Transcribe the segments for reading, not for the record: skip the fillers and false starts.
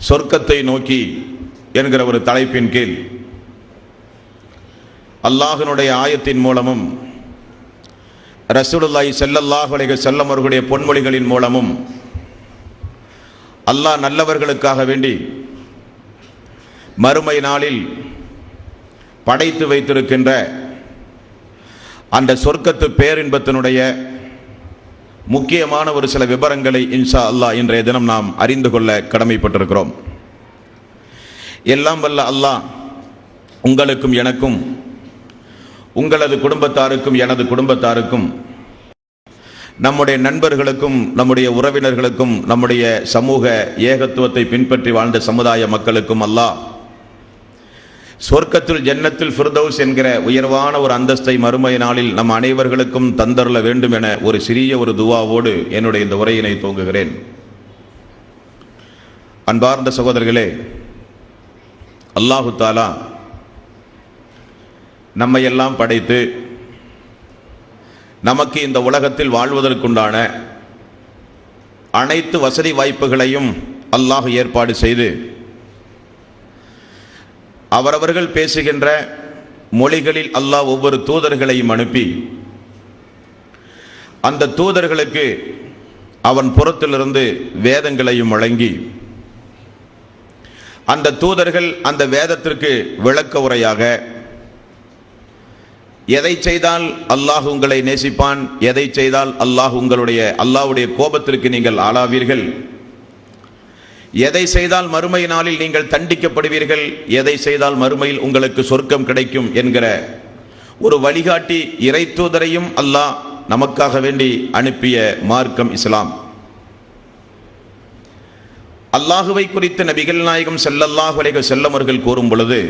சொர்க்கத்தை நோக்கி என்கிற ஒரு தலைப்பின் கீழ் அல்லாஹ்வினுடைய ஆயத்தின் மூலமும் ரசூலுல்லாஹி ஸல்லல்லாஹு அலைஹி வஸல்லம் அவர்களுடைய பொன்மொழிகளின் மூலமும் அல்லாஹ் நல்லவர்களுக்காக வேண்டி மறுமை நாளில் படைத்து வைத்திருக்கின்ற அந்த சொர்க்கத்து பேரின்பத்தினுடைய முக்கியமான ஒரு சில விபரங்களை இன்ஷா அல்லாஹ் இன்றைய தினம் நாம் அறிந்து கொள்ள கடமைப்பட்டிருக்கிறோம். எல்லாம் வல்ல அல்லாஹ் உங்களுக்கும் எனக்கும், உங்களது குடும்பத்தாருக்கும் எனது குடும்பத்தாருக்கும், நம்முடைய நண்பர்களுக்கும் நம்முடைய உறவினர்களுக்கும் நம்முடைய சமூக ஏகத்துவத்தை பின்பற்றி வாழ்ந்த சமுதாய மக்களுக்கும் அல்லாஹ் சொர்க்கத்தில் ஜன்னத்தில் ஃபிர்தௌஸ் என்கிற உயர்வான ஒரு அந்தஸ்தை மறுமை நாளில் நம் அனைவர்களுக்கும் தந்தருள வேண்டும் என ஒரு சிறிய ஒரு துவாவோடு என்னுடைய இந்த உரையினை துவங்குகிறேன். அன்பார்ந்த சகோதரர்களே, அல்லாஹு தாலா நம்மை எல்லாம் படைத்து நமக்கு இந்த உலகத்தில் வாழ்வதற்குண்டான அனைத்து வசதி வாய்ப்புகளையும் அல்லாஹ் ஏற்பாடு செய்து அவரவர்கள் பேசுகின்ற மொழிகளில் அல்லாஹ் ஒவ்வொரு தூதர்களையும் அனுப்பி அந்த தூதர்களுக்கு அவன் புறத்திலிருந்து வேதங்களையும் வழங்கி அந்த தூதர்கள் அந்த வேதத்திற்கு விளக்க உரையாக எதை செய்தால் அல்லாஹ் உங்களை நேசிப்பான், எதை செய்தால் அல்லாஹ்வுடைய கோபத்திற்கு நீங்கள் ஆளாவீர்கள், எதை செய்தால் மறுமை நாளில் நீங்கள் தண்டிக்கப்படுவீர்கள், எதை செய்தால் மறுமையில் உங்களுக்கு சொர்க்கம் கிடைக்கும் என்கிற ஒரு வழிகாட்டி இறை தூதரையும் அல்லாஹ் நமக்காக வேண்டி அனுப்பிய மார்க்கம் இஸ்லாம். அல்லாஹுவை குறித்து நபிகள் நாயகம் ஸல்லல்லாஹு அலைஹி வஸல்லம் அவர்கள் கூறும் பொழுது,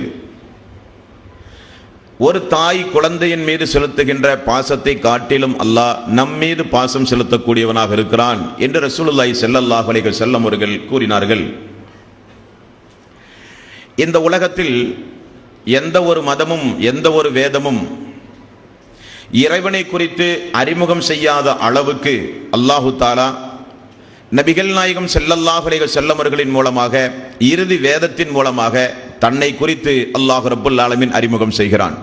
ஒரு தாய் குழந்தையின் மீது செலுத்துகின்ற பாசத்தை காட்டிலும் அல்லாஹ் நம் மீது பாசம் செலுத்தக்கூடியவனாக இருக்கிறான் என்று ரசூலுல்லாஹி ஸல்லல்லாஹு அலைஹி வஸல்லம் அவர்கள் கூறினார்கள். இந்த உலகத்தில் எந்த ஒரு மதமும் எந்த ஒரு வேதமும் இறைவனை குறித்து அறிமுகம் செய்யாத அளவுக்கு அல்லாஹு தாலா நபிகள் நாயகம் ஸல்லல்லாஹு அலைஹி வஸல்லம் அவர்களின் மூலமாக, இறுதி வேதத்தின் மூலமாக தன்னை குறித்து அல்லாஹ் ரப்புல் ஆலமீன் அறிமுகம் செய்கிறான்.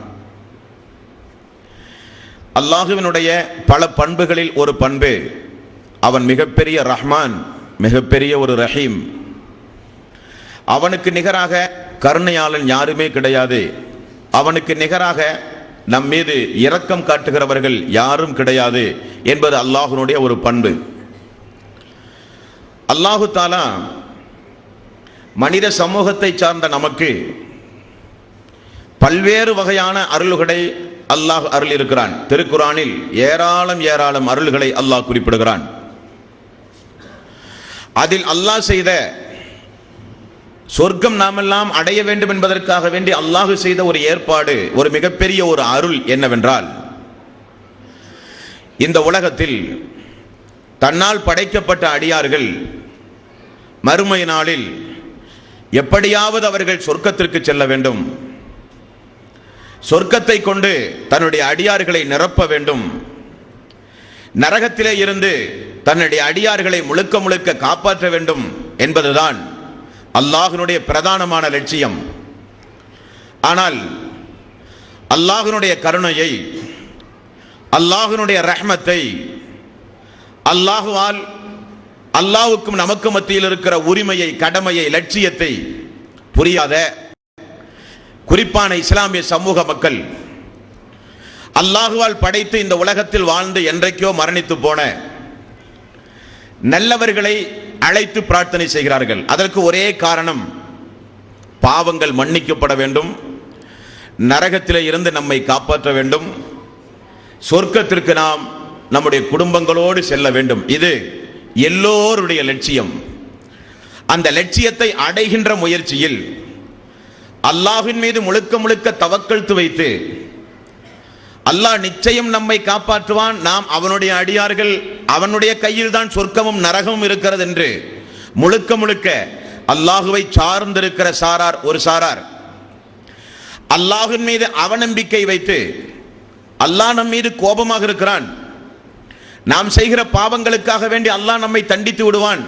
அல்லாஹுவினுடைய பல பண்புகளில் ஒரு பண்பு, அவன் மிகப்பெரிய ரஹ்மான், மிகப்பெரிய ஒரு ரஹீம். அவனுக்கு நிகராக கருணையாளன் யாருமே கிடையாது. அவனுக்கு நிகராக நம் மீது இரக்கம் காட்டுகிறவர்கள் யாரும் கிடையாது என்பது அல்லாஹுனுடைய ஒரு பண்பு. அல்லாஹு தாலா மனித சமூகத்தை சார்ந்த நமக்கு பல்வேறு வகையான அருள்களை அல்லாஹ் அருள் இருக்கிறான். திருக்குரானில் ஏராளம் அருள்களை அல்லாஹ் குறிப்பிடுகிறான். அதில் அல்லாஹ் செய்த சொர்க்கம் நாமெல்லாம் அடைய வேண்டும் என்பதற்காக வேண்டி அல்லாஹ் செய்த ஒரு ஏற்பாடு, ஒரு மிகப்பெரிய ஒரு அருள் என்னவென்றால், இந்த உலகத்தில் தன்னால் படைக்கப்பட்ட அடியார்கள் மறுமை நாளில் எப்படியாவது அவர்கள் சொர்க்கத்திற்கு செல்ல வேண்டும், சொர்க்கத்தை கொண்டு தன்னுடைய அடியார்களை நிரப்ப வேண்டும், நரகத்திலே இருந்து தன்னுடைய அடியார்களை முழுக்க முழுக்க காப்பாற்ற வேண்டும் என்பதுதான் அல்லாஹ்வினுடைய பிரதானமான லட்சியம். ஆனால் அல்லாஹ்வினுடைய கருணையை, அல்லாஹ்வினுடைய ரஹ்மத்தை, அல்லாஹ்வுக்கும் நமக்கு மத்தியில் இருக்கிற உரிமையை, கடமையை, லட்சியத்தை புரியாத குறிப்பான இஸ்லாமிய சமூக மக்கள், அல்லாஹுவால் படைத்து இந்த உலகத்தில் வாழ்ந்து என்றைக்கோ மரணித்து போன நல்லவர்களை அழைத்து பிரார்த்தனை செய்கிறார்கள். அதற்கு ஒரே காரணம், பாவங்கள் மன்னிக்கப்பட வேண்டும், நரகத்திலே இருந்து நம்மை காப்பாற்ற வேண்டும், சொர்க்கத்திற்கு நாம் நம்முடைய குடும்பங்களோடு செல்ல வேண்டும். இது எல்லோருடைய லட்சியம். அந்த லட்சியத்தை அடைகின்ற முயற்சியில் அல்லாஹ்வின் மீது முழுக்க முழுக்க தவக்கல்து வைத்து, அல்லாஹ் நிச்சயம் நம்மை காப்பாற்றுவான், நாம் அவனுடைய அடியார்கள், அவனுடைய கையில் தான் சொர்க்கமும் நரகமும் இருக்கிறது என்று முழுக்க முழுக்க அல்லாஹுவை சார்ந்திருக்கிற சாரார் ஒரு சாரார். அல்லாஹ்வின் மீது அவநம்பிக்கை வைத்து, அல்லாஹ் நம் மீது கோபமாக இருக்கிறான், நாம் செய்கிற பாவங்களுக்காக வேண்டி அல்லாஹ் நம்மை தண்டித்து விடுவான்,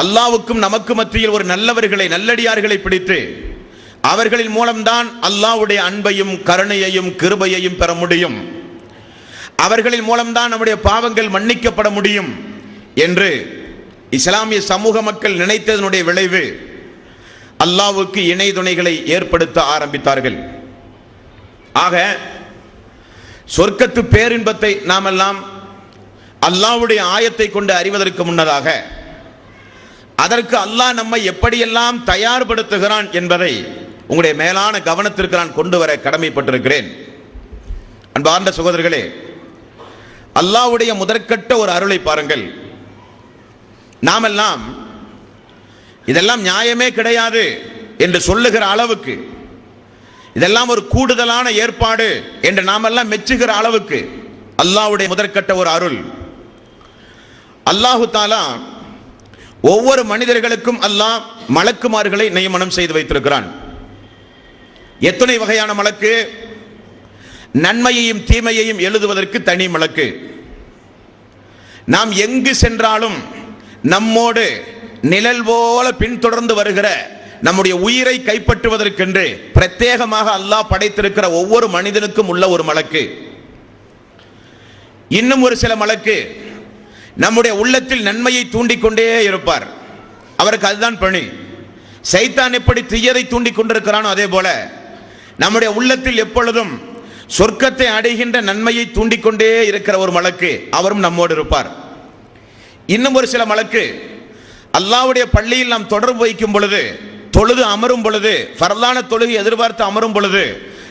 அல்லாஹ்வுக்கும் நமக்கு மத்தியில் ஒரு நல்லவர்களை, நல்லடியார்களை பிடித்து அவர்களின் மூலம்தான் அல்லாஹ்வுடைய அன்பையும் கருணையையும் கிருபையையும் பெற முடியும், அவர்களின் மூலம்தான் நம்முடைய பாவங்கள் மன்னிக்கப்பட முடியும் என்று இஸ்லாமிய சமூக மக்கள் நினைத்ததனுடைய விளைவு அல்லாஹ்வுக்கு இணை துணைகளை ஏற்படுத்த ஆரம்பித்தார்கள். ஆக சொர்க்கத்து பேரின்பத்தை நாமெல்லாம் அல்லாஹ்வுடைய ஆயத்தை கொண்டு அறிவதற்கு முன்னதாக அதற்கு அல்லாஹ் நம்மை எப்படியெல்லாம் தயார்படுத்துகிறான் என்பதை உங்களுடைய மேலான கவனத்திற்கு நான் கொண்டு வர கடமைப்பட்டிருக்கிறேன். அன்பார்ந்த சகோதரர்களே, அல்லாஹ்வுடைய முதற்கட்ட ஒரு அருளை பாருங்கள். நாமெல்லாம் இதெல்லாம் நியாயமே கிடையாது என்று சொல்லுகிற அளவுக்கு, இதெல்லாம் ஒரு கூடுதலான ஏற்பாடு என்று நாமெல்லாம் மெச்சுகிற அளவுக்கு அல்லாஹ்வுடைய முதற்கட்ட ஒரு அருள். அல்லாஹு தாலா ஒவ்வொரு மனிதர்களுக்கும் அல்லாஹ் மலக்குமார்களை நியமனம் செய்து வைத்திருக்கிறான். எத்தனை வகையான மலக்கு? நன்மையையும் தீமையையும் எழுதுவதற்கு தனி மலக்கு. நாம் எங்கு சென்றாலும் நம்மோடு நிழல் போல பின்தொடர்ந்து வருகிற, நம்முடைய உயிரை கைப்பற்றுவதற்கென்று பிரத்யேகமாக அல்லாஹ் படைத்திருக்கிற ஒவ்வொரு மனிதனுக்கும் உள்ள ஒரு மலக்கு. இன்னும் ஒரு சில மலக்கு நம்முடைய உள்ளத்தில் நன்மையை தூண்டிக்கொண்டே இருப்பார். அவருக்கு அதுதான் பணி. சைத்தான் எப்படி தீயதை தூண்டிக் கொண்டிருக்கிறானோ அதே போல நம்முடைய உள்ளத்தில் எப்பொழுதும் சொர்க்கத்தை அடைகின்ற நன்மையை தூண்டிக்கொண்டே இருக்கிற ஒரு மலக்கு, அவரும் நம்மோடு இருப்பார். இன்னும் ஒரு சில மலக்கு அல்லாஹ்வுடைய பள்ளியில் நாம் தொடர்பு வைக்கும் பொழுது, தொழுது அமரும் பொழுது, ஃபர்லான தொழுகை எதிர்பார்த்து அமரும் பொழுது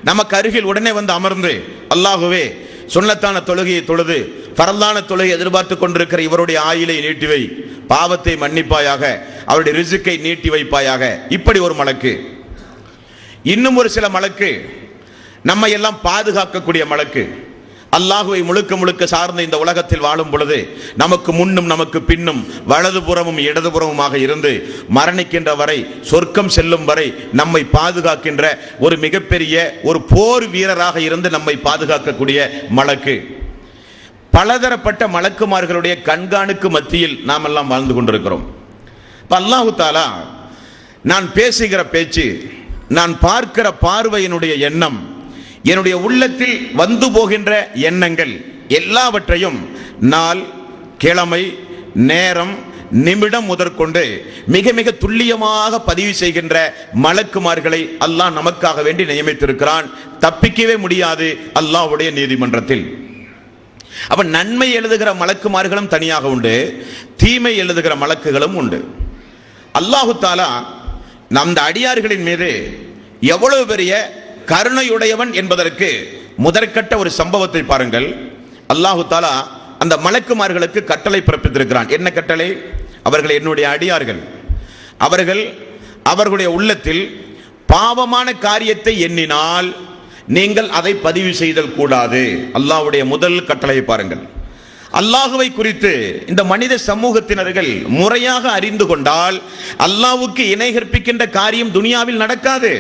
நமக்கு அருகில் உடனே வந்து அமர்ந்து, அல்லாஹுவே சுன்னத்தான தொழுகையை தொழுது ஃபர்லான தொழுகை எதிர்பார்த்து கொண்டிருக்கிற இவருடைய ஆயுளை நீட்டி வை, பாவத்தை மன்னிப்பாயாக, அவருடைய ரிசுக்கை நீட்டி வைப்பாயாக, இப்படி ஒரு மலக்கு. இன்னும் ஒரு சில மலக்கு நம்மை எல்லாம் பாதுகாக்கக்கூடிய மலக்கு. அல்லாஹுவை முழுக்க முழுக்க சார்ந்த இந்த உலகத்தில் வாழும் பொழுது நமக்கு முன்னும் நமக்கு பின்னும் வலதுபுறமும் இடதுபுறமுமாக இருந்து மரணிக்கின்ற வரை, சொர்க்கம் செல்லும் வரை நம்மை பாதுகாக்கின்ற ஒரு மிகப்பெரிய ஒரு போர் வீரராக இருந்து நம்மை பாதுகாக்கக்கூடிய மலக்கு. பலதரப்பட்ட மலக்குமார்களுடைய கண்காணுக்கு மத்தியில் நாம் எல்லாம் வாழ்ந்து கொண்டிருக்கிறோம். அல்லாஹு தாலா நான் பேசுகிற பேச்சு, நான் பார்க்கிற பார்வையினுடைய எண்ணம், என்னுடைய உள்ளத்தில் வந்து போகின்ற எண்ணங்கள் எல்லாவற்றையும் நாள், கிழமை, நேரம், நிமிடம் முதற்கொண்டு மிக மிக துல்லியமாக பதிவு செய்கின்ற மலக்குமார்களை அல்லாஹ் நமக்காக வேண்டி நியமித்திருக்கிறான். தப்பிக்கவே முடியாது அல்லாஹ்வுடைய நீதிமன்றத்தில். அப்ப நன்மை எழுதுகிற மலக்குமார்களும் தனியாக உண்டு, தீமை எழுதுகிற மலக்குகளும் உண்டு. அல்லாஹு தாலா நம் அடியார்களின் மீது எவ்வளவு பெரிய கருணையுடையவன் என்பதற்கு முதற்கட்ட ஒரு சம்பவத்தை பாருங்கள். அல்லாஹு தாலா அந்த மலக்குமார்களுக்கு கட்டளை பிறப்பித்திருக்கிறான். என்ன கட்டளை? அவர்கள் என்னுடைய அடியார்கள், அவர்கள் அவர்களுடைய உள்ளத்தில் பாவமான காரியத்தை எண்ணினால் நீங்கள் அதை பதிவு செய்தல் கூடாது. அல்லாஹ்வுடைய முதல் கட்டளையை பாருங்கள். அல்லாஹுவை குறித்து இந்த மனித சமூகத்தினர்கள் முறையாக அறிந்து கொண்டால் அல்லாஹ்வுக்கு இணை கற்பிக்கின்ற காரியம் துனியாவில் நடக்காது.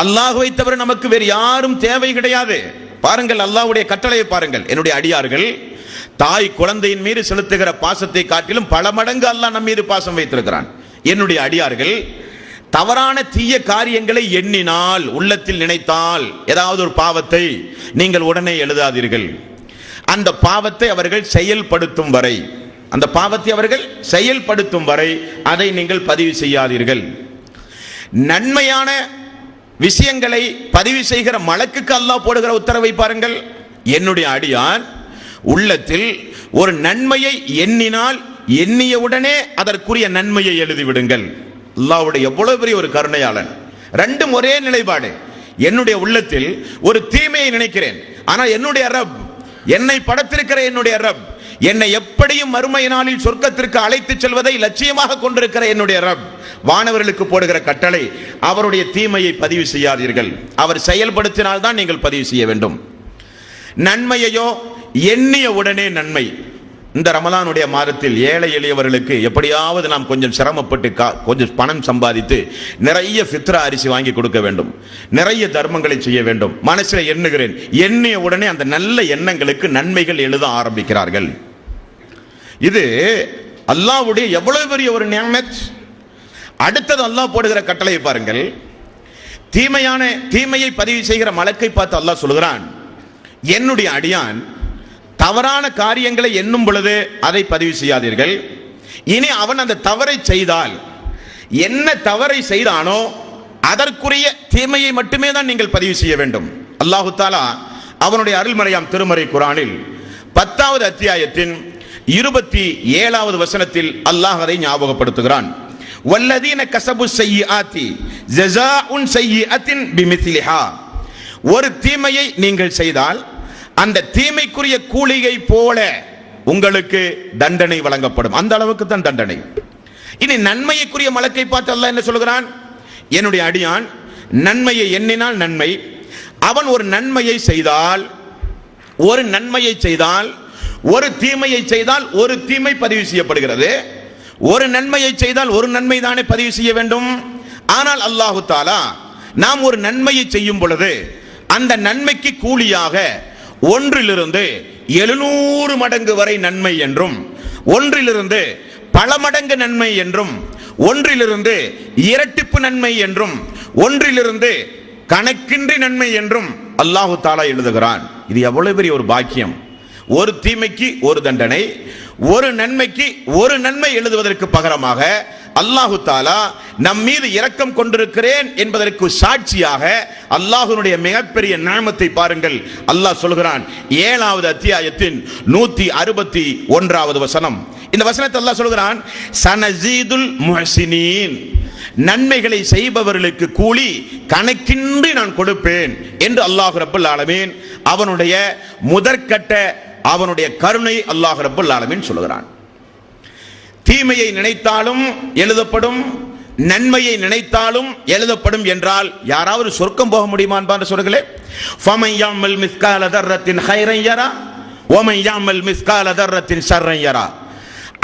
அல்லாஹ்வை தவிர நமக்கு வேறு யாரும் தேவை கிடையாது. பாருங்கள், அல்லாஹ்வுடைய கட்டளையை பாருங்கள். என்னுடைய அடியார்கள் தாய் குழந்தையின் மீது செலுத்துகிற பாசத்தை காட்டிலும் பல மடங்கு அல்லாஹ் நம் மீது பாசம் வைத்திருக்கிறான். என்னுடைய அடியார்கள் தவறான தீய காரியங்களை எண்ணினால், உள்ளத்தில் நினைத்தால், ஏதாவது ஒரு பாவத்தை நீங்கள் உடனே எழுதாதீர்கள். அந்த பாவத்தை அவர்கள் செயல்படுத்தும் வரை, அந்த பாவத்தை அவர்கள் செயல்படுத்தும் வரை அதை நீங்கள் பதிவு செய்யாதீர்கள். நன்மையான விஷயங்களை பதிவு செய்கிற மலக்குக்கு அல்லாஹ் போடுகிற உத்தரவை பாருங்கள். என்னுடைய அடியான் உள்ளத்தில் ஒரு நன்மையை எண்ணினால் எண்ணியவுடனே அதற்குரிய நன்மையை எழுதிவிடுங்கள். அல்லாஹ்வுடைய எவ்வளவு பெரிய ஒரு கருணையாளன். ரெண்டும் ஒரே நிலைப்பாடு. என்னுடைய உள்ளத்தில் ஒரு தீமையை நினைக்கிறேன், ஆனால் என்னுடைய ரப், என்னை படைத்திருக்கிற என்னுடைய ரப், என்னை எப்படியும் மறுமை நாளில் சொர்க்கத்திற்கு அழைத்து செல்வதை லட்சியமாக கொண்டிருக்கிற என்னுடைய ரப் வானவர்களுக்கு போடுகிற கட்டளை, அவருடைய தீமையை பதிவு செய்யாதீர்கள். அவர் செயல்படுத்தினால் தான் நீங்கள் பதிவு செய்ய வேண்டும். நன்மையையோ எண்ணிய உடனே நன்மை. இந்த ரமலானுடைய மாதத்தில் ஏழை எளியவர்களுக்கு எப்படியாவது நாம் கொஞ்சம் சிரமப்பட்டு கொஞ்சம் பணம் சம்பாதித்து நிறைய ஃபித்ரா அரிசி வாங்கி கொடுக்க வேண்டும், நிறைய தர்மங்களை செய்ய வேண்டும். மனசில் எண்ணுகிறேன், எண்ணிய உடனே அந்த நல்ல எண்ணங்களுக்கு நன்மைகள் எழுத ஆரம்பிக்கிறார்கள். இது அல்லாஹ்வுடைய எவ்வளவு பெரிய ஒரு நியமத். அடுத்தது அல்லாஹ் போடுகிற கட்டளையை பாருங்கள். தீமையை பதிவு செய்கிற மலக்கை பார்த்து அல்லாஹ் சொல்கிறான், என்னுடைய அடியான் தவறான காரியங்களை எண்ணும் பொழுது அதை பதிவு செய்யாதீர்கள். இனி அவன் அந்த தவறை செய்தால் என்ன தவறை செய்தானோ அதற்குரிய தீமையை மட்டுமே தான் நீங்கள் பதிவு செய்ய வேண்டும். அல்லாஹு தஆலா அவனுடைய அருள்மறையாம் திருமறை குர்ஆனில் 10வது அத்தியாயத்தின் 27வது வசனத்தில் அல்லாஹ் அதை ஞாபகப்படுத்துகிறான். வல்லதீன கஸபு ஸய்யிஆத்தி ஜஸாஉன் ஸய்யிஅத்தின் பிமிஸ்லிஹா. ஒரு தீமையை நீங்கள் செய்தால் அந்த தீமைக்குரிய கூலியை போல உங்களுக்கு தண்டனை வழங்கப்படும். அந்த அளவுக்கு தான் தண்டனை. இனி நன்மைக்குரிய மலக்கை பார்த்து அல்லாஹ் என்ன சொல்கிறான்? என்னுடைய அடியான் நன்மையை எண்ணினால் நன்மை, அவன் ஒரு நன்மையை செய்தால் ஒரு தீமையை செய்தால் ஒரு தீமை பதிவு செய்யப்படுகிறது. ஒரு நன்மையை செய்தால் ஒரு நன்மை தானே பதிவு செய்ய வேண்டும். ஆனால் அல்லாஹு தஆலா நாம் ஒரு நன்மையை செய்யும் பொழுது அந்த நன்மைக்கு கூலியாக 1 700 மடங்கு வரை நன்மை என்றும், 1 பல மடங்கு நன்மை என்றும், 1 இரட்டிப்பு நன்மை என்றும், 1 கணக்கின்றி நன்மை என்றும் அல்லாஹு தஆலா எழுதுகிறான். இது எவ்வளவு பெரிய ஒரு பாக்கியம். ஒரு தீமைக்கு ஒரு தண்டனை, ஒரு நன்மைக்கு ஒரு நன்மை எழுதுவதற்கு பகரமாக அல்லாஹு தஆலா நம் மீது இரக்கம் கொண்டிருக்கிறேன் என்பதற்கு சாட்சியாக அல்லாஹ்வுடைய மிகப்பெரிய நியமத்தை பாருங்கள். அல்லாஹ் சொல்கிறான் 7வது அத்தியாயத்தின் 161வது வசனம். இந்த வசனத்தை அல்லாஹ் சொல்கிறான், சனஸீதுல் முஹ்ஸினீன், நன்மைகளை செய்பவர்களுக்கு கூலி கணக்கின்றி நான் கொடுப்பேன் என்று அல்லாஹ் ரப்பல் ஆலமீன் அவனுடைய முதற்கட்ட அவனுடைய கருணை அல்லாஹ் ரப்பல் ஆலமீன் சொல்கிறான். தீமையை நினைத்தாலும் எழுதப்படும், நன்மையை நினைத்தாலும் எழுதப்படும் என்றால் யாராவது சொர்க்கம் போக முடியுமா என்று சொல்லுங்களே. ஃபமன் யஅமல் மிஸ்கால தர்ரத்தின் கைரன் யரா வமன் யஅமல் மிஸ்கால தர்ரத்தின் ஷர்ரன் யரா.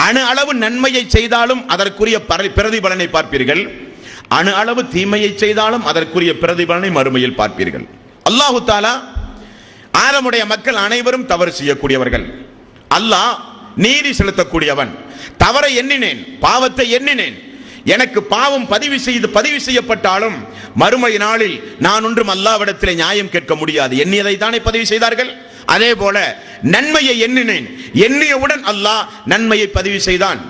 அணு அளவு நன்மையை செய்தாலும் அதற்குரிய பிரதிபலனை பார்ப்பீர்கள், அணு அளவு தீமையை செய்தாலும் அதற்குரிய பிரதிபலனை மறுமையில் பார்ப்பீர்கள். அல்லாஹு தஆலா ஆதமுடைய மக்கள் அனைவரும் தவறு செய்யக்கூடியவர்கள். அல்லாஹ் நீதி செலுத்தக்கூடியவன். தவறை எண்ணினேன், பாவத்தை எண்ணினேன், எனக்கு பாவம் பதிவு செய்யப்பட்டாலும் மறுமை நாளில் நான் ஒன்றும் அல்லாஹ்விடத்திலே நியாயம் கேட்க முடியாது. எண்ணியதை தானே பதிவு செய்தார்கள். அதே போல நன்மையை எண்ணினேன், எண்ணியவுடன் அல்லாஹ் நன்மையை பதிவு செய்தான்.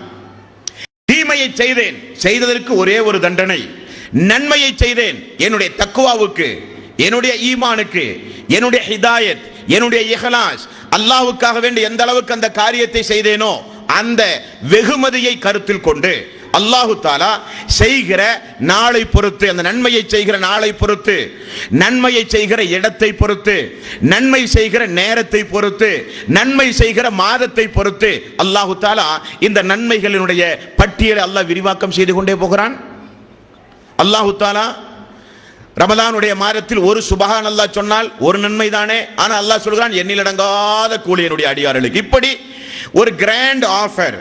தீமையை செய்தேன், செய்ததற்கு ஒரே ஒரு தண்டனை. நன்மையை செய்தேன், என்னுடைய தக்வாவுக்கு, என்னுடைய ஈமானுக்கு, என்னுடைய ஹிதாயத், என்னுடைய இஹ்லாஸ், அல்லாஹ்வுக்காக வேண்டி எந்த அளவுக்கு அந்த காரியத்தை செய்தேனோ அந்த வெகுமதியை கருத்தில் கொண்டு அல்லாஹு தஆலா செய்கிற நாளை பொறுத்து, அந்த நன்மையை செய்கிற நாளை பொறுத்து, நன்மையை செய்கிற இடத்தை பொறுத்து, நன்மை செய்கிற நேரத்தை பொறுத்து, நன்மை செய்கிற மாதத்தை பொறுத்து அல்லாஹு தஆலா இந்த நன்மைகளினுடைய பட்டியலை அல்லாஹ் விரிவாக்கம் செய்து கொண்டே போகிறான். அல்லாஹு தஆலா ரமலானுடைய மாதத்தில் ஒரு சுபஹான் அல்லாஹ் சொன்னால் ஒரு நன்மை தானே. ஆனா அல்லாஹ் சொல்கிறான், எண்ணிலடங்காத கூலி என்னுடைய அடியார்களுக்கு. இப்படி ஒரு கிராண்ட் ஆஃபர்.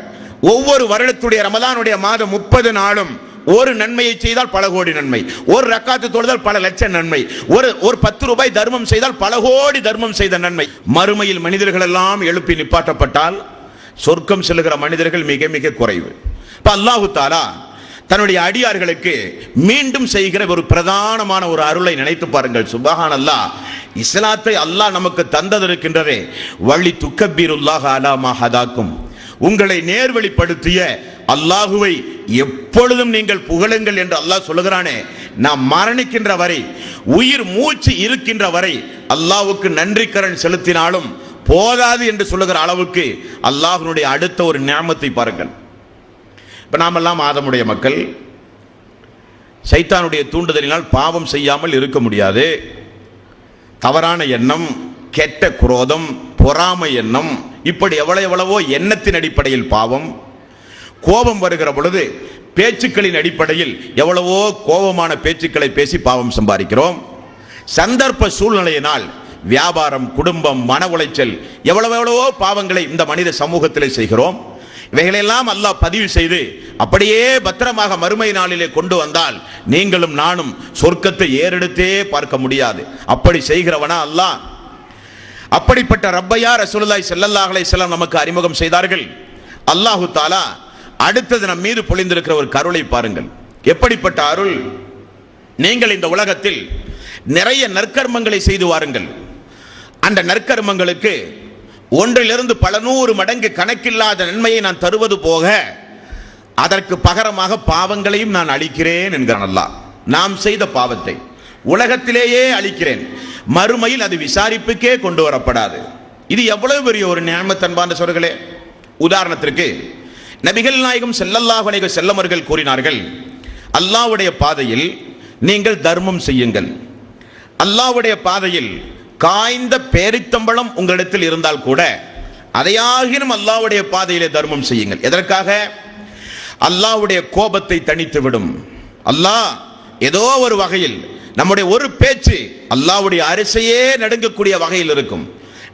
ஒவ்வொரு வருடத்துடைய ரமலானுடைய மாதம் 30 நாளும் ஒரு நன்மையை செய்தால் பல கோடி நன்மை, ஒரு ரக்காத்து தொழுதால் பல லட்சம் நன்மை, ஒரு 10 ரூபாய் தர்மம் செய்தால் பல கோடி தர்மம் செய்த நன்மை. மறுமையில் மனிதர்கள் எல்லாம் எழுப்பி நிப்பாட்டப்பட்டால் சொர்க்கம் செல்லுகிற மனிதர்கள் மிக மிக குறைவு. இப்ப அல்லாஹு தஆலா தன்னுடைய அடியார்களுக்கு மீண்டும் செய்கிற ஒரு பிரதானமான ஒரு அருளை நினைத்து பாருங்கள். சுப்ஹானல்லாஹ், இஸ்லாத்தை அல்லாஹ் நமக்கு தந்ததற்கின்றதே. வழி துக்கபீருல்லாஹ் அலா மா ஹதாக்கும், உங்களை நேர்வழிப்படுத்திய அல்லாஹுவை எப்பொழுதும் நீங்கள் புகழுங்கள் என்று அல்லாஹ் சொல்லுகிறானே. நாம் மரணிக்கின்ற வரை, உயிர் மூச்சு இருக்கின்ற வரை அல்லாஹ்வுக்கு நன்றி கடன் செலுத்தினாலும் போதாது என்று சொல்லுகிற அளவுக்கு அல்லாஹ்வுடைய அடுத்த ஒரு நியமத்தை பாருங்கள். இப்ப நாமெல்லாம் ஆதமுடைய மக்கள், சைத்தானுடைய தூண்டுதலினால் பாவம் செய்யாமல் இருக்க முடியாது. தவறான எண்ணம், கெட்ட குரோதம், பொறாமை எண்ணம், இப்படி எவ்வளவோ எண்ணத்தின் அடிப்படையில் பாவம். கோபம் வருகிற பொழுது பேச்சுக்களின் அடிப்படையில் எவ்வளவோ கோபமான பேச்சுக்களை பேசி பாவம் சம்பாதிக்கிறோம். சந்தர்ப்ப சூழ்நிலையினால் வியாபாரம், குடும்பம், மன உளைச்சல், எவ்வளவோ பாவங்களை இந்த மனித சமூகத்திலே செய்கிறோம். இவைகளெல்லாம் அல்லாஹ் பதிவு செய்து அப்படியே பத்திரமாக மறுமை நாளிலே கொண்டு வந்தால் நீங்களும் நானும் சொர்க்கத்தை ஏறெடுத்தே பார்க்க முடியாது. அப்படி செய்கிறவனா அல்லாஹ்? அப்படிப்பட்ட ரப்பையா ரசூலுல்லாஹி ஸல்லல்லாஹு அலைஹி வஸல்லம் நமக்கு அறிமுகம் செய்தார்கள். அல்லாஹு தஆலா அடுத்தது நம் மீது பொழிந்திருக்கிற ஒரு கருளை பாருங்கள். எப்படிப்பட்ட அருள்! நீங்கள் இந்த உலகத்தில் நிறைய நற்கர்மங்களை செய்து வாருங்கள். அந்த நற்கர்மங்களுக்கு ஒன்றிலிருந்து பல நூறு மடங்கு கணக்கில்லாத நன்மையை நான் தருவது போக அதற்கு பகரமாக பாவங்களையும் நான் அளிக்கிறேன் என்கிறான் அல்லாஹ். நாம் செய்த பாவத்தை உலகத்திலேயே அளிக்கிறேன், மறுமையில் அது விசாரிப்புக்கே கொண்டு வரப்படாது. இது எவ்வளவு பெரிய ஒரு நியமத் அன்பார்ந்த சகோதரர்களே. உதாரணத்திற்கு நபிகள் நாயகம் ஸல்லல்லாஹு அலைஹி வஸல்லம் அவர்கள் கூறினார்கள், அல்லாஹ்வுடைய பாதையில் நீங்கள் தர்மம் செய்யுங்கள். அல்லாஹ்வுடைய பாதையில் காய்ந்த பேரித்தம்பழம் உங்களிடத்தில் இருந்தால் கூட அதையாகினும் அல்லாஹ்வுடைய பாதையிலே தர்மம் செய்யுங்கள். எதற்காக? அல்லாஹ்வுடைய கோபத்தை தணித்து விடும். அல்லாஹ் ஏதோ ஒரு வகையில் நம்முடைய ஒரு பேச்சு அல்லாஹ்வுடைய அரசையே நடுங்கக்கூடிய வகையில் இருக்கும்.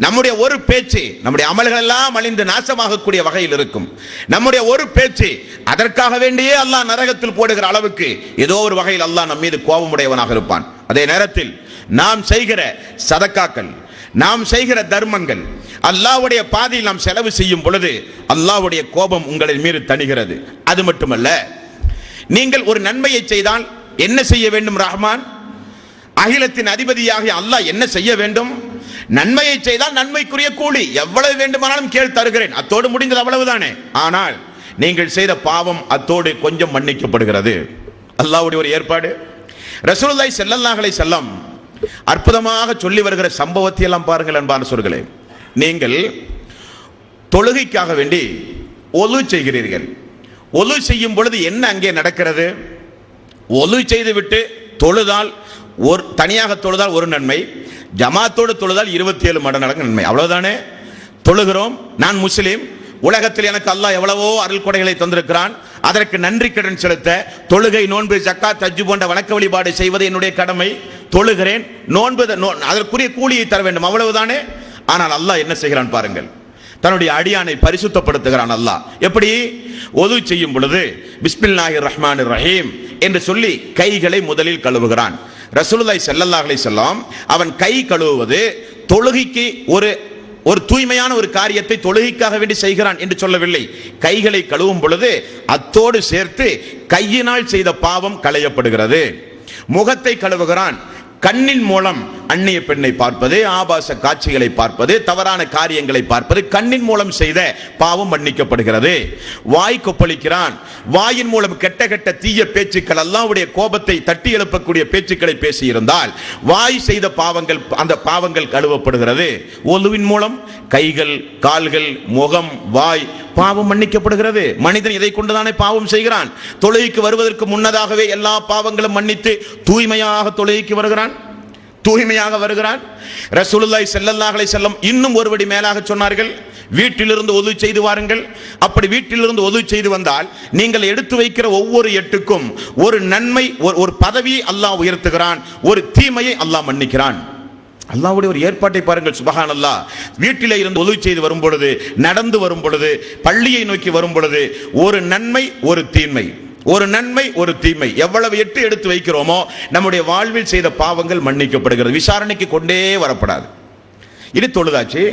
நம்முடைய ஒரு பேச்சு நம்முடைய அமல்கள் எல்லாம் அழிந்து நாசமாகக்கூடிய வகையில் இருக்கும். நம்முடைய ஒரு பேச்சு அதற்காக வேண்டியே அல்லாஹ் நரகத்தில் போடுகிற அளவுக்கு ஏதோ ஒரு வகையில் அல்லாஹ் நம் மீது கோபமுடையவனாக இருப்பான். அதே நேரத்தில் நாம் செய்கிற சதக்காக்கள், நாம் செய்கிற தர்மங்கள், அல்லாஹ்வுடைய பாதையில் நாம் செலவு செய்யும் பொழுது அல்லாஹ்வுடைய கோபம் உங்களின் மீது தணிகிறது. அது மட்டுமல்ல, நீங்கள் ஒரு நன்மையை செய்தால் என்ன செய்ய வேண்டும்? ரஹ்மான் அகிலத்தின் அதிபதியாகிய அல்லாஹ் என்ன செய்ய வேண்டும்? நன்மையை செய்தால் நன்மைக்குரிய கூலி எவ்வளவு வேண்டுமானாலும் கேள் தருகிறேன். அத்தோடு முடிந்தது, அவ்வளவுதானே. ஆனால் நீங்கள் செய்த பாவம் அத்தோடு கொஞ்சம் மன்னிக்கப்படுகிறது. அல்லாஹ்வுடைய ஒரு ஏற்பாடு. ரசூலுல்லாஹி ஸல்லல்லாஹு அலைஹி வஸல்லம் அற்புதமாக சொல்லி வருகிற சம்பவத்தை எல்லாம் பாருங்கள் அன்பான சகோதரர்களே. நீங்கள் தொழுகைக்காக வேண்டி ஒலு செய்கிறீர்கள். ஒலு செய்யும் பொழுது என்ன அங்கே நடக்கிறது? ஒலு செய்துவிட்டு தொழுதால் ஒரு தனியாக தொழுதால் ஒரு நன்மை, ஜமாத்தோடு தொழுதால் 27 மடங்கு நன்மை. அவ்வளவுதானே. தொழுகிறோம், நான் முஸ்லீம், உலகத்தில் எனக்கு அல்லாஹ் எவ்வளவோ அருள் கொடைகளை தந்திருக்கிறான், அதற்கு நன்றி கடன் செலுத்த தொழுகை, நோன்பு, ஜக்காத், ஹஜ் போன்ற வணக்க வழிபாடு செய்வது என்னுடைய கடமை. தொழுகிறேன், நோன்பு, அதற்குரிய கூலியை தர வேண்டும், அவ்வளவுதானே. ஆனால் அல்லாஹ் என்ன செய்கிறான் பாருங்கள். தன்னுடைய அடியானை பரிசுத்தப்படுத்துகிறான் அல்லாஹ். எப்படி? ஒது செய்யும் பொழுது பிஸ்மில்லாஹிர் ரஹ்மானிர் ரஹீம் என்று சொல்லி கைகளை முதலில் கழுவுகிறான். ரசூலுல்லாஹி ஸல்லல்லாஹு அலைஹி வஸல்லம் அவன் கை கழுவுவது தொழுகைக்கு ஒரு தூய்மையான ஒரு காரியத்தை தொழுகைக்காக வேண்டி செய்கிறான் என்று சொல்லவில்லை. கைகளை கழுவும் பொழுது அத்தோடு சேர்த்து கையினால் செய்த பாவம் களையப்படுகிறது. முகத்தை கழுவுகிறான். கண்ணின் மூலம் அந்நிய பெண்ணை பார்ப்பது, ஆபாச காட்சிகளை பார்ப்பது, தவறான காரியங்களை பார்ப்பது, கண்ணின் மூலம் செய்த பாவம் மன்னிக்கப்படுகிறது. வாய் கொப்பளிக்கிறான். வாயின் மூலம் கெட்ட கெட்ட தீய பேச்சுக்கள், அல்லாஹ்வுடைய கோபத்தை தட்டி எழுப்பக்கூடிய பேச்சுக்களை பேசியிருந்தால் வாய் செய்த பாவங்கள், அந்த பாவங்கள் கழுவப்படுகிறது. ஒலுவின் மூலம் கைகள், கால்கள், முகம், வாய் பாவம் மன்னிக்கப்படுகிறது. மனிதன் இதை கொண்டுதானே பாவம் செய்கிறான். தொழுகைக்கு வருவதற்கு முன்னதாகவே எல்லா பாவங்களும் மன்னித்து தூய்மையாக தொழுகைக்கு வருகிறான், தூய்மையாக வருகிறான். ரசூலுல்லாஹி ஸல்லல்லாஹு அலைஹி வஸல்லம் இன்னும் ஒருபடி மேலாக சொன்னார்கள், வீட்டிலிருந்து ஒது செய்து வாருங்கள். அப்படி வீட்டிலிருந்து ஒது செய்து வந்தால் நீங்கள் எடுத்து வைக்கிற ஒவ்வொரு எட்டுக்கும் ஒரு நன்மை, ஒரு பதவியை அல்லாஹ் உயர்த்துகிறான், ஒரு தீமையை அல்லாஹ் மன்னிக்கிறான். அல்லாஹ்வுடைய ஒரு ஏற்பாட்டை பாருங்கள். சுப்ஹானல்லாஹ். வீட்டிலே இருந்து ஒது செய்து வரும் பொழுது, நடந்து வரும் பொழுது, பள்ளியை நோக்கி வரும் பொழுது ஒரு நன்மை, ஒரு தீமை, ஒரு நன்மை, ஒரு தீமை. எவ்வளவு எட்டு எடுத்து வைக்கிறோமோ நம்முடைய வாழ்வில் செய்த பாவங்கள் மன்னிக்கப்படுகிறது. விசாரணைக்கு கொண்டே வரப்படாது. இது தொழுதாச்சு.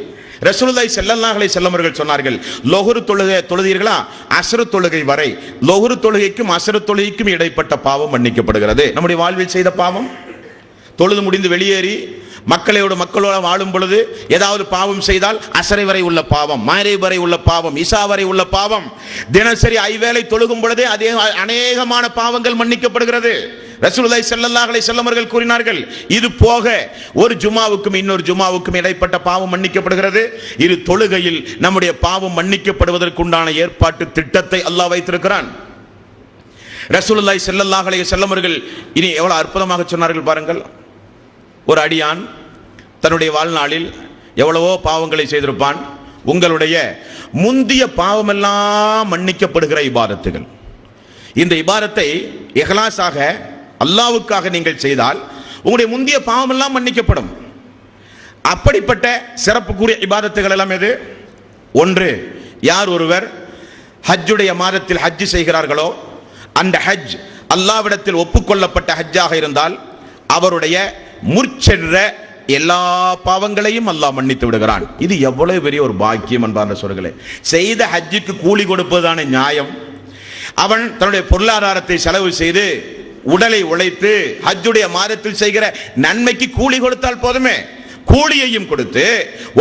ரசூலுல்லாஹி ஸல்லல்லாஹு அலைஹி வஸல்லம் அவர்கள் சொன்னார்கள், லொஹ்ர் தொழுகை தொழுதீர்களா, அஸ்ர் தொழுகை வரை, லொஹ்ர் தொழுகைக்கும் அஸ்ர் தொழுகைக்கும் இடைப்பட்ட பாவம் மன்னிக்கப்படுகிறது. நம்முடைய வாழ்வில் செய்த பாவம், தொழுது முடிந்து வெளியேறி மக்களோட வாழும் பொழுது ஏதாவது பாவம் செய்தால் அசரை வரை உள்ள பாவம், மக்ரிப் வரை உள்ள பாவம், இஷா வரை உள்ள பாவம், தினசரி ஐவேளை தொழுகும் பொழுதே அதே அநேகமான பாவங்கள் மன்னிக்கப்படுகிறது. ரசூலுல்லாஹி ஸல்லல்லாஹு அலைஹி வஸல்லம் அவர்கள் கூறினார்கள், இது போக ஒரு ஜுமாவுக்கும் இன்னொரு ஜுமாவுக்கும் இடைப்பட்ட பாவம் மன்னிக்கப்படுகிறது. இது தொழுகையில் நம்முடைய பாவம் மன்னிக்கப்படுவதற்குண்டான ஏற்பாட்டு திட்டத்தை அல்லாஹ் வைத்திருக்கிறான். ரசூலுல்லாஹி ஸல்லல்லாஹு அலைஹி வஸல்லம் அவர்கள் இனி எவ்வளவு அற்புதமாக சொன்னார்கள் பாருங்கள். ஒரு அடியான் தன்னுடைய வாழ்நாளில் எவ்வளவோ பாவங்களை செய்திருப்பான். உங்களுடைய முந்திய பாவமெல்லாம் மன்னிக்கப்படுகிற இபாதத்துகள். இந்த இபாதத்தை இஹ்லாஸாக அல்லாஹ்வுக்காக நீங்கள் செய்தால் உங்களுடைய முந்திய பாவமெல்லாம் மன்னிக்கப்படும். அப்படிப்பட்ட சிறப்புக்குரிய இபாதத்துகள் எல்லாம் எது? ஒன்று, யார் ஒருவர் ஹஜ்ஜுடைய மாதத்தில் ஹஜ் செய்கிறார்களோ அந்த ஹஜ் அல்லாஹ்விடத்தில் ஒப்புக்கொள்ளப்பட்ட ஹஜ்ஜாக இருந்தால் அவருடைய முற்சென்ற எல்லா பாவங்களையும் அல்லாஹ் மன்னித்து விடுகிறான். இது எவ்வளவு பெரிய ஒரு பாக்கியம் அன்பார்ந்த சகோதரர்களே. செய்த ஹஜ்ஜுக்கு கூலி கொடுப்பதுதானே நியாயம். அவன் தன்னுடைய பொருளாதாரத்தை செலவு செய்து உடலை உழைத்து ஹஜ்ஜுடைய மாதத்தில் செய்கிற நன்மைக்கு கூலி கொடுத்தால் போதுமே. கூலியையும் கொடுத்து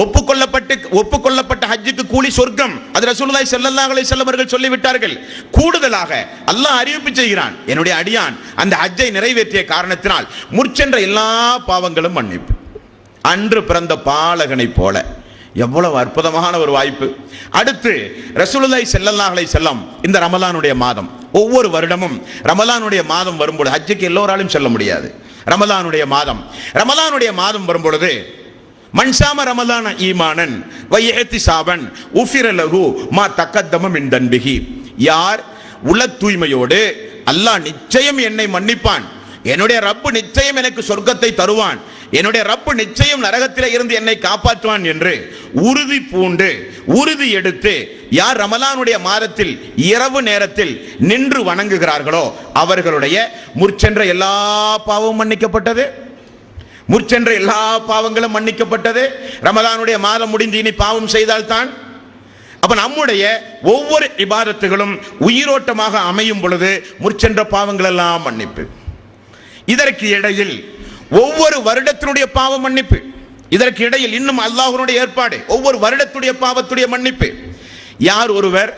ஒப்புக்கொள்ளப்பட்ட ஹஜ்ஜுக்கு கூலி சொர்க்கம். அது ரசூலுல்லாஹி ஸல்லல்லாஹு அலைஹி வஸல்லம் அவர்கள் சொல்லிவிட்டார்கள். கூடுதலாக அல்லாஹ் அறிவிப்பு செய்கிறான், என்னுடைய அடியான் அந்த ஹஜ்ஜை நிறைவேற்றிய காரணத்தினால் முற்சென்ற எல்லா பாவங்களும் மன்னிப்பு. அன்று பிறந்த பாலகனை போல. எவ்வளவு அற்புதமான ஒரு வாய்ப்பு. அடுத்து ரசூலுல்லாஹி ஸல்லல்லாஹு அலைஹி வஸல்லம் இந்த ரமலானுடைய மாதம், ஒவ்வொரு வருடமும் ரமலானுடைய மாதம் வரும்போது, ஹஜ்ஜுக்கு எல்லோராலும் செல்ல முடியாது, ரமலானுடைய மாதம் வரும்பொழுது மன்சாம ரமலான ஈமானன் வயஹ்திசாபன் உஃபிர லஹு மா தகத்தம மின் தன்பிஹி. யார் உள தூய்மையோடு அல்லாஹ் நிச்சயம் என்னை மன்னிப்பான், என்னுடைய ரப்பு நிச்சயம் எனக்கு சொர்க்கத்தை தருவான், என்னுடைய ரப்பு நிச்சயம் நரகத்தில் இருந்து என்னை காப்பாற்றுவான் என்று உறுதி பூண்டு உறுதி எடுத்து யார் ரமலானுடைய மாதத்தில் இரவு நேரத்தில் நின்று வணங்குகிறார்களோ அவர்களுடைய முற்சென்ற எல்லா பாவமும் மன்னிக்கப்பட்டது. முற்சென்ற எல்லா பாவங்களும் மன்னிக்கப்பட்டது. ரமலானுடைய மாதம் முடிந்து இனி பாவம் செய்தால்தான். அப்ப நம்முடைய ஒவ்வொரு இபாதத்துகளும் உயிரோட்டமாக அமையும் பொழுது முற்சென்ற பாவங்கள் எல்லாம் மன்னிப்பு. இதற்கு இடையில் ஒவ்வொரு வருடத்தினுடைய பாவ மன்னிப்பு, இதற்கு இடையில் இன்னும் அல்லாஹ்வுடைய ஏற்பாடு, ஒவ்வொரு வருடத்துடைய பாவத்துடைய மன்னிப்பு. யார் ஒருவர்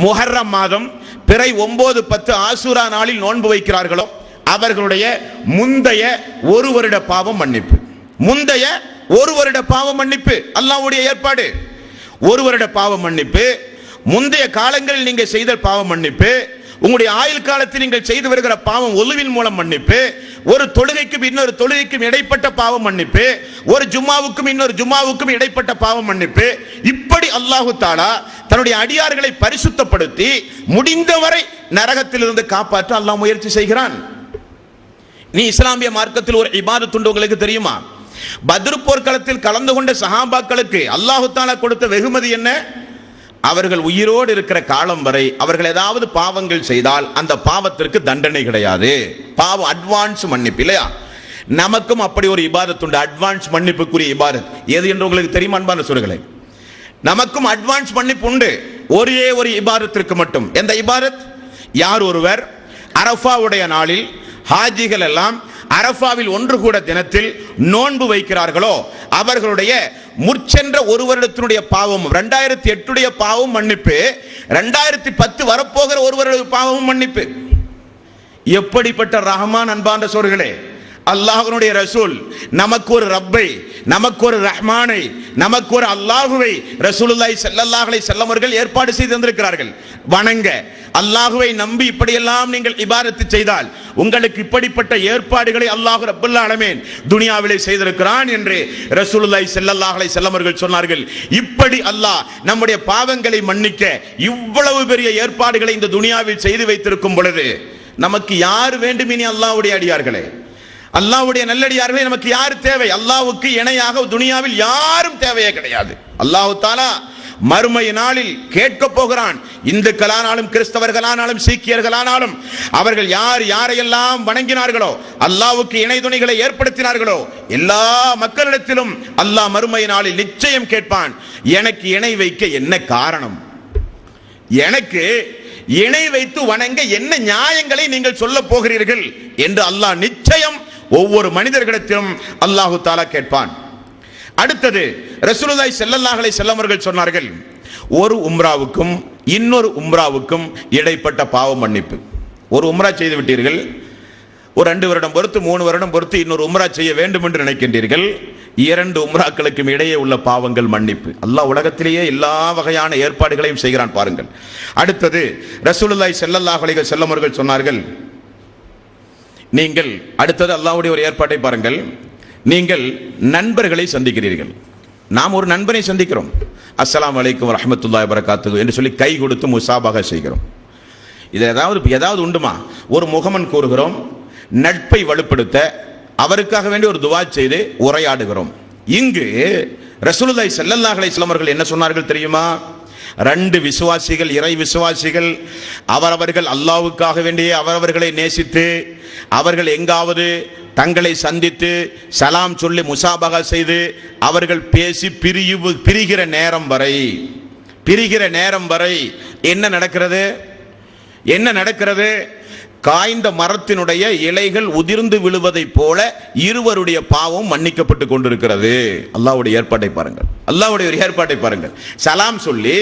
முஹர்ரம் மாதம் பிறை 9, 10 ஆசூரா நாளில் நோன்பு வைக்கிறார்களோ அவர்களுடைய முந்தைய ஒரு வருட பாவம் மன்னிப்பு. முந்தைய ஒரு வருட பாவ மன்னிப்பு அல்லாஹ்வுடைய ஏற்பாடு. ஒரு வருட பாவ மன்னிப்பு, முந்தைய காலங்களில் நீங்கள் செய்த பாவ மன்னிப்பு, உங்களுடைய ஆயுள் காலத்தில் நீங்கள் செய்து வருகிற பாவம் ஒழுவின் மூலம் மன்னிப்பு, ஒரு தொழுகைக்கும் இன்னொரு தொழுகைக்கும் இடைப்பட்ட பாவம் மன்னிப்பு, ஒரு ஜும்மாவுக்கும் இன்னொரு ஜும்மாவுக்கும் இடைப்பட்ட பாவம் மன்னிப்பு. இப்படி அல்லாஹு தஆலா தன்னுடைய அடியார்களை பரிசுத்தப்படுத்தி முடிந்தவரை நரகத்திலிருந்து காப்பாற்ற அல்லாஹ் முயற்சி செய்கிறான். நீ இஸ்லாமிய மார்க்கத்தில் ஒரு இபாதத் உண்டு, உங்களுக்கு தெரியுமா? பத்ர் போர்க்களத்தில் கலந்து கொண்ட சஹாபாக்களுக்கு அல்லாஹு தஆலா கொடுத்த வெகுமதி என்ன? அவர்கள் உயிரோடு இருக்கிற காலம் வரை அவர்கள் ஏதாவது பாவங்கள் செய்தால் அந்த பாவத்திற்கு தண்டனை கிடையாது. பாவம் அட்வான்ஸ் மன்னிப்பு இல்லையா? நமக்கும் அப்படி ஒரு இபாதத் உண்டு, அட்வான்ஸ் மன்னிப்புக்குரிய இபாதத். எது என்று உங்களுக்கு தெரியுமா அன்பான சகோதரர்களே? நமக்கும் அட்வான்ஸ் மன்னிப்பு உண்டு, ஒரே ஒரு இபாதத்திற்கு மட்டும். எந்த இபாதத்? யார் ஒருவர் அரஃபாவுடைய நாளில் ஹாஜிகள் எல்லாம் அரஃபாவில் ஒன்று கூட தினத்தில் நோன்பு வைக்கிறார்களோ அவர்களுடைய முற்சென்ற ஒரு வருடத்தினுடைய பாவம் 2008 பாவம் மன்னிப்பு, 2010 வரப்போகிற ஒரு வருட பாவமும் மன்னிப்பு. எப்படிப்பட்ட ரஹ்மான் அன்பான சோர்களே! அல்லாஹ்வுடைய ரசூல் நமக்கு ஒரு ரப்பை, நமக்கு ஒரு ரஹ்மானை, நமக்கு ஒரு அல்லாஹுவை ரசூலுல்லாஹி ஸல்லல்லாஹு அலைஹி வஸல்லம் அவர்கள் ஏற்பாடு செய்து தந்திருக்கிறார்கள். வணங்க அல்லாஹுவை நம்பி இப்படியெல்லாம் நீங்கள் இபாதத்து செய்தால் உங்களுக்கு இப்படிப்பட்ட ஏற்பாடுகளை அல்லாஹ் ரப்பல் ஆலமீன் துனியாவிலே செய்திருக்கிறான் என்று ரசூலுல்லாஹி ஸல்லல்லாஹு அலைஹி வஸல்லம் அவர்கள் சொன்னார்கள். இப்படி அல்லாஹ் நம்முடைய பாவங்களை மன்னிக்க இவ்வளவு பெரிய ஏற்பாடுகளை இந்த துனியாவில் செய்து வைத்திருக்கும் பொழுது நமக்கு யார் வேண்டும்? இனி அல்லாஹ்வுடைய அடியார்களே, அல்லாஹ்வுடைய நல்லடியார்களே, நமக்கு யார் தேவை? அல்லாஹ்வுக்கு இணையாக துனியாவில் யாரும் தேவையே கிடையாது. அல்லாஹ் தஆலா மறுமை நாளில் கேட்க போகிறான். இந்துக்களானாலும் கிறிஸ்தவர்களானாலும் சீக்கியர்களானாலும் அவர்கள் யார் யாரையெல்லாம் வணங்கினார்களோ, அல்லாஹ்வுக்கு இணை துணைகளை ஏற்படுத்தினார்களோ எல்லா மக்களிடத்திலும் அல்லாஹ் மறுமை நாளில் நிச்சயம் கேட்பான், எனக்கு இணை வைக்க என்ன காரணம்? எனக்கு இணை வைத்து வணங்க என்ன நியாயங்களை நீங்கள் சொல்ல போகிறீர்கள் என்று அல்லாஹ் நிச்சயம் ஒவ்வொரு மனிதர்களிடத்திலும் அல்லாஹு தஆலா கேட்பான். அடுத்தது ரசூலுல்லாஹி ஸல்லல்லாஹு அலைஹி வஸல்லம் அவர்கள் சொன்னார்கள், ஒரு உம்ராவுக்கும் இன்னொரு உம்ராவுக்கும் இடைப்பட்ட பாவ மன்னிப்பு. ஒரு உம்ரா செய்து விட்டீர்கள், ஒரு 2 வருடம் பொறுத்து 3 வருடம் பொறுத்து இன்னொரு உம்ரா செய்ய வேண்டும் என்று நினைக்கின்றீர்கள், 2 உம்ராக்களுக்கும் இடையே உள்ள பாவங்கள் மன்னிப்பு. அல்லாஹ் உலகத்திலேயே எல்லா வகையான ஏற்பாடுகளையும் செய்கிறான் பாருங்கள். அடுத்தது ரசூலுல்லாஹி ஸல்லல்லாஹு அலைஹி வஸல்லம் அவர்கள் சொன்னார்கள், நீங்கள் அடுத்தது அல்லாஹ்வுடைய ஒரு ஏற்பாட்டை பாருங்கள். நீங்கள் நண்பர்களை சந்திக்கிறீர்கள். நாம் ஒரு நண்பனை சந்திக்கிறோம், அஸ்ஸலாமு அலைக்கும் வரஹ்மத்துல்லாஹி வபரகாத்துஹு என்று சொல்லி கை கொடுத்து முசாபஹா செய்கிறோம். இது ஏதாவது உண்டுமா? ஒரு முகமன் கூறுகிறோம், நட்பை வலுப்படுத்த அவருக்காக வேண்டி ஒரு துவா செய்து உரையாடுகிறோம். இங்கு ரசூலுல்லாஹி ஸல்லல்லாஹு அலைஹி வஸல்லம் அவர்கள் என்ன சொன்னார்கள் தெரியுமா? 2 விசுவாசிகள், இறை விசுவாசிகள், அவரவர்கள் அல்லாஹ்வுக்காக வேண்டிய அவரவர்களை நேசித்து அவர்கள் எங்காவது தங்களை சந்தித்து சலாம் சொல்லி முசாபகா செய்து அவர்கள் பேசி பிரிகிற நேரம் வரை என்ன நடக்கிறது? என்ன நடக்கிறது? காய்ந்த மரத்தினுடைய இலைகள் உதிர்ந்து விழுவதை போல இருவருடைய பாவம் மன்னிக்கப்பட்டு கொண்டிருக்கிறது. அல்லாஹ்வுடைய ஏற்பாட்டை பாருங்கள், அல்லாஹ்வுடைய ஒரு ஏற்பாட்டை பாருங்கள். சலாம் சொல்லி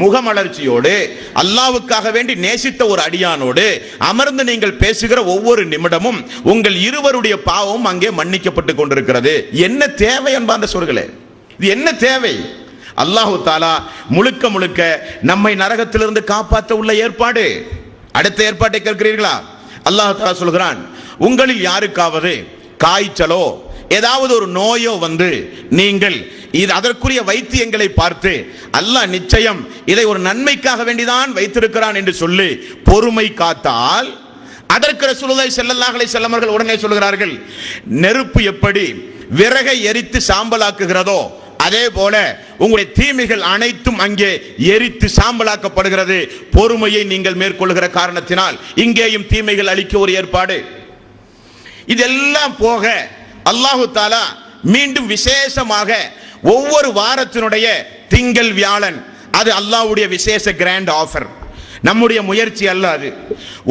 முகமலர்ச்சியோடு அல்லாஹ்வுக்காக வேண்டி நேசித்த ஒரு அடியானோடு அமர்ந்து நீங்கள் பேசுகிற ஒவ்வொரு நிமிடமும் உங்கள் இருவருடைய பாவம் அங்கே மன்னிக்கப்பட்டு கொண்டிருக்கிறது. என்ன தேவை அன்பார்ந்த சொற்களே, இது என்ன தேவை? அல்லாஹு தாலா முழுக்க முழுக்க நம்மை நரகத்திலிருந்து காப்பாற்ற உள்ள ஏற்பாடு. அடுத்த ஏற்பாட்டை கேட்கிறீர்களா? அல்லாஹ் தஆலா சொல்கிறான், உங்களில் யாருக்காவது காய்ச்சலோ ஏதாவது ஒரு நோயோ வந்து நீங்கள் இது அதற்குரிய வைத்தியங்களை பார்த்து அல்லாஹ் நிச்சயம் இதை ஒரு நன்மைக்காக வேண்டிதான் வைத்திருக்கிறான் என்று சொல்லி பொறுமை காத்தால், அதற்கு ரசூலுல்லாஹி ஸல்லல்லாஹு அலைஹி வஸல்லம் அவர்கள் உடனே சொல்கிறார்கள், நெருப்பு எப்படி விறகை எரித்து சாம்பலாக்குகிறதோ அதே போல உங்களுடைய தீமைகள் அனைத்தும் அங்கே எரித்து சாம்பலாக்கப்படுகிறது. பொறுமையை நீங்கள் மேற்கொள்கிற காரணத்தினால் இங்கேயும் தீமைகள் அழிக்க ஒரு ஏற்பாடு. இதெல்லாம் போக அல்லாஹு தாலா மீண்டும் விசேஷமாக ஒவ்வொரு வாரத்தினுடைய திங்கள் வியாழன் அது அல்லாஹ்வுடைய விசேஷ கிராண்ட் ஆஃபர். நம்முடைய முயற்சி அல்ல அது.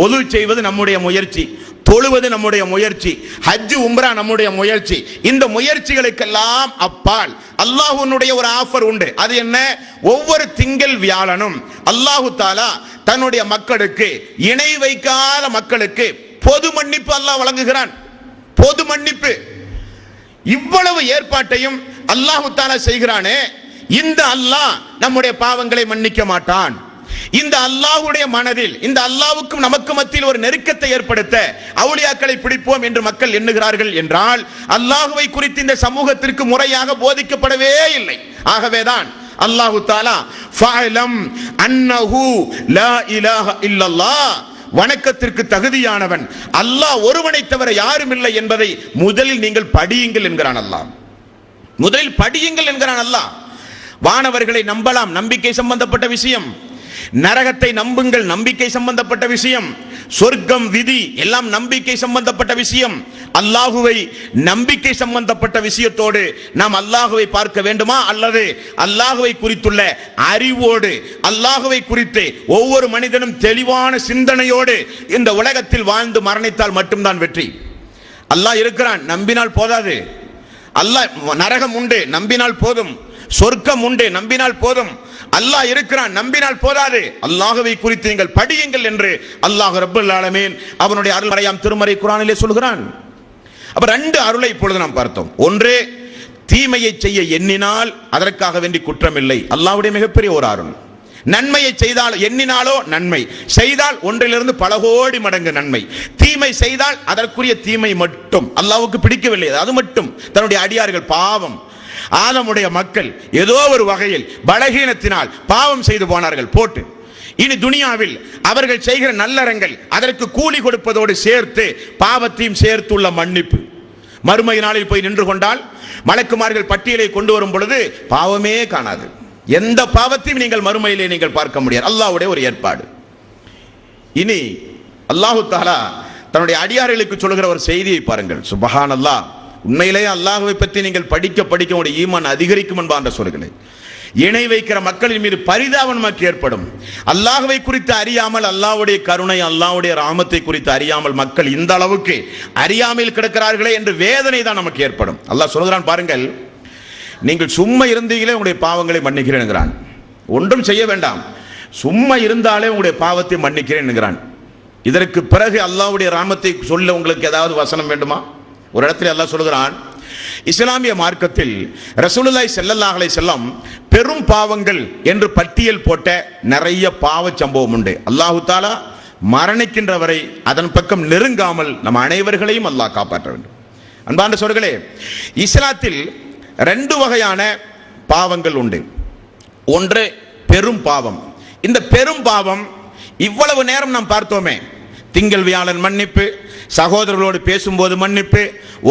ஒது செய்வது நம்முடைய முயற்சி, தொழுவது நம்முடைய முயற்சி, ஹஜ் உம்ரா நம்முடைய முயற்சி. இந்த முயற்சிகளுக்கெல்லாம் அப்பால் அல்லாஹ்வுடைய ஒரு ஆஃபர் உண்டு. அது என்ன? ஒவ்வொரு திங்கள் வியாழனும் அல்லாஹு தாலா தன்னுடைய மக்களுக்கு, இணை வைக்காத மக்களுக்கு பொது மன்னிப்பு அல்லாஹ் வழங்குகிறான். பொது மன்னிப்பு. இவ்வளவு ஏற்பாட்டையும் அல்லாஹு தாலா செய்கிறானே, இந்த அல்லாஹ் நம்முடைய பாவங்களை மன்னிக்க மாட்டான். இந்த அல்லாஹ்வுடைய மனதில், இந்த அல்லாஹ்வுக்கும் நமக்கு மத்தியில் ஒரு நெருக்கத்தை ஏற்படுத்த அவுலியாக்களை பிடிப்போம் என்று மக்கள் எண்ணுகிறார்கள் என்றால் அல்லாஹ்வை குறித்து இந்த சமூகத்திற்கு முறையாக போதிக்கப்படவே இல்லை. ஆகவேதான் அல்லாஹு தஆலா ஃபஅலம் அன்னஹு லா இலாஹ இல்லல்லாஹ், வணக்கத்திற்கு தகுதியானவன் அல்லாஹ் ஒருவனை தவிர யாரும் இல்லை என்பதை முதலில் நீங்கள் படியுங்கள் என்கிறான் அல்லாஹ். முதலில் படியுங்கள் என்கிறான் அல்லாஹ். வானவர்களை நம்பலாம், நம்பிக்கை சம்பந்தப்பட்ட விஷயம். நரகத்தை நம்புங்கள், நம்பிக்கை சம்பந்தப்பட்ட விஷயம். சொர்க்கம் விதி எல்லாம் நம்பிக்கை சம்பந்தப்பட்ட விஷயம். அல்லாஹுவை நம்பிக்கை சம்பந்தப்பட்ட விஷயத்தோடு நாம் அல்லாஹுவை பார்க்க வேண்டுமா, அல்லது அல்லாஹுவை குறித்துள்ள அறிவோடு, அல்லாஹுவை குறித்து ஒவ்வொரு மனிதனும் தெளிவான சிந்தனையோடு இந்த உலகத்தில் வாழ்ந்து மரணித்தால் மட்டும்தான் வெற்றி. அல்லாஹ் இருக்கிறான், நம்பினால் போதாது. அல்லாஹ் நரகம் உண்டு, நம்பினால் போதும். சொர்க்கம் உண்டு, நம்பினால் போதும். அல்லாஹ் இருக்கிறான், நம்பினால் போதாது. அல்லாஹ்வை குறித்து நீங்கள் படியுங்கள் என்று அல்லாஹ் ரப்பல் ஆலமீன் அவனுடைய அருள்மறையாம் திருமறை குர்ஆனிலே சொல்கிறான். அப்ப ரெண்டு அருளை இப்பொழுது நாம் பார்த்தோம். ஒன்று, தீமையை செய்ய எண்ணினால் அதற்காக வேண்டி குற்றம் இல்லை, அல்லாஹ்வுடைய மிகப்பெரிய ஒரு அருள். நன்மையை செய்தால் எண்ணினாலோ நன்மை, செய்தால் ஒன்றிலிருந்து பல கோடி மடங்கு நன்மை. தீமை செய்தால் அதற்குரிய தீமை மட்டும் அல்லாஹ்வுக்கு பிடிக்கவில்லை, அது மட்டும் தன்னுடைய அடியார்கள் பாவம். ஆதமுடைய மக்கள் ஏதோ ஒரு வகையில் பலகீனத்தினால் பாவம் செய்து போனார்கள் போட்டு. இனி துனியாவில் அவர்கள் செய்கிற நல்லறங்கள் அதற்கு கூலி கொடுப்பதோடு சேர்த்து பாவத்தையும் சேர்த்துள்ள மன்னிப்பு. மறுமை நாளில் போய் நின்று கொண்டால் மலக்குமார்கள் பட்டியலை கொண்டு வரும் பொழுது பாவமே காணாது. எந்த பாவத்தையும் நீங்கள் மறுமையிலே நீங்கள் பார்க்க முடியாது. அல்லாஹ்வுடைய ஒரு ஏற்பாடு. இனி அல்லாஹு தஆலா தன்னுடைய அடியார்களுக்கு சொல்லுகிற ஒரு செய்தியை பாருங்கள். சுப்ஹானல்லாஹ். உண்மையிலேயே அல்லாஹ்வை பற்றி நீங்கள் படிக்க படிக்க உங்களுடைய ஈமான் அதிகரிக்கும் என்பான்ற சொல்கிறேன். இணை வைக்கிற மக்களின் மீது பரிதாபம் நமக்கு ஏற்படும். அல்லாஹ்வை குறித்து அறியாமல், அல்லாஹ்வுடைய கருணை, அல்லாஹ்வுடைய ரஹமத்தை குறித்து அறியாமல் மக்கள் இந்த அளவுக்கு அறியாமல் கிடக்கிறார்களே என்று வேதனை தான் நமக்கு ஏற்படும். அல்லாஹ் சொல்கிறான் பாருங்கள், நீங்கள் சும்மா இருந்தீங்களே உங்களுடைய பாவங்களை மன்னிக்கிறேன் என்கிறான். ஒன்றும் செய்ய வேண்டாம், சும்மா இருந்தாலே உங்களுடைய பாவத்தை மன்னிக்கிறேன் என்கிறான். இதற்கு பிறகு அல்லாஹ்வுடைய ரஹமத்தை சொல்ல உங்களுக்கு ஏதாவது வசனம் வேண்டுமா? ஒரு இடத்துல அல்லாஹ் சொல்கிறான், இஸ்லாமிய மார்க்கத்தில் ரசூலுல்லாஹி ஸல்லல்லாஹு அலைஹி வஸல்லம் பெரும் பாவங்கள் என்று பட்டியல் போட்ட நிறைய பாவ சம்பவம் உண்டு. அல்லாஹு தஆலா மரணிக்கின்ற வரை அதன் பக்கம் நெருங்காமல் நம் அனைவர்களையும் அல்லாஹ் காப்பாற்ற வேண்டும். அன்பார்ந்த சகோதரர்களே, இஸ்லாத்தில் ரெண்டு வகையான பாவங்கள் உண்டு. ஒன்று பெரும் பாவம். இந்த பெரும் பாவம் இவ்வளவு நேரம் நாம் பார்த்தோமே, திங்கள் வியாழன் மன்னிப்பு, சகோதரர்களோடு பேசும்போது மன்னிப்பு,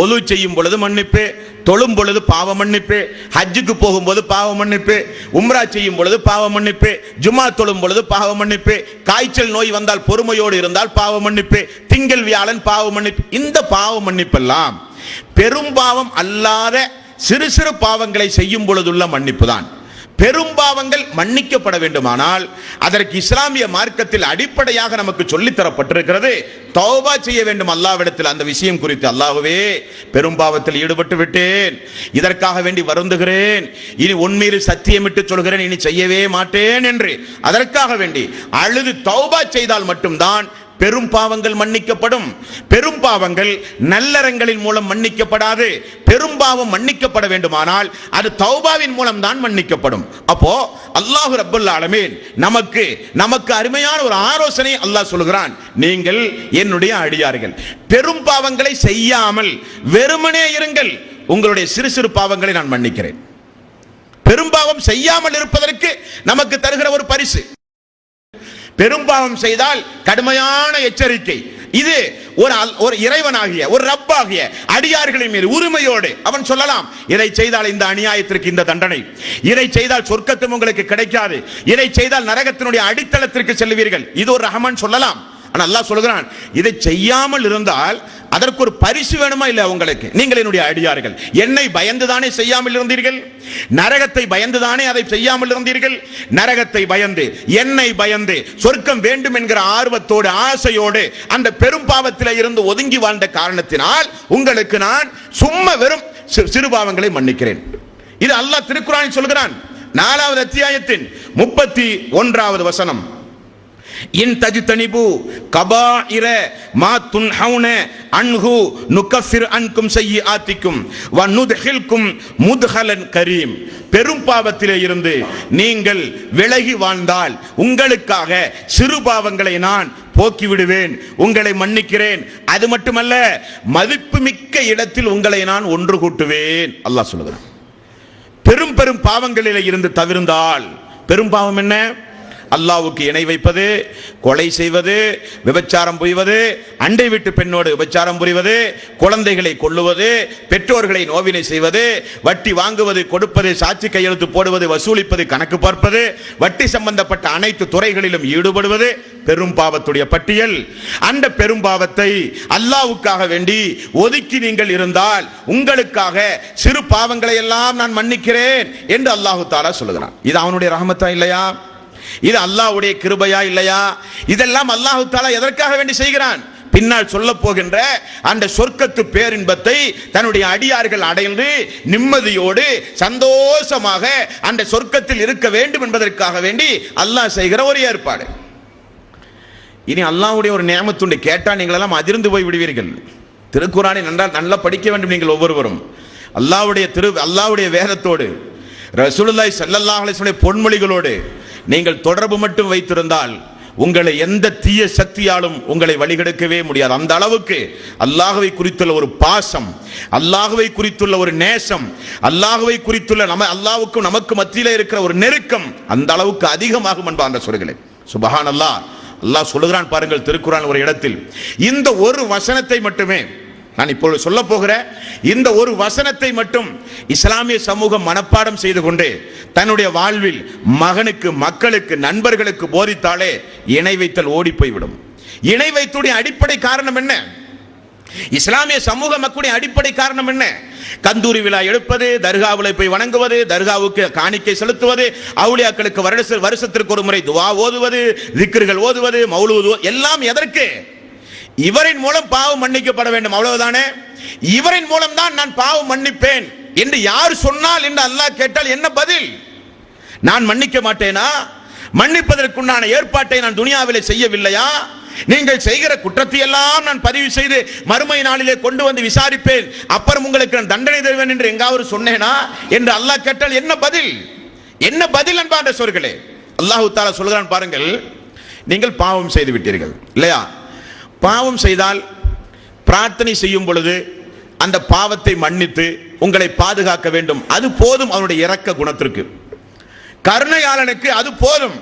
ஒது செய்யும் பொழுது மன்னிப்பு, தொழும் பொழுது பாவ மன்னிப்பு, ஹஜ்ஜுக்கு போகும்போது பாவ மன்னிப்பு, உம்ரா செய்யும் பொழுது பாவ மன்னிப்பு, ஜும்மா தொழும் பொழுது பாவ மன்னிப்பு, காய்ச்சல் நோய் வந்தால் பொறுமையோடு இருந்தால் பாவ மன்னிப்பு, திங்கள் வியாழன் பாவ மன்னிப்பு. இந்த பாவ மன்னிப்பெல்லாம் பெரும் பாவம் அல்லாத சிறு சிறு பாவங்களை செய்யும் பொழுதுள்ள மன்னிப்பு தான். பெரும்பாவங்கள் மன்னிக்கப்பட வேண்டுமானால் அதற்கு இஸ்லாமிய மார்க்கத்தில் அடிப்படையாக நமக்கு சொல்லித் தரப்பட்டிருக்கிறது, தௌபா செய்ய வேண்டும் அல்லாஹ்விடத்தில். அந்த விஷயம் குறித்து, அல்லாஹ்வே பெரும்பாவத்தில் ஈடுபட்டு விட்டேன், இதற்காக வேண்டி வருந்துகிறேன், இனி உன்மீது சத்தியமிட்டு சொல்கிறேன், இனி செய்யவே மாட்டேன் என்று அதற்காக வேண்டி அழுது தௌபா செய்தால் மட்டும்தான் பெரும் பாவங்கள் மன்னிக்கப்படும். பெரும் பாவங்கள் நல்லறங்களின் மூலம் மன்னிக்கப்படாது. பெரும்பாவம் மன்னிக்கப்பட வேண்டுமானால் அது தௌபாவின் மூலம் தான் மன்னிக்கப்படும். அப்போ அல்லாஹ் ரப்பல் ஆலமீன் நமக்கு அருமையான ஒரு ஆலோசனை அல்லாஹ் சொல்கிறான், நீங்கள் என்னுடைய அடியார்கள், பெரும் பாவங்களை செய்யாமல் வெறுமனே இருங்கள், உங்களுடைய சிறு சிறு பாவங்களை நான் மன்னிக்கிறேன். பெரும்பாவம் செய்யாமல் இருப்பதற்கு நமக்கு தருகிற ஒரு பரிசு. பெரும்பாவம் செய்தால் கடுமையான எச்சரிக்கை. இது ஒரு இறைவனாகிய ஒரு ரப்பாகிய அடியார்களின் மீது உரிமையோடு அவன் சொல்லலாம், இதை செய்தால் இந்த அநியாயத்திற்கு இந்த தண்டனை, இதை செய்தால் சொர்க்கத்தும் உங்களுக்கு கிடைக்காது, இதை செய்தால் நரகத்தினுடைய அடித்தளத்திற்கு செல்வீர்கள், இது ஒரு ரஹ்மான் சொல்லலாம். ஆனால் அல்லாஹ் சொல்கிறான், இதை செய்யாமல் இருந்தால் அதற்கு ஒரு பரிசு வேணுமா இல்ல உங்களுக்கு? நீங்கள் என்னுடைய அடியார்கள், என்னை பயந்துதானே செய்யாமல் இருந்தீர்கள், நரகத்தை பயந்துதானே அதை செய்யாமல் இருந்தீர்கள். நரகத்தை பயந்து, என்னை பயந்து, சொர்க்கம் வேண்டும் என்கிற ஆர்வத்தோடு ஆசையோடு அந்த பெரும் பாவத்தில் இருந்து ஒதுங்கி வாழ்ந்த காரணத்தினால் உங்களுக்கு நான் சும்மா வெறும் சிறு பாவங்களை மன்னிக்கிறேன். இது அல்லாஹ் திருக்குர்ஆனில் சொல்கிறான். 4வது அத்தியாயத்தின் 31வது வசனம், இன் தஜ்தனிபு கபாயிர மா துன்ஹவுன அன்ஹு நுகஃபிர் அன்கும் ஸய்யிஆத்திக்கும் வ நுத்ஹில்கும் முத்ஹலன் கரீம். பெரும் பாவத்திலே இருந்து நீங்கள் விலகி வாழ்ந்தால் உங்களுக்காக சிறு பாவங்களை நான் போக்கி விடுவேன், உங்களை மன்னிக்கிறேன். அது மட்டுமல்ல, மதிப்புமிக்க இடத்தில் உங்களை நான் ஒன்று கூட்டுவேன். அல்லாஹ் சொல்லுகிறான். பெரும் பெரும் பாவங்களிலே இருந்து தவிர்ந்தால், பெரும் பாவம் என்ன? அல்லாஹ்வுக்கு இணை வைப்பது, கொலை செய்வது, விபச்சாரம் புரிவது, அண்டை வீட்டு பெண்ணோடு விபச்சாரம் புரிவது, குழந்தைகளை கொல்லுவது, பெற்றோர்களை நோவினை செய்வது, வட்டி வாங்குவது, கொடுப்பது, சாட்சி கையெழுத்து போடுவது, வசூலிப்பது, கணக்கு பார்ப்பது, வட்டி சம்பந்தப்பட்ட அனைத்து துறைகளிலும் ஈடுபடுவது பெரும் பாவத்துடைய பட்டியல். அந்த பெரும் பாவத்தை அல்லாஹ்வுக்காக வேண்டி ஒதுக்கி நீங்கள் இருந்தால் உங்களுக்காக சிறு பாவங்களை எல்லாம் நான் மன்னிக்கிறேன் என்று அல்லாஹ் தஆலா சொல்லுகிறான். இது அவனுடைய ரஹமத்தா இல்லையா? இது அல்லாஹ்வுடைய கிருபையா இல்லையா? இதெல்லாம் அல்லாஹ் தஆலா எதற்காக வேண்டி செய்கிறான்? பின்னால் சொல்ல போகின்ற அந்த சொர்க்கத்து பேரின்பத்தை தன்னுடைய அடியார்கள் அடைந்து நிம்மதியோடு சந்தோஷமாக அந்த சொர்க்கத்தில் இருக்க வேண்டும் என்பதற்காக வேண்டி அல்லாஹ் செய்கிற ஒரு ஏற்பாடு. இனி அல்லாஹ்வுடைய ஒரு நியமத்துண்டு கேட்டா நீங்கள் எல்லாம் அதிர்ந்து போய் விடுவீர்கள். திருக்குர்ஆனை நல்லா படிக்க வேண்டும் நீங்கள் ஒவ்வொருவரும். அல்லாஹ்வுடைய வேதத்தோடு ரசூலுல்லாஹி ஸல்லல்லாஹு அலைஹி வஸல்லம் பொன்மொழிகளோடு நீங்கள் தொடர்பு மட்டும் வைத்திருந்தால் உங்களை எந்த தீய சக்தியாலும் உங்களை வழிகெடுக்கவே முடியாது. அந்த அளவுக்கு அல்லாஹ்வை குறித்துள்ள ஒரு பாசம், அல்லாஹ்வை குறித்துள்ள ஒரு நேசம், அல்லாஹ்வை குறித்துள்ள அல்லாஹ்வுக்கும் நமக்கு மத்தியிலே இருக்கிற ஒரு நெருக்கம் அந்த அளவுக்கு அதிகமாகும் என்பாங்க சொல்கிறே. சுப்ஹானல்லாஹ். அல்லாஹ் சொல்லுகிறான் பாருங்கள் திருக்குர்ஆன் ஒரு இடத்தில், இந்த ஒரு வசனத்தை மட்டுமே, நான் இப்பொழுது சொல்ல போகிற இந்த ஒரு வசனத்தை மட்டும் இஸ்லாமிய சமூகம் மனப்பாடம் செய்து கொண்டு தன்னுடைய வாழ்வில் மகனுக்கு, மக்களுக்கு, நண்பர்களுக்கு போதித்தாலே இணை வைத்தல் ஓடி போய்விடும். இணை வைத்துடைய அடிப்படை காரணம் என்ன? இஸ்லாமிய சமூக மக்களுடைய அடிப்படை காரணம் என்ன? கந்தூரி விழா எடுப்பது, தர்காவில் போய் வணங்குவது, தர்காவுக்கு காணிக்கை செலுத்துவது, அவுலியாக்களுக்கு வருஷத்திற்கு ஒரு முறை துவா ஓதுவது, திக்ர்கள் ஓதுவது, மௌலூது, எல்லாம் எதற்கு? இவரின் மூலம் பாவம் மன்னிக்கப்பட வேண்டும், அவ்வளவுதானே. இவரின் மூலம் தான் நான் பாவம் மன்னிப்பேன் என்று யார் சொன்னால் என்று அல்லாஹ் கேட்டால் என்ன பதில்? நான் மன்னிக்க மாட்டேனா? மன்னிப்பதற்குண்டான ஏற்பாட்டை நான் துனியாவிலே செய்யவில்லையா? நீங்கள் செய்கிற குற்றத்தை எல்லாம் நான் பதிவு செய்து மறுமை நாளிலே கொண்டு வந்து விசாரிப்பேன், அப்புறம் உங்களுக்கு நான் தண்டனை தருவேன் என்று எங்காவது சொன்னேனா என்று அல்லாஹ் கேட்டால் என்ன பதில்? என்ன பதில் என்பான்ற சொற்களே. அல்லாஹ் தஆலா சொல்கிறான் பாருங்கள், நீங்கள் பாவம் செய்து விட்டீர்கள் இல்லையா? பாவம் செய்தால் பிரார்த்தனை செய்யும் பொழுது அந்த பாவத்தை மன்னித்து உங்களை பாதுகாக்க வேண்டும். அது போதும் அவனுடைய இரக்க குணத்திற்கு, கருணையாளனுக்கு அது போதும்.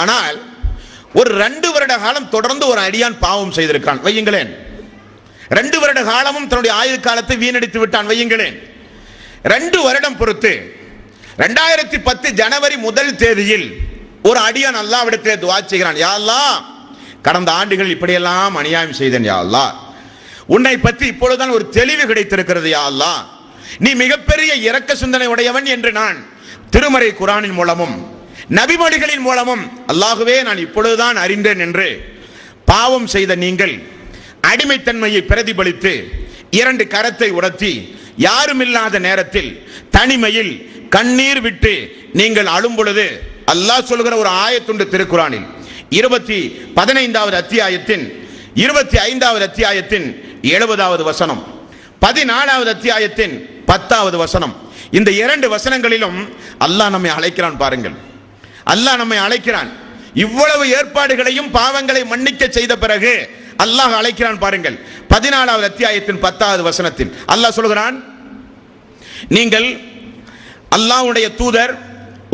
ஆனால் ஒரு 2 வருட காலம் தொடர்ந்து ஒரு அடியான் பாவம் செய்திருக்கான் வையுங்களேன். 2 வருட காலமும் தன்னுடைய ஆயுள் காலத்தை வீணடித்து விட்டான் வையுங்களேன். 2 வருடம் பொறுத்து 2010 ஜனவரி 1 தேதியில் ஒரு அடியான் அல்லாஹ்விடத்திலே துஆ செய்கிறான், யா அல்லாஹ், கடந்த ஆண்டுகள் இப்படியெல்லாம் அநியாயம் செய்தேன் யா அல்லாஹ், உன்னை பற்றி இப்பொழுதுதான் ஒரு தெளிவு கிடைத்திருக்கிறது யா அல்லாஹ், நீ மிகப்பெரிய இரக்க சிந்தனை உடையவன் என்று நான் திருமறை குர்ஆனின் மூலமும் நபிமொழிகளின் மூலமும் அல்லாஹ்வே நான் இப்பொழுதுதான் அறிந்தேன் என்று பாவம் செய்த நீங்கள் அடிமைத்தன்மையை பிரதிபலித்து இரண்டு கரத்தை உரத்தி யாருமில்லாத நேரத்தில் தனிமையில் கண்ணீர் விட்டு நீங்கள் அழும் பொழுது அல்லாஹ் சொல்கிற ஒரு ஆயத்துண்டு திருக்குர்ஆனில் 15வது அத்தியாயத்தின் 25வது அத்தியாயத்தின் 70வது வசனம், 14வது அத்தியாயத்தின் 10வது வசனம். இந்த இரண்டு வசனங்களிலும் அல்லாஹ் நம்மை அழைக்கிறான். பாருங்கள், அல்லாஹ் நம்மை அழைக்கிறான். இவ்வளவு ஏற்பாடுகளையும் பாவங்களை மன்னிக்க செய்த பிறகு அல்லாஹ் அழைக்கிறான். பாருங்கள், 14வது அத்தியாயத்தின் 10வது வசனத்தில் அல்லாஹ் சொல்கிறான், நீங்கள் அல்லாஹ்வுடைய தூதர்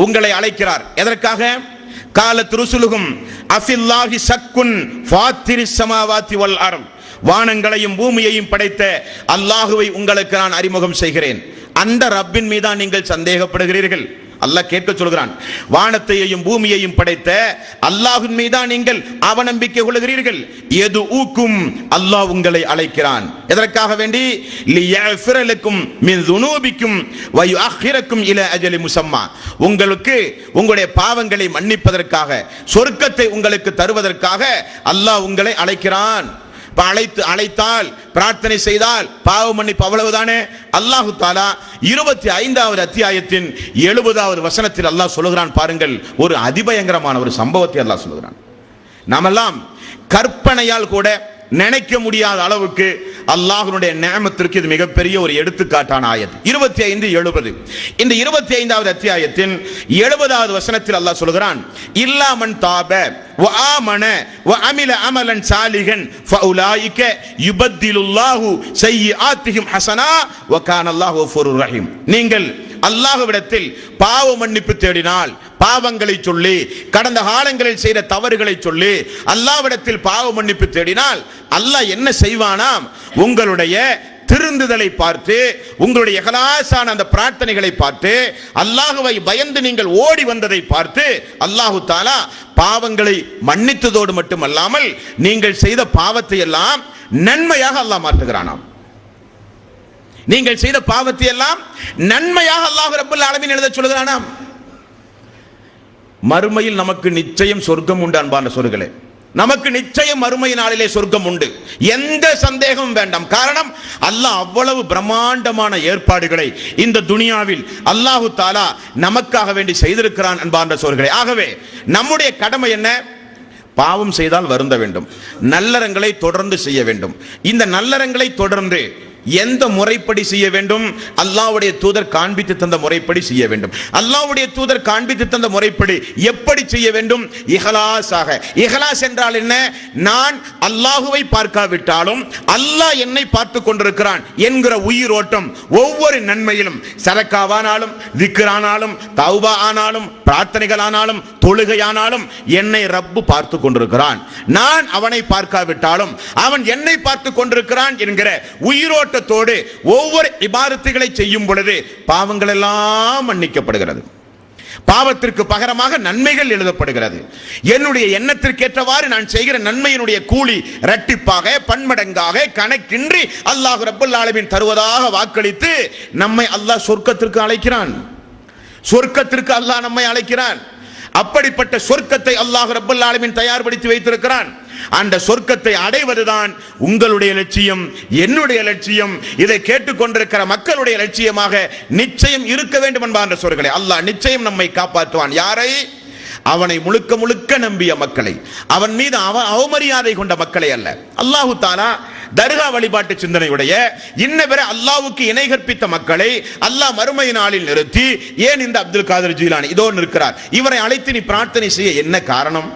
உங்களை அழைக்கிறார். எதற்காக? காலத் ருசுலுகும் அஃபில்லாஹி ஷக்குன் ஃபாத்திரிஸ் ஸமாவாத்தி வல் அர்த், வானங்களையும் பூமியையும் படைத்த அல்லாஹுவை உங்களுக்கு நான் அறிமுகம் செய்கிறேன். அந்த ரப்பின் மீதா நீங்கள் சந்தேகப்படுகிறீர்கள். அல்லாஹ் கேட்க சொல்கிறான், வானத்தையும் பூமியையும் படைத்த அல்லாஹ்வின் மீதா நீங்கள் அவநம்பிக்கை கொள்கிறீர்கள். எது ஊக்கும், அல்லாஹ் உங்களை அழைக்கிறான். எதற்காக வேண்டி? லியஃபிர லக்கும் மின் துனூபிக்கும் வ யுஅখিরக்கும் இலா அஜலி முஸம்மா, உங்களுக்கு உங்களுடைய பாவங்களை மன்னிப்பதற்காக, சொர்க்கத்தை உங்களுக்கு தருவதற்காக அல்லாஹ் உங்களை அழைக்கிறான். அழைத்தால் பிரார்த்தனை செய்தால் பாவ மன்னிப்பு, அவ்வளவுதானே. அல்லாஹு தாலா 25வது அத்தியாயத்தின் 70வது வசனத்தில் அல்லாஹ் சொல்லுகிறான். பாருங்கள், ஒரு அதிபயங்கரமான ஒரு சம்பவத்தை அல்லாஹ் சொல்லுகிறான். நாமெல்லாம் கற்பனையால் கூட நினைக்க முடியாத அளவுக்கு அல்லாஹ்வுடைய நிஅமத்திற்கு இது மிகப்பெரிய ஒரு எடுத்துக்காட்டான ஆயத். 25:70. இந்த 25வது அத்தியாயத்தின் 70வது வசனத்தில் அல்லாஹ் சொல்கிறான், இல்லா மன் தாப வ ஆமன வ அமில அமலன் சாலிஹன் ஃபஉலாயிக யுபத்திலுல்லாஹு ஸய்யிஆத்திஹிம் ஹஸனா வ கான அல்லாஹு கஃபூருர் ரஹீம். நீங்கள் அல்லாஹ்விடத்தில் பாவ மன்னிப்பு தேடினால், பாவங்களை சொல்லி கடந்த காலங்களில் செய்த தவறுகளை சொல்லி அல்லாஹ்விடத்தில் பாவ மன்னிப்பு தேடினால் அல்லாஹ் என்ன செய்வானாம்? உங்களுடைய திருந்துதலை பார்த்து, உங்களுடைய இஹ்லாஸான அந்த பிரார்த்தனைகளை பார்த்து, அல்லாஹ்வை பயந்து நீங்கள் ஓடி வந்ததை பார்த்து அல்லாஹு தஆலா பாவங்களை மன்னித்ததோடு மட்டுமல்லாமல் நீங்கள் செய்த பாவத்தை எல்லாம் நன்மையாக அல்லாஹ் மாற்றுகிறானாம். நீங்கள் செய்த பாவத்தை எல்லாம் நன்மையாக அல்லாஹ் ரப்பல் ஆலமீன் எழுத சொல்கிறானாம். மறுமையில் நமக்கு நிச்சயம் சொர்க்கம் உண்டு. அன்பான சொற்களே, நமக்கு நிச்சயம் மறுமை நாளிலே சொர்க்கம் உண்டு, எந்த சந்தேகமும் வேண்டாம். காரணம், அல்லாஹ் அவ்வளவு பிரம்மாண்டமான ஏற்பாடுகளை இந்த துனியாவில் அல்லாஹு தாலா நமக்காக வேண்டி செய்திருக்கிறான். அன்பான சொற்களே, ஆகவே நம்முடைய கடமை என்ன? பாவம் செய்தால் வருந்த வேண்டும், நல்லறங்களை தொடர்ந்து செய்ய வேண்டும். இந்த நல்லறங்களை தொடர்ந்து எந்த முறைப்படி செய்ய வேண்டும்? அல்லாஹ்வுடைய தூதர் காண்பித்து தந்த முறைப்படி செய்ய வேண்டும். அல்லாஹ்வுடைய தூதர் காண்பித்து தந்த முறைப்படி எப்படி செய்ய வேண்டும்? இஹ்லாஸாக. இஹ்லாஸ் என்றால் என்ன? நான் அல்லாஹ்வை பார்க்காவிட்டாலும் அல்லாஹ் என்னை பார்த்து கொண்டிருக்கிறான் என்கிற உயிரோட்டம் ஒவ்வொரு நன்மையிலும், சதக்காவானாலும், திக்ரானாலும், தௌபா ஆனாலும், பிரார்த்தனைகளானாலும், தொழுகையானாலும் என்னை ரப்பு பார்த்து கொண்டிருக்கிறான். நான் அவனை பார்க்காவிட்டாலும் அவன் என்னை பார்த்து கொண்டிருக்கிறான் என்கிற உயிரோட்டம் ஒவ்வொரு இபாதத்துகளை செய்யும் பொழுது பாவங்கள் எல்லாம் மன்னிக்கப்படுகிறது. பாவத்திற்கு பகரமாக நன்மைகள் எழுதப்படுகிறது. என்னுடைய எண்ணத்திற்கேற்றவாறு நான் செய்கிற நன்மையினுடைய கூலி இரட்டிப்பாக, பன்மடங்காக, கணக்கின்றி அல்லாஹ் ரப்பல் ஆலமீன் தருவதாக வாக்களித்து நம்மை அல்லாஹ் சொர்க்கத்திற்கு அழைக்கிறான். சொர்க்கத்திற்கு அல்லாஹ் நம்மை அழைக்கிறான். அப்படிப்பட்ட சொர்க்கத்தை அல்லாஹ் ரப்பல் ஆலமீன் தயார்படுத்தி வைத்திருக்கிறான். அந்த சொர்க்கத்தை அடைவதுதான் உங்களுடைய லட்சியம், என்னுடைய லட்சியம், இதை கேட்டுக்கொண்டிருக்கிற மக்களுடைய லட்சியமாக நிச்சயம் இருக்க வேண்டும் என்பான்ற சொற்களை அல்லாஹ் நிச்சயம் நம்மை காப்பாற்றுவான். யாரை? அவனை முழுக்க முழுக்க நம்பிய மக்களை, அவன் மீது அவமரியாதை கொண்ட மக்களை அல்ல. அல்லாஹு தாலா தர்கா வழிபாட்டு சிந்தனையுடைய இன்ன பிற அல்லாஹ்வுக்கு இணை கற்பித்த மக்களை அல்லாஹ் மறுமை நாளில் நிறுத்தி, ஏன் இந்த அப்துல் காதர் ஜீலானி இதோ நிற்கிறார், இவரை அழைத்து நீ பிரார்த்தனை செய்ய என்ன காரணம்?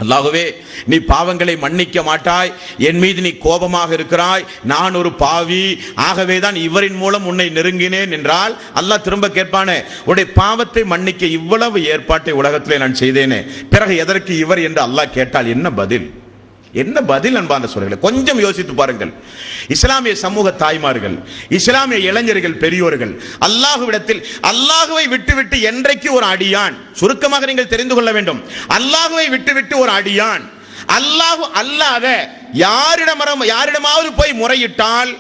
அல்லாஹ்வே, நீ பாவங்களை மன்னிக்க மாட்டாய், என் மீது நீ கோபமாக இருக்கிறாய், நான் ஒரு பாவி, ஆகவேதான் இவரின் மூலம் உன்னை நெருங்கினேன் என்றால் அல்லாஹ் திரும்ப கேட்பானே, உடைய பாவத்தை மன்னிக்க இவ்வளவு ஏற்பாட்டை உலகத்திலே நான் செய்தேனே, பிறகு எதற்கு இவர் என்று அல்லாஹ் கேட்டால் என்ன பதில்? என்ன பதில்? அன்பான சொல்லுங்கள், கொஞ்சம் யோசித்து பாருங்கள். இஸ்லாமிய சமூக தாய்மார்கள், இஸ்லாமிய இளைஞர்கள், பெரியோர்கள், அல்லாஹ்விடத்தில் அல்லாஹ்வை விட்டுவிட்டு என்றைக்கு ஒரு அடியான், சுருக்கமாக நீங்கள் தெரிந்து கொள்ள வேண்டும், அல்லாஹ்வை விட்டுவிட்டு ஒரு அடியான் அல்லாஹ் அல்லாத யாரிடமாவது போய் முறையிட்டால்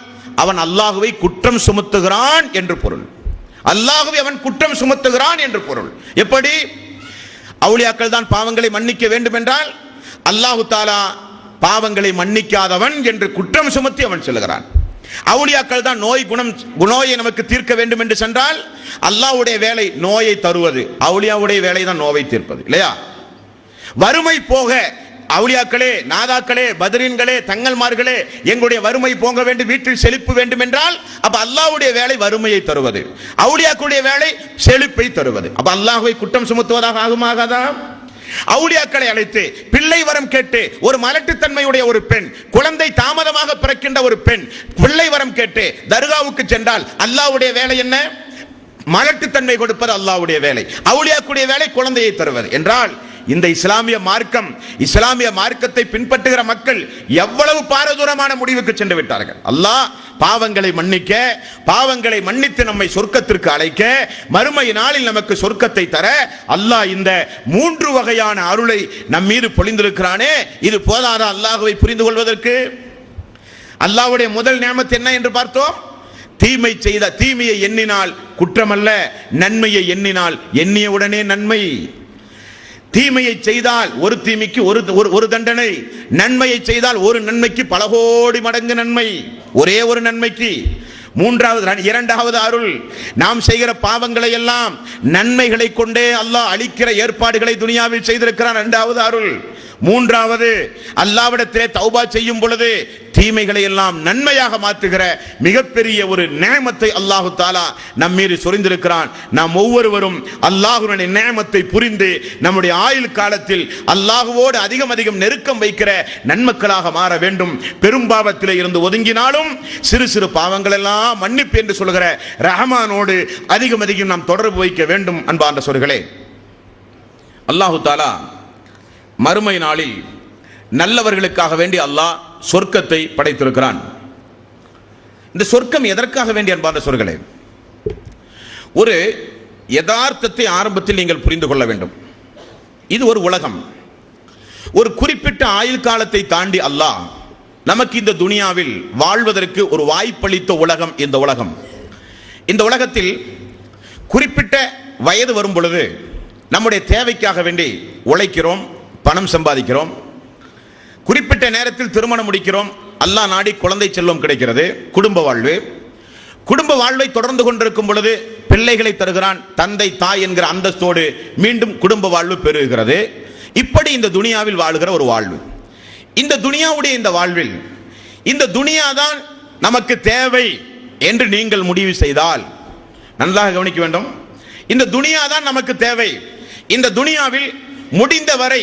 அவன் அல்லாஹ்வை குற்றம் சுமத்துகிறான் என்று பொருள். அல்லாஹ்வை அவன் குற்றம் சுமத்துகிறான் என்று பொருள். எப்படி? அவுலியாக்கள் தான் பாவங்களை மன்னிக்க வேண்டும் என்றால் அல்லாஹு தாலா பாவங்களை மன்னிக்காதவன் என்று குற்றம் சுமத்தி அவன் சொல்லுகிறான். அவுலியாக்கள் தான் நோயை நமக்கு தீர்க்க வேண்டும் என்று சென்றால் அல்லாஹ்வுடைய வேலை நோயை தருவது, அவுலியாவுடைய வேலை தான் நோயை தீர்ப்பது, இல்லையா? வறுமை போக அவுலியாக்களே, நாதாக்களே, பத்ரீன்களே, தங்கல்மார்களே, எங்களுடைய வறுமை போக வேண்டும், வீட்டில் செழிப்பு வேண்டும் என்றால் அப்ப அல்லாஹ்வுடைய வேலை வறுமையை தருவது, அவுலியாக்களுடைய வேலை செழிப்பை தருவது. அப்ப அல்லாஹ்வை குற்றம் சுமத்துவதாக ஆகுமாகாதா? அவுலியாக்களை அழைத்து பிள்ளை வரம் கேட்டு ஒரு மலட்டுத்தன்மையுடைய ஒரு பெண், குழந்தை தாமதமாக பிறக்கின்ற ஒரு பெண் பிள்ளை வரம் கேட்டு தர்காவுக்கு சென்றால் அல்லாஹ்வுடைய வேலை என்ன? மலட்டுத்தன்மை கொடுப்பது அல்லாஹ்வுடைய வேலை. அவுலியாக்களுடைய வேலை குழந்தையை தருவது என்றால் இந்த இஸ்லாமிய மார்க்கம், இஸ்லாமிய மார்க்கத்தை பின்பற்றுகிற மக்கள் எவ்வளவு பாரதூரமான முடிவுக்கு சென்று விட்டார்கள். அல்லாஹ் பாவங்களை மன்னிக்க, பாவங்களை மன்னித்து நம்மை சொர்க்கத்திற்கு அழைக்க, மறுமை நாளில் நமக்கு சொர்க்கத்தை தர அல்லாஹ் இந்த 3 வகையான அருளை நம் மீது பொழிந்திருக்கிறானே, இது போதாதா அல்லாஹ்வை புரிந்து கொள்வதற்கு? அல்லாஹ்வுடைய முதல் நியமத் என்ன என்று பார்த்தோம்? தீமையை எண்ணினால் குற்றமல்ல, நன்மையை எண்ணினால் எண்ணிய உடனே நன்மை. தீமையை செய்தால் ஒரு தீமைக்கு ஒரு தண்டனை, நன்மையை செய்தால் ஒரு நன்மைக்கு பல கோடி மடங்கு நன்மை, ஒரே ஒரு நன்மைக்கு. இரண்டாவது அருள், நாம் செய்கிற பாவங்களை எல்லாம் நன்மைகளை கொண்டே அல்லாஹ் அளிக்கிற ஏற்பாடுகளை துனியாவில் செய்திருக்கிறான். இரண்டாவது அருள். மூன்றாவது, அல்லாஹ்விடத்திலே தௌபா செய்யும் பொழுது தீமைகளை எல்லாம் நன்மையாக மாற்றுகிற மிகப்பெரிய ஒரு நியமத்தை அல்லாஹு தாலா நம் மீது சொரிந்திருக்கிறான். நாம் ஒவ்வொருவரும் அல்லாஹ்வுடைய நியமத்தை புரிந்து நம்முடைய ஆயுள் காலத்தில் அல்லாஹ்வோடு அதிகம் நெருக்கம் வைக்கிற நன்மக்களாக மாற வேண்டும். பெரும்பாவத்திலே இருந்து ஒதுங்கினாலும் சிறு சிறு பாவங்கள் எல்லாம் மன்னிப்பு என்று சொல்கிற ரஹ்மானோடு அதிகம் நாம் தொடர்பு வைக்க வேண்டும். அன்பார்ந்த சகோதரர்களே, அல்லாஹு தாலா மறுமை நாளில் நல்லவர்களுக்காக வேண்டி அல்லாஹ் சொர்க்கத்தை படைத்திருக்கிறான். இந்த சொர்க்கம் எதற்காக வேண்டி அன்பார்ந்த சகோதரர்களே? ஒரு யதார்த்தத்தை ஆரம்பத்தில் நீங்கள் புரிந்து கொள்ள வேண்டும். இது ஒரு உலகம். ஒரு குறிப்பிட்ட ஆயுள் காலத்தை தாண்டி அல்லாஹ் நமக்கு இந்த துனியாவில் வாழ்வதற்கு ஒரு வாய்ப்பளித்த உலகம் இந்த உலகம். இந்த உலகத்தில் குறிப்பிட்ட வயது வரும் பொழுது நம்முடைய தேவைக்காக வேண்டி உழைக்கிறோம், பணம் சம்பாதிக்கிறோம், குறிப்பிட்ட நேரத்தில் திருமணம் முடிக்கிறோம், அல்லாஹ் நாடி குழந்தை செல்வம் கிடைக்கிறது, குடும்ப வாழ்வை தொடர்ந்து கொண்டிருக்கும் பொழுது பிள்ளைகளை தருகிறான், தந்தை தாய் என்கிற அந்தஸ்தோடு மீண்டும் குடும்ப வாழ்வு பெறுகிறது. இப்படி இந்த துனியாவில் வாழ்கிற ஒரு வாழ்வு. இந்த துனியாவுடைய இந்த வாழ்வில் இந்த துனியாதான் நமக்கு தேவை என்று நீங்கள் முடிவு செய்தால் நன்றாக கவனிக்க வேண்டும். இந்த துனியாதான் நமக்கு தேவை. இந்த துனியாவில் முடிந்தவரை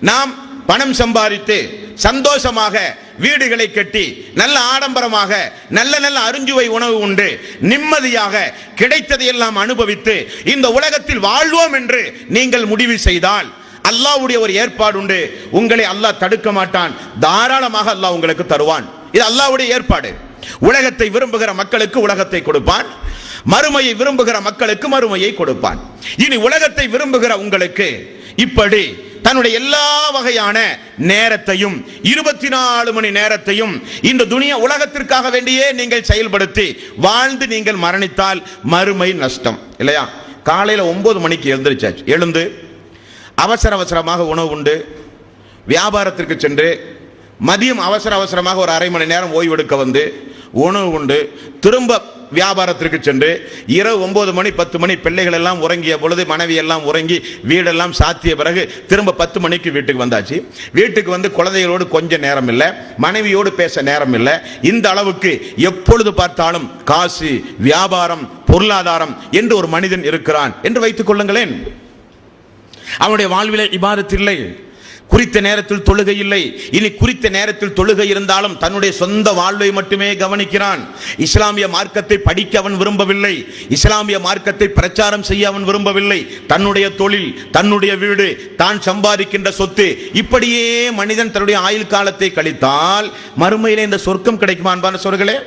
நாம் பணம் சம்பாதித்து சந்தோஷமாக வீடுகளை கட்டி நல்ல ஆடம்பரமாக நல்ல அருஞ்சுவை உணவு உண்டு நிம்மதியாக கிடைத்ததையெல்லாம் அனுபவித்து இந்த உலகத்தில் வாழ்வோம் என்று நீங்கள் முடிவு செய்தால் அல்லாஹ்வுடைய ஒரு ஏற்பாடு உண்டு. உங்களை அல்லாஹ் தடுக்க மாட்டான், தாராளமாக அல்லாஹ் உங்களுக்கு தருவான். இது அல்லாஹ்வுடைய ஏற்பாடு. உலகத்தை விரும்புகிற மக்களுக்கு உலகத்தை கொடுப்பான், மறுமையை விரும்புகிற மக்களுக்கு மறுமையை கொடுப்பான். இனி உலகத்தை விரும்புகிற உங்களுக்கு இப்படி தன்னுடைய எல்லா வகையான நேரத்தையும் 24 மணி நேரத்தையும் இந்த துனியா உலகத்திற்காக வேண்டியே நீங்கள் செயல்படுத்தி வாழ்ந்து நீங்கள் மரணித்தால் மறுமை நஷ்டம், இல்லையா? காலையில் 9 மணிக்கு எழுந்து அவசரமாக உணவு உண்டு, வியாபாரத்திற்கு சென்று மதியம் அவசரமாக ஒரு அரை மணி நேரம் ஓய்வெடுக்க வந்து உணவு உண்டு, திரும்ப வியாபாரத்திற்கு சென்று இரவு 9 மணி 10 மணி பிள்ளைகள் எல்லாம் உறங்கிய பொழுது மனைவி எல்லாம் உறங்கி வீடெல்லாம் சாத்திய பிறகு திரும்ப 10 மணிக்கு வீட்டுக்கு வந்தாச்சு. வீட்டுக்கு வந்து குழந்தைகளோடு கொஞ்சம் நேரம் இல்லை, மனைவியோடு பேச நேரம் இல்லை. இந்த அளவுக்கு எப்பொழுது பார்த்தாலும் காசு, வியாபாரம், பொருளாதாரம் என்று ஒரு மனிதன் இருக்கிறான் என்று வைத்துக் கொள்ளுங்களேன். அவனுடைய வாழ்விலே இபாதத் இல்லை, குறித்த நேரத்தில் தொழுகை இல்லை. இனி குறித்த நேரத்தில் தொழுகை இருந்தாலும் தன்னுடைய சொந்த வாழ்வை மட்டுமே கவனிக்கிறான். இஸ்லாமிய மார்க்கத்தை படிக்க அவன் விரும்பவில்லை, இஸ்லாமிய மார்க்கத்தை பிரச்சாரம் செய்ய அவன் விரும்பவில்லை. தன்னுடைய தொழில், தன்னுடைய வீடு, தான் சம்பாதிக்கின்ற சொத்து, இப்படியே மனிதன் தன்னுடைய ஆயுள் காலத்தை கழித்தால் மறுமையிலே இந்த சொர்க்கம் கிடைக்குமா அன்பான சகோதரர்களே?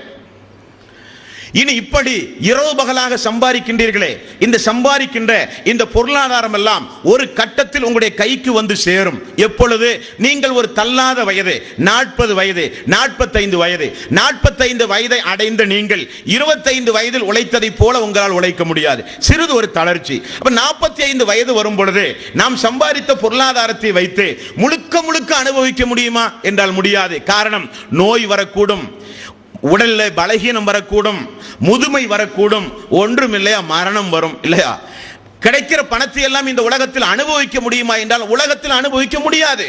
இனி இப்படி இரவு பகலாக சம்பாதிக்கின்றீர்களே, இந்த சம்பாதிக்கின்ற இந்த பொருளாதாரம் எல்லாம் ஒரு கட்டத்தில் உங்களுடைய கைக்கு வந்து சேரும். எப்பொழுது? நீங்கள் ஒரு தள்ளாத வயது, 40 வயது, 45 வயது, 45 வயதை அடைந்த நீங்கள் 25 வயதில் உழைத்ததை போல உங்களால் உழைக்க முடியாது. சிறிது ஒரு தளர்ச்சி. அப்ப 45 வயது வரும் பொழுது நாம் சம்பாதித்த பொருளாதாரத்தை வைத்து முழுக்க முழுக்க அனுபவிக்க முடியுமா என்றால் முடியாது. காரணம், நோய் வரக்கூடும், உடல்ல பலகீனம் வரக்கூடும், முதுமை வரக்கூடும், ஒன்றும் இல்லையா, மரணம் வரும் இல்லையா. கிடைக்கிற பணத்தை எல்லாம் இந்த உலகத்தில் அனுபவிக்க முடியுமா என்றால் உலகத்தில் அனுபவிக்க முடியாது.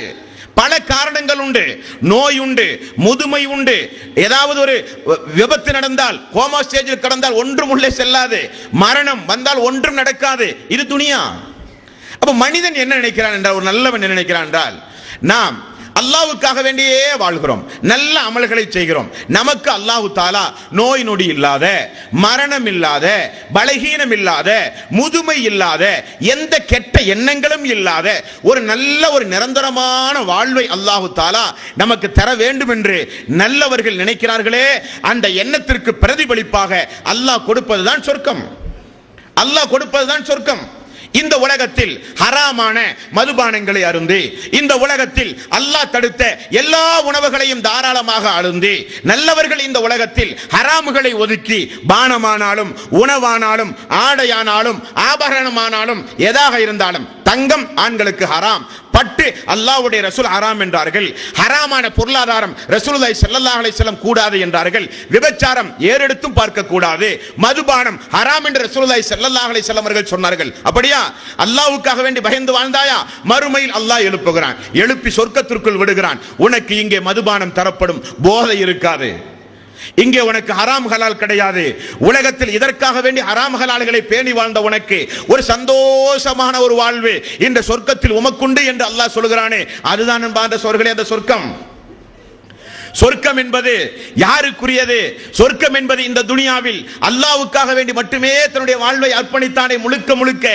பல காரணங்கள் உண்டு. நோய் உண்டு, முதுமை உண்டு, ஏதாவது ஒரு விபத்து நடந்தால், கோமா ஸ்டேஜில் கடந்தால் ஒன்றும் உள்ளே செல்லாது, மரணம் வந்தால் ஒன்றும் நடக்காது. இது துனியா. அப்ப மனிதன் என்ன நினைக்கிறான் என்றால், ஒரு நல்லவன் என்ன நினைக்கிறான் என்றால், நாம் அல்லாஹ்வுக்காக வேண்டியே வாழ்கிறோம், நல்ல அமல்களை செய்கிறோம், நமக்கு அல்லாஹ் தஆலா நோய் நொடி இல்லாத, மரணம் இல்லாத, பலகீனம் இல்லாத, முதுமை இல்லாத, எந்த கெட்ட எண்ணங்களும் இல்லாத ஒரு நல்ல ஒரு நிரந்தரமான வாழ்வை அல்லாஹ் தஆலா நமக்கு தர வேண்டும் என்று நல்லவர்கள் நினைக்கிறார்களே, அந்த எண்ணத்திற்கு பிரதிபலிப்பாக அல்லாஹ் கொடுப்பதுதான் சொர்க்கம். அல்லாஹ் கொடுப்பதுதான் சொர்க்கம். இந்த உலகத்தில் ஹராமான மதுபானங்களை அருந்தி, இந்த உலகத்தில் அல்லாஹ் தடுத்த எல்லா உணவுகளையும் தாராளமாக அருந்தி, நல்லவர்கள் இந்த உலகத்தில் ஹராமுகளை ஒதுக்கி, பானமானாலும் உணவானாலும் ஆடையானாலும் ஆபரணமானாலும் எதாக இருந்தாலும், தங்கம் ஆண்களுக்கு ஹராம், பட்டு அல்லாஹ்வுடைய ரசூல் ஹராம் என்றார்கள், ஹராமான பொருளாதாரம் ரசூலுல்லாஹி ஸல்லல்லாஹு அலைஹி வஸல்லம் கூடாது என்றார்கள், விபச்சாரம் ஏறெடுத்தும் பார்க்க கூடாது, மதுபானம் ஹராம் என்று ரசூலுல்லாஹி ஸல்லல்லாஹு அலைஹி வஸல்லம் அவர்கள் சொன்னார்கள். அப்படியா? அல்லாஹ்வுக்காக வேண்டி பயந்து வாழ்ந்தாயா? மறுமையில் அல்லாஹ் எழுப்புகிறான், எழுப்பி சொர்க்கத்திற்குள் விடுகிறான். உனக்கு இங்கே மதுபானம் தரப்படும், போதை இருக்காது, இங்கே உனக்கு ஹராம் ஹலால் கிடையாது. உலகத்தில் இதற்காக வேண்டி ஹராம் ஹலால்களை பேணி வாழ்ந்த உனக்கு ஒரு சந்தோஷமான ஒரு வாழ்வு இந்த சொர்க்கத்தில் உமக்குண்டு என்று அல்லாஹ் சொல்கிறானே, அதுதான் அந்த சொர்க்கமே. அந்த சொர்க்கம், சொர்க்கம் என்பது யாருக்குரியது? சொர்க்கம் என்பது இந்த துனியாவில் அல்லாஹ்வுக்காக வேண்டி மட்டுமே தன்னுடைய வாழ்வை அர்ப்பணித்தானே, முழுக்க முழுக்க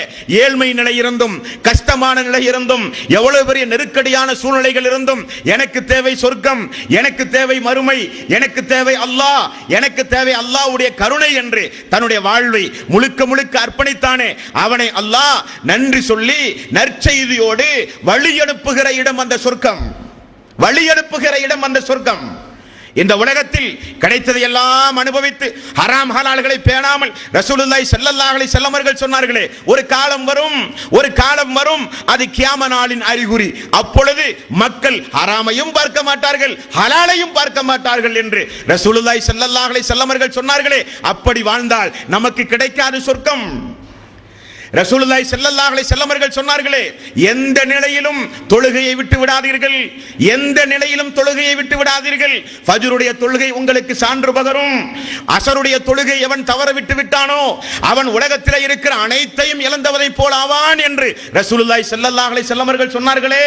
ஏழ்மை நிலை இருந்தும், கஷ்டமான நிலை இருந்தும், எவ்வளவு பெரிய நெருக்கடியான சூழ்நிலைகள் இருந்தும், எனக்கு தேவை சொர்க்கம், எனக்கு தேவை மறுமை, எனக்கு தேவை அல்லாஹ், எனக்கு தேவை அல்லாஹ்வுடைய கருணை என்று தன்னுடைய வாழ்வை முழுக்க முழுக்க அர்ப்பணித்தானே, அவனை அல்லாஹ் நன்றி சொல்லி நற்செய்தியோடு வழி அனுப்புகிற இடம் அந்த சொர்க்கம். வழி அனுப்புகிற இடம் அந்த சொர்க்கம். இந்த உலகத்தில் கிடைத்ததை எல்லாம் அனுபவித்து ஹராம் ஹலால்களை பேணாமல் ரசூலுல்லாஹி ஸல்லல்லாஹு அலைஹி வஸல்லம் அவர்கள் சொன்னார்களே, ஒரு காலம் வரும், ஒரு காலம் வரும், அது கியாம நாளின் அறிகுறி. அப்பொழுது மக்கள் ஹராமையும் பார்க்க மாட்டார்கள், ஹலாலையும் பார்க்க மாட்டார்கள் என்று ரசூலுல்லாஹி ஸல்லல்லாஹு அலைஹி வஸல்லம் அவர்கள் சொன்னார்களே. அப்படி வாழ்ந்தால் நமக்கு கிடைக்காது சொர்க்கம். ரசூலுல்லாஹி ஸல்லல்லாஹு அலைஹி வஸல்லம் அவர்கள் சொன்னார்களே, எந்த நிலையிலும் தொழுகையை விட்டு விடாதீர்கள், எந்த நிலையிலும் தொழுகையை விட்டு விடாதீர்கள். ஃபஜ்ருடைய தொழுகை உங்களுக்கு சான்று பகரும். அஸருடைய தொழுகை எவன் தவற விட்டு விட்டானோ அவன் உலகத்தில் இருக்கிற அனைத்தையும் இழந்தவனை போல் ஆவான் என்று ரசூலுல்லாஹி ஸல்லல்லாஹு அலைஹி வஸல்லம் அவர்கள் சொன்னார்களே.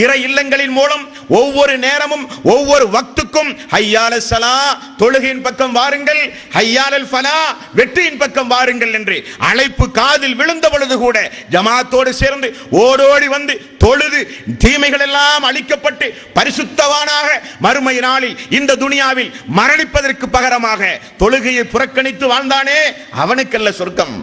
இறை இல்லங்களின் மூலம் ஒவ்வொரு நேரமும் ஒவ்வொரு வக்துக்கும் ஹய்யாலஸ் ஸலா, தொழுகையின் பக்கம் வாருங்கள், ஹய்யாலல் ஃபலா, வெற்றியின் பக்கம் வாருங்கள் என்று அழைப்பு காதில் விழுந்த பொழுது கூட ஜமாத்தோடு சேர்ந்து ஓடோடி வந்து தொழுது தீமைகள் எல்லாம் அழிக்கப்பட்டு பரிசுத்தவானாக மறுமை நாளில் இந்த துனியாவில் மரணிப்பதற்கு பகரமாக தொழுகையை புறக்கணித்து வாழ்ந்தானே, அவனுக்கல்ல சொர்க்கம்.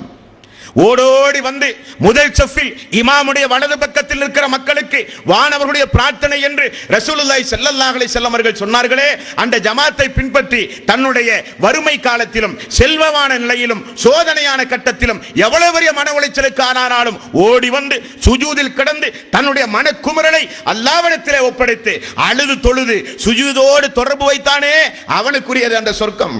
ஓடோடி வந்து முதல் சஃபில் இமாமுடைய வலது பக்கத்தில் இருக்கிற மக்களுக்கு வானவர்களுடைய பிரார்த்தனை என்று ரசூலுல்லாஹி ஸல்லல்லாஹு அலைஹி வஸல்லம் அவர்கள் சொன்னார்களே, அந்த ஜமாத்தை பின்பற்றி தன்னுடைய வறுமை காலத்திலும் செல்வமான நிலையிலும் சோதனையான கட்டத்திலும் எவ்வளவு பெரிய மன உளைச்சலுக்கு ஆனாலும் ஓடி வந்து சுஜூதில் கிடந்து தன்னுடைய மனக்குமுறலை அல்லாஹ்விடத்திலே ஒப்படைத்து அழுது தொழுது சுஜூதோடு தொடர்பு வைத்தானே, அவனுக்குரியது அந்த சொர்க்கம்.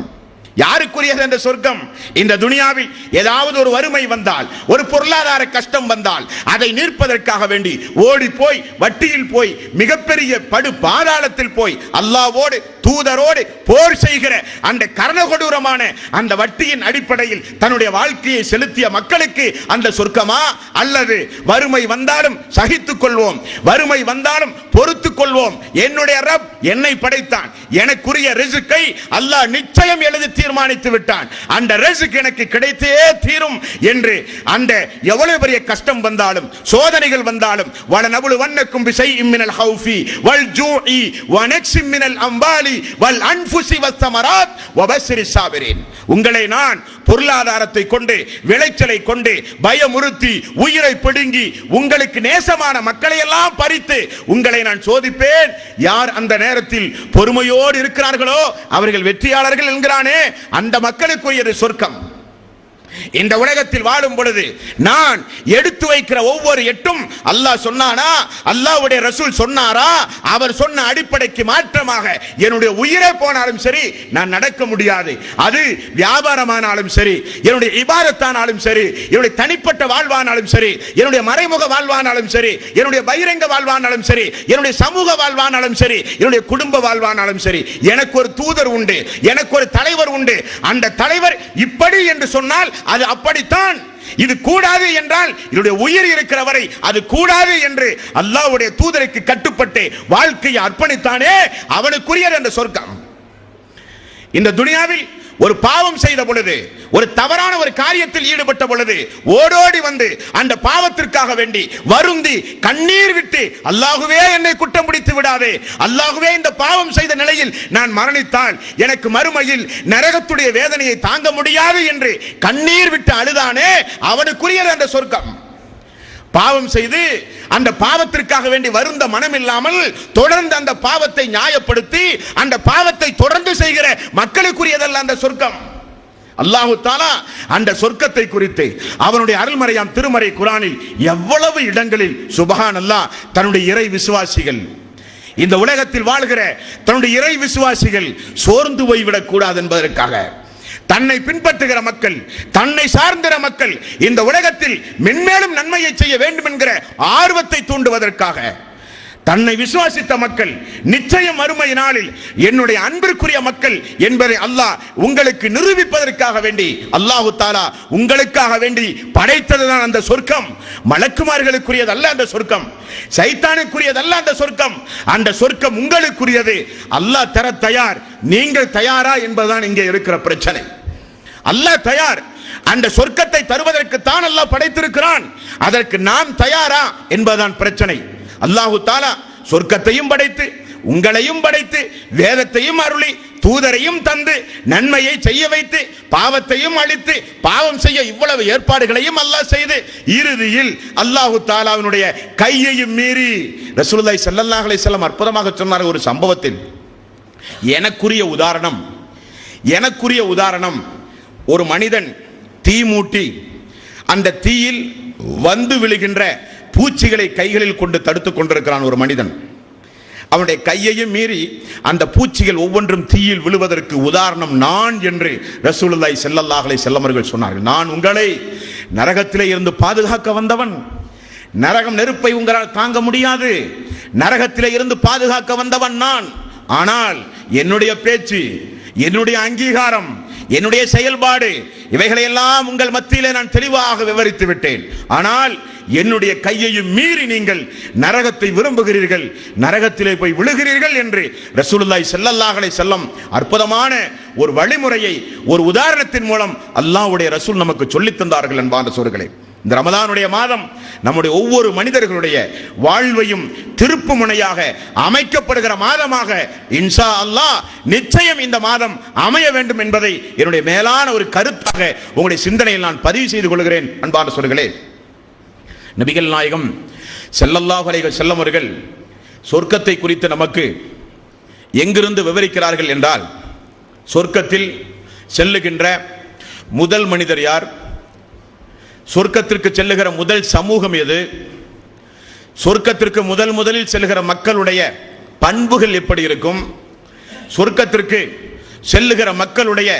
யாருக்குரியது அந்த சொர்க்கம்? இந்த துனியாவில் ஏதாவது ஒரு வறுமை வந்தால், ஒரு பொருளாதார கஷ்டம் வந்தால், அதை நீர்ப்பதற்காக வேண்டி ஓடி போய் வட்டியில் போய் மிகப்பெரிய படு பாதாளத்தில் போய் அல்லாஹ்வோடு தூதரோடு போர் செய்கிற அந்த கர்ணகொடூரமான அந்த வட்டியின் அடிப்படையில் தன்னுடைய வாழ்க்கையை செலுத்திய மக்களுக்கு அந்த சொர்க்கமா? அல்லது வறுமை வந்தாலும் சகித்துக் கொள்வோம், வறுமை வந்தாலும் பொறுத்துக் கொள்வோம், என்னுடைய ரப் என்னை படைத்தான், எனக்குரிய ரிஸ்கை அல்லாஹ் நிச்சயம் எழுதி தீர்மானித்து விட்டான், அந்த ரிஸ்க் எனக்கு கிடைத்தே தீரும் என்று. அந்த எவ்வளவு பெரிய கஷ்டம் வந்தாலும் சோதனைகள் வந்தாலும் வலனபுலுவன்னக்கும் பிஷைஇம் மினல் ஹௌஃபி வல் ஜூஇ வனக்ஸிம் மினல் அம்வாலி வல் அன்ஃபுஸி வஸ்ஸமராத் வபஷ்ஷிரிஸ் ஸாபிரீன். உங்களை நான் பொருளாதாரத்தை கொண்டு விளைச்சலை கொண்டு பயமுறுத்தி உயிரை பிடுங்கி உங்களுக்கு நேசமான மக்களை எல்லாம் பறித்து உங்களை நான் சோதிப்பேன். யார் அந்த நேரத்தில் பொறுமையோடு இருக்கிறார்களோ அவர்கள் வெற்றியாளர்கள் என்கிறானே, அந்த மக்களுக்குரியது சொர்க்கம். இந்த உலகத்தில் வாழும் பொழுது நான் எடுத்து வைக்கிற ஒவ்வொரு எட்டும் அல்லாஹ் சொன்னானா, அல்லாஹ்வுடைய ரசூல் சொன்னாரா, அவர் சொன்ன அடிப்படைக்கு மாற்றமாக என்னுடைய உயிரே போனாலும் சரி நான் நடக்க முடியாது. அது வியாபாரமானாலும் சரி, என்னுடைய இபாதத்தானாலும் சரி, என்னுடைய தனிப்பட்ட வாழ்வானாலும் சரி, என்னுடைய மறைமுக வாழ்வானாலும் சரி, என்னுடைய பகிரங்க வாழ்வானாலும் சரி, என்னுடைய சமூக வாழ்வானாலும் சரி, என்னுடைய குடும்ப வாழ்வானாலும் சரி, எனக்கு ஒரு தூதர் உண்டு, எனக்கு ஒரு தலைவர் உண்டு. அந்த தலைவர் இப்படி என்று சொன்னால் அது அப்படித்தான். இது கூடாது என்றால் என்னுடைய உயிர் இருக்கிற வரை அது கூடாது என்று அல்லாஹ்வுடைய தூதருக்கு கட்டுப்பட்டு வாழ்க்கையை அர்ப்பணித்தானே, அவனுக்குரியது அந்த சொர்க்கம். இந்த துனியாவில் ஒரு பாவம் செய்த பொழுது, ஒரு தவறான ஒரு காரியத்தில் ஈடுபட்ட பொழுது ஓடோடி வந்து அந்த பாவத்திற்காக வேண்டி வருந்தி கண்ணீர் விட்டு, அல்லாஹ்வே என்னை குற்றம் பிடித்து விடாதே, அல்லாஹ்வே இந்த பாவம் செய்த நிலையில் நான் மரணித்தால் எனக்கு மறுமையில் நரகத்துடைய வேதனையை தாங்க முடியாது என்று கண்ணீர் விட்டு அழுதானே, அவனுக்குரியது அந்த சொர்க்கம். பாவம் செய்து அந்த பாவத்திற்காக வேண்டி வருந்த மனம் இல்லாமல் தொடர்ந்து அந்த பாவத்தை நியாயப்படுத்தி அந்த பாவத்தை தொடர்ந்து செய்கிற மக்களுக்குரியதல்ல அந்த சொர்க்கம். அல்லாஹு தஆலா அந்த சொர்க்கத்தை குறித்து அவனுடைய அருள்மறையாம் திருமறை குர்ஆனில் எவ்வளவு இடங்களில் சுப்ஹானல்லாஹ் தன்னுடைய இறை விசுவாசிகள், இந்த உலகத்தில் வாழ்கிற தன்னுடைய இறை விசுவாசிகள் சோர்ந்து போய்விடக் கூடாது என்பதற்காக, தன்னை பின்பற்றுகிற மக்கள், தன்னை சார்ந்திர மக்கள் இந்த உலகத்தில் மென்மேலும் நன்மையை செய்ய வேண்டும் என்கிற ஆர்வத்தை தூண்டுவதற்காக, தன்னை விசுவாசித்த மக்கள் நிச்சயம் மறுமை நாளில் என்னுடைய அன்பிற்குரிய மக்கள் என்பதை அல்லாஹ் உங்களுக்கு நிரூபிப்பதற்காக வேண்டி அல்லாஹு தஆலா உங்களுக்காக வேண்டி படைத்ததுதான் அந்த சொர்க்கம். மலக்குமார்களுக்குரியதல்ல அந்த சொர்க்கம், சைத்தானுக்குரியதல்ல அந்த சொர்க்கம். அந்த சொர்க்கம் உங்களுக்குரியது. அல்லாஹ் தர தயார், நீங்கள் தயாரா என்பதுதான் இங்கே இருக்கிற பிரச்சனை. அல்லாஹ் தயார், அந்த சொர்க்கத்தை தருவதற்கு தான் அல்லாஹ் படைத்திருக்கிறான். அதற்கு நாம் தயாரா என்பதுதான் பிரச்சனை. அல்லாஹு தஆலா சொர்க்கத்தையும் படைத்து உங்களையும் படைத்து வேதத்தையும் அருளி தூதரையும் தந்து நன்மையை செய்ய வைத்து பாவத்தையும் அழித்து பாவம் செய்ய இவ்வளவு ஏற்பாடுகளையும் அல்லாஹ் செய்து இறுதியில் அல்லாஹு தஆலாவினுடைய கையையும் மீறி ரசூலுல்லாஹி ஸல்லல்லாஹு அலைஹி வஸல்லம் அற்புதமாக சொன்னார் ஒரு சம்பவத்தில். எனக்குரிய உதாரணம் ஒரு மனிதன் தீ மூட்டி அந்த தீயில் வந்து விழுகின்ற பூச்சிகளை கைகளில் கொண்டு தடுத்துக் கொண்டிருக்கிறான் ஒரு மனிதன். அவனுடைய கையையும் மீறி அந்த பூச்சிகள் ஒவ்வொன்றும் தீயில் விழுவதற்கு உதாரணம் நான் என்று ரசூலுல்லாஹி ஸல்லல்லாஹு அலைஹி வஸல்லம் அவர்கள் சொன்னார்கள். நான் உங்களை நரகத்திலே இருந்து பாதுகாக்க வந்தவன். நரகம் நெருப்பை உங்களால் தாங்க முடியாது. நரகத்திலே இருந்து பாதுகாக்க வந்தவன் நான். ஆனால் என்னுடைய பேச்சு, என்னுடைய அங்கீகாரம், என்னுடைய செயல்பாடு இவைகளை எல்லாம் உங்கள் மத்தியிலே நான் தெளிவாக விவரித்து விட்டேன். ஆனால் என்னுடைய கையையும் மீறி நீங்கள் நரகத்தை விரும்புகிறீர்கள், நரகத்திலே போய் விழுகிறீர்கள் என்று ரசூலுல்லாஹி ஸல்லல்லாஹு அலைஹி வஸல்லம் அற்புதமான ஒரு வழிமுறையை ஒரு உதாரணத்தின் மூலம் அல்லாஹ்வுடைய ரசூல் நமக்கு சொல்லித் தந்தார்கள். அன்பான சோர்களே, இந்த ரமலானுடைய மாதம் நம்முடைய ஒவ்வொரு மனிதர்களுடைய வாழ்வையும் திருப்பு முனையாக அமைக்கப்படுகிற மாதமாக இன்ஷா அல்லாஹ் நிச்சயம் இந்த மாதம் அமைய வேண்டும் என்பதை என்னுடைய மேலான ஒரு கருத்தாக உங்களுடைய சிந்தனையில் நான் பதிவு செய்து கொள்கிறேன். அன்பான சோர்களே, நபிகள் நாயகம் ஸல்லல்லாஹு அலைஹி வஸல்லம் அவர்கள் சொர்க்கத்தை குறித்து நமக்கு எங்கிருந்து விவரிக்கிறார்கள் என்றால், சொர்க்கத்தில் செல்லுகின்ற முதல் மனிதர் யார், சொர்க்கத்திற்கு செல்லுகிற முதல் சமூகம் எது, சொர்க்கத்திற்கு முதலில் செல்லுகிற மக்களுடைய பண்புகள் எப்படி இருக்கும், சொர்க்கத்திற்கு செல்லுகிற மக்களுடைய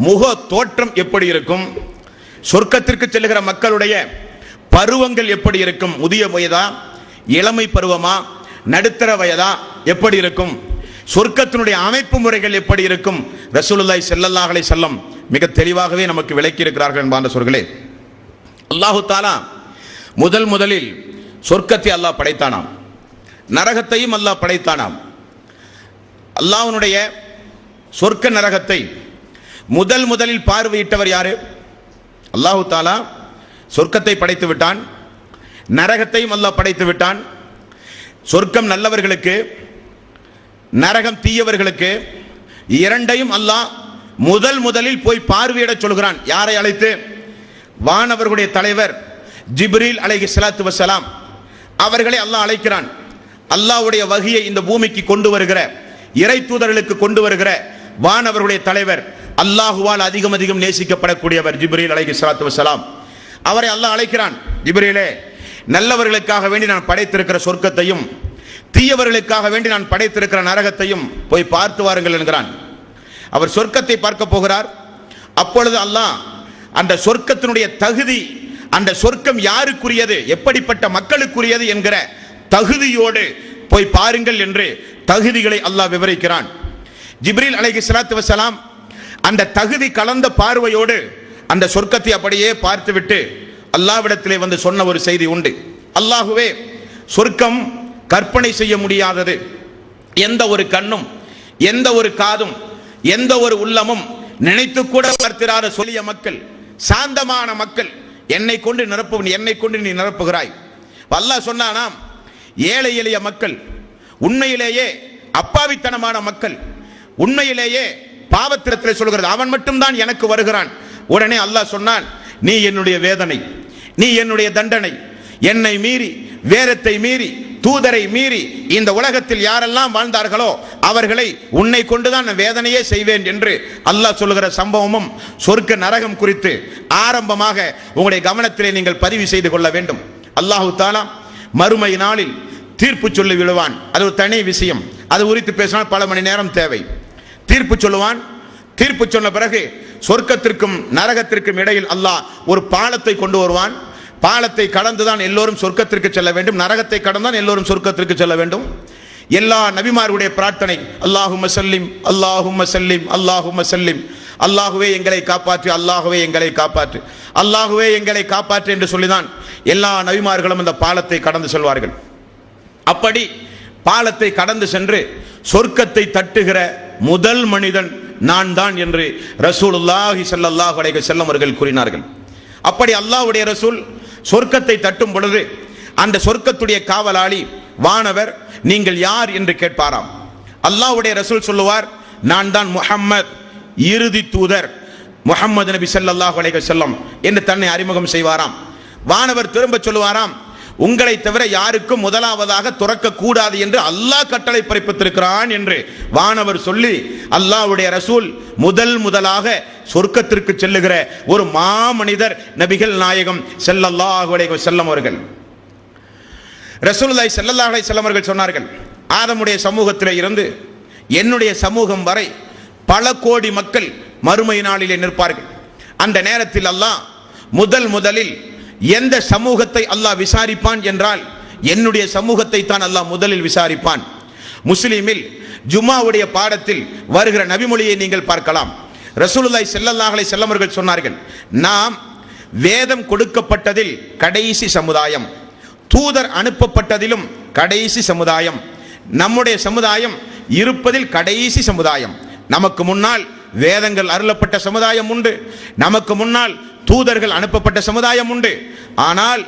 முக தோற்றம் எப்படி இருக்கும், சொர்க்கத்திற்கு செல்லுகிற மக்களுடைய பருவங்கள் எப்படி இருக்கும், முதிய வயதா, இளமை பருவமா, நடுத்தர வயதா எப்படி இருக்கும், சொர்க்கத்தினுடைய அமைப்பு முறைகள் எப்படி இருக்கும், ரசூலுல்லாஹி ஸல்லல்லாஹு அலைஹி வஸல்லம் மிக தெளிவாகவே நமக்கு விளக்கி இருக்கிறார்கள். என்பான சொற்களே, அல்லாஹு தஆலா முதலில் சொர்க்கத்தை அல்லாஹ் படைத்தானாம், நரகத்தையும் அல்லாஹ் படைத்தானாம். அல்லாஹ்வுடைய சொர்க்க நரகத்தை முதலில் பார்வையிட்டவர் யாரு? அல்லாஹு தாலா சொர்க்கத்தை படைத்து விட்டான், நரகத்தையும் அல்லாஹ் படைத்து விட்டான். சொர்க்கம் நல்லவர்களுக்கு, நரகம் தீயவர்களுக்கு, இரண்டையும் அல்லாஹ் முதலில் போய் பார்வையிட சொல்கிறான். யாரை அழைத்து? வானவர்களுடைய தலைவர் ஜிப்ரீல் அலைஹிஸ்ஸலாத்து வஸ்ஸலாம் அவர்களை அல்லாஹ் அழைக்கிறான். அல்லாஹ்வுடைய வஹியை இந்த பூமிக்கு கொண்டு வருகிற, இறை தூதர்களுக்கு கொண்டு வருகிற வானவர்களுடைய தலைவர், அல்லாஹுவால் அதிகம் நேசிக்கப்படக்கூடியவர் ஜிப்ரீல் அலைஹிஸ்ஸலாத்து வஸ்ஸலாம். அவரை அல்லாஹ் அழைக்கிறான். ஜிப்ரீலே, நல்லவர்களுக்காக வேண்டி நான் படைத்திருக்கிற சொர்க்கத்தையும் தீயவர்களுக்காக வேண்டி நான் படைத்திருக்கிற நரகத்தையும் போய் பார்த்து வாருங்கள் என்கிறான். அவர் சொர்க்கத்தை பார்க்க போகிறார். அப்பொழுது அல்லாஹ் அந்த சொர்க்கத்தினுடைய தகுதி, அந்த சொர்க்கம் யாருக்குரியது, எப்படிப்பட்ட மக்களுக்குரியது என்கிற தகுதியோடு போய் பாருங்கள் என்று தகுதிகளை அல்லாஹ் விவரிக்கிறான். ஜிப்ரீல் அலைஹிஸ்ஸலாத்து வஸ்ஸலாம் அந்த தகுதி கலந்த பார்வையோடு அந்த சொர்க்கத்தை அப்படியே பார்த்துவிட்டு அல்லாஹ்விடத்திலே வந்து சொன்ன ஒரு செய்தி உண்டு. அல்லாஹுவே, சொர்க்கம் கற்பனை செய்ய முடியாதது. எந்த ஒரு கண்ணும், எந்த ஒரு காதும், எந்த ஒரு உள்ளமும் நினைத்து கூட பார்த்திராத சொல்லிய மக்கள், சாந்தமான மக்கள், என்னை கொண்டு நீ நிரப்புகிறாய். அல்லாஹ் சொன்னானாம், ஏழை எளிய மக்கள், உண்மையிலேயே அப்பாவித்தனமான மக்கள், உண்மையிலேயே பாவத்திரத்தில் சொல்கிறது அவன் மட்டும்தான் எனக்கு வருகிறான். உடனே அல்லாஹ் சொன்னான், நீ என்னுடைய வேதனை, நீ என்னுடைய தண்டனை, என்னை மீறி, வேதத்தை மீறி, தூதரை மீறி இந்த உலகத்தில் யாரெல்லாம் வாழ்ந்தார்களோ அவர்களை உன்னை கொண்டுதான் நான் வேதனையே செய்வேன் என்று அல்லாஹ் சொல்லுகிற சம்பவமும் சொர்க்க நரகம் குறித்து ஆரம்பமாக உங்களுடைய கவனத்திலே நீங்கள் பதிவு செய்து கொள்ள வேண்டும். அல்லாஹு தாலா மறுமை நாளில் தீர்ப்பு சொல்லி விடுவான். அது ஒரு தனி விஷயம், அது குறித்து பேசினால் பல மணி நேரம் தேவை. தீர்ப்பு சொல்லுவான். தீர்ப்பு சொன்ன பிறகு சொர்க்கத்திற்கும் நரகத்திற்கும் இடையில் அல்லாஹ் ஒரு பாலத்தை கொண்டு வருவான். பாலத்தை கடந்துதான் எல்லோரும் சொர்க்கத்திற்கு செல்ல வேண்டும், நரகத்தை கடந்தான் எல்லோரும் சொர்க்கத்திற்கு செல்ல வேண்டும். எல்லா நபிமார்களுடைய பிரார்த்தனை, அல்லாஹும்ம சல்லிம், அல்லாஹும்ம சல்லிம், அல்லாஹும்ம சல்லிம், அல்லாஹுவே எங்களை காப்பாற்று, அல்லாஹுவே எங்களை காப்பாற்று, அல்லாஹுவே எங்களை காப்பாற்று என்று சொல்லிதான் எல்லா நபிமார்களும் அந்த பாலத்தை கடந்து செல்வார்கள். அப்படி பாலத்தை கடந்து சென்று சொர்க்கத்தை தட்டுகிற முதல் மனிதன் நான் தான் என்று ரசூலுல்லாஹி ஸல்லல்லாஹு அலைஹி வஸல்லம் அவர்கள் கூறினார்கள். அப்படி அல்லாஹ்வுடைய ரசூல் சொர்க்கத்தை தட்டும் பொழுது அந்த சொர்க்கத்துடைய காவலாளி வானவர், நீங்கள் யார் என்று கேட்பாராம். அல்லாஹ்வுடைய ரசூல் சொல்லுவார், நான் தான் முஹம்மத், இறுதி தூதர் முஹம்மது நபி ஸல்லல்லாஹு அலைஹி வஸல்லம் என்று தன்னை அறிமுகம் செய்வாராம். வானவர் திரும்ப சொல்லுவாராம், உங்களை தவிர யாருக்கும் முதலாவதாக துறக்க கூடாது என்று அல்லாஹ் கட்டளை பிறப்பித்திருக்கிறான் என்று வானவர் சொல்லி அல்லாஹ்வுடைய ரசூல் முதலாக சொர்க்கத்திற்கு செல்லுகிற ஒரு மாமனிதர் நபிகள் நாயகம் ஸல்லல்லாஹு அலைஹி வஸல்லம் அவர்கள். ரசூலுல்லாஹி ஸல்லல்லாஹு அலைஹி வஸல்லம் அவர்கள் சொன்னார்கள், ஆதமுடைய சமூகத்திலே இருந்து என்னுடைய சமூகம் வரை பல கோடி மக்கள் மறுமை நாளிலே நிற்பார்கள். அந்த நேரத்தில் அல்லாஹ் முதலில் எந்த சமூகத்தை அல்லாஹ் விசாரிப்பான் என்றால் என்னுடைய சமூகத்தை தான் அல்லாஹ் முதலில் விசாரிப்பான். முஸ்லிமில் ஜும்மாவுடைய பாடத்தில் வருகிற நபிமொழியை நீங்கள் பார்க்கலாம். ரசூலுல்லாஹி ஸல்லல்லாஹு அலைஹி வஸல்லம் அவர்கள் சொன்னார்கள், நாம் வேதம் கொடுக்கப்பட்டதில் கடைசி சமுதாயம், தூதர் அனுப்பப்பட்டதிலும் கடைசி சமுதாயம், நம்முடைய சமுதாயம் இருப்பதில் கடைசி சமுதாயம். நமக்கு முன்னால் வேதங்கள் அருளப்பட்ட சமுதாயம் உண்டு, நமக்கு முன்னால் தூதர்கள் அனுப்பப்பட்ட சமுதாயம் உண்டு. ஆனால்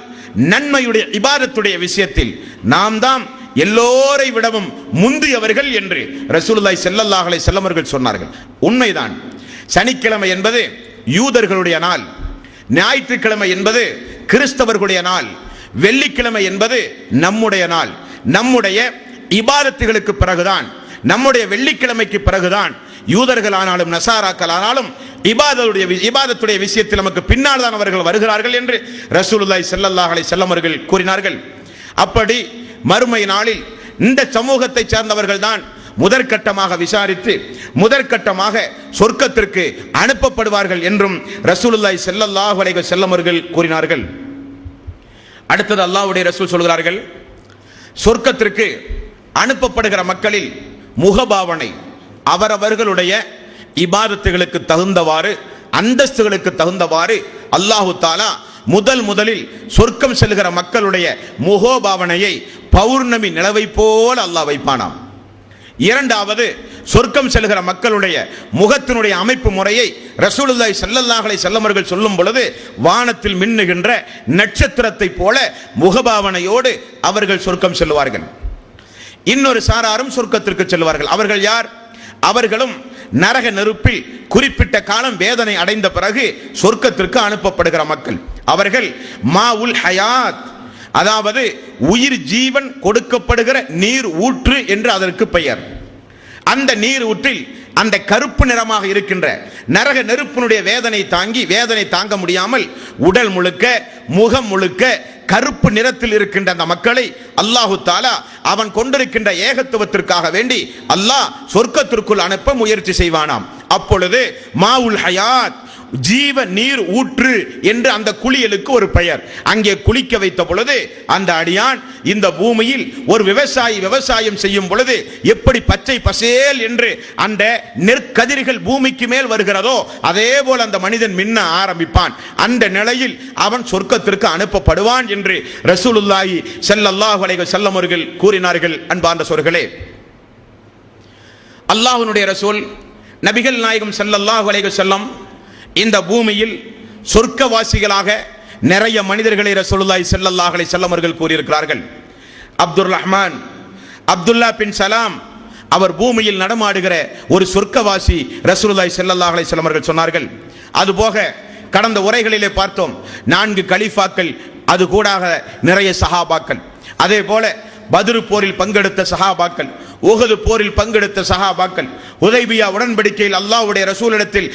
நன்மையுடைய இபாதத்துடைய விஷயத்தில் நாம் தான் எல்லோரை விடவும் முந்தியவர்கள் என்று ரசூலுல்லாஹி ஸல்லல்லாஹு அலைஹி வஸல்லம் அவர்கள் சொன்னார்கள். உண்மைதான். சனிக்கிழமை என்பது யூதர்களுடைய நாள், ஞாயிற்றுக்கிழமை என்பது கிறிஸ்தவர்களுடைய நாள், வெள்ளிக்கிழமை என்பது நம்முடைய நாள். நம்முடைய இபாதத்துகளுக்கு பிறகுதான், நம்முடைய வெள்ளிக்கிழமைக்கு பிறகுதான் யூதர்கள் ஆனாலும் நசாராக்கள் ஆனாலும் இபாதத்துடைய விஷயத்தில் நமக்கு பின்னால் தான் அவர்கள் வருகிறார்கள் என்று ரசூலுல்லாஹி ஸல்லல்லாஹு அலைஹி வஸல்லம் அவர்கள் கூறினார்கள். அப்படி மறுமை நாளில் இந்த சமூகத்தை சேர்ந்தவர்கள் தான் முதற்கட்டமாக விசாரித்து முதற்கட்டமாக சொர்க்கத்திற்கு அனுப்பப்படுவார்கள் என்றும் ரசூலுல்லாஹி ஸல்லல்லாஹு அலைஹி வஸல்லம் அவர்கள் கூறினார்கள். அடுத்தது அல்லாஹ்வுடைய ரசூல் சொல்கிறார்கள், சொர்க்கத்திற்கு அனுப்பப்படுகிற மக்களில் முகபாவனை அவரவர்களுடைய இபாதத்துகளுக்கு தகுந்தவாறு, அந்தஸ்துகளுக்கு தகுந்தவாறு அல்லாஹு தாலா முதலில் சொர்க்கம் செல்கிற மக்களுடைய முகோபாவனையை பௌர்ணமி நிலவை போல அல்லாஹ் வைப்பானாம். இரண்டாவது, சொர்க்கம் செல்கிற மக்களுடைய முகத்தினுடைய அமைப்பு முறையை ரசூலுல்லாஹி ஸல்லல்லாஹு அலைஹி வஸல்லம் அவர்கள் சொல்லும் பொழுது வானத்தில் மின்னுகின்ற நட்சத்திரத்தை போல முகபாவனையோடு அவர்கள் சொர்க்கம் செல்வார்கள். இன்னொரு சாராரும் சொர்க்கத்திற்கு செல்வார்கள். அவர்கள் யார்? அவர்களும் நரக நெருப்பில் குறிப்பிட்ட காலம் வேதனை அடைந்த பிறகு சொர்க்கத்திற்கு அனுப்பப்படுகிற மக்கள். அவர்கள் மாவுல் ஹயாத், அதாவது உயிர் ஜீவன் கொடுக்கப்படுகிற நீர் ஊற்று என்று அதற்கு பெயர். அந்த நீர் ஊற்றில் அந்த கருப்பு நிறமாக இருக்கின்ற நரக நெருப்பினுடைய வேதனை தாங்க முடியாமல் உடல் முழுக்க முகம் முழுக்க கருப்பு நிறத்தில் இருக்கின்ற அந்த மக்களை அல்லாஹு தாலா அவன் கொண்டிருக்கின்ற ஏகத்துவத்திற்காக வேண்டி அல்லாஹ் சொர்க்கத்திற்குள் அனுப்ப முயற்சி செய்வானாம். அப்பொழுது மாவுல் ஹயாத், ஜீவ நீர் ஊற்று என்று அந்த குளியலுக்கு ஒரு பெயர். அங்கே குளிக்க வைத்த பொழுது அந்த அடியான் இந்த பூமியில் ஒரு விவசாயி விவசாயம் செய்யும் பொழுது எப்படி பச்சை பசேல் என்று அந்த நெற்கதிர்கள் பூமிக்கு மேல் வருகிறதோ அதே போல் அந்த மனிதன் மின்ன ஆரம்பிப்பான். அந்த நிலையில் அவன் சொர்க்கத்திற்கு அனுப்பப்படுவான் என்று ரசூலுல்லாஹி ஸல்லல்லாஹு அலைஹி வஸல்லம் அவர்கள் கூறினார்கள். அன்பார்ந்த சோர்களே, அல்லாஹ்வுடைய ரசூல் நபிகள் நாயகம் ஸல்லல்லாஹு அலைஹி வஸல்லம் இந்த பூமியில் சொர்க்கவாசிகளாக நிறைய மனிதர்களை ரசூலுல்லாஹி ஸல்லல்லாஹு அலைஹி வஸல்லம் அவர்கள் கூறியிருக்கிறார்கள். அப்துல் ரஹ்மான் அப்துல்லா பின் சலாம் அவர் பூமியில் நடமாடுகிற ஒரு சொர்க்கவாசி ரசூலுல்லாஹி ஸல்லல்லாஹு அலைஹி வஸல்லம் அவர்கள் சொன்னார்கள். அதுபோக கடந்த உரைகளிலே பார்த்தோம், 4 கலீஃபாக்கள், அது கூடாக நிறைய சஹாபாக்கள், அதே போல பத்ரு போரில் பங்கெடுத்த சஹாபாக்கள், உஹது போரில் பங்கெடுத்த சஹாபாக்கள், ஹுதைபியா உடன்படிக்கையில் அல்லாஹ்வுடைய ரசூலிடத்தில்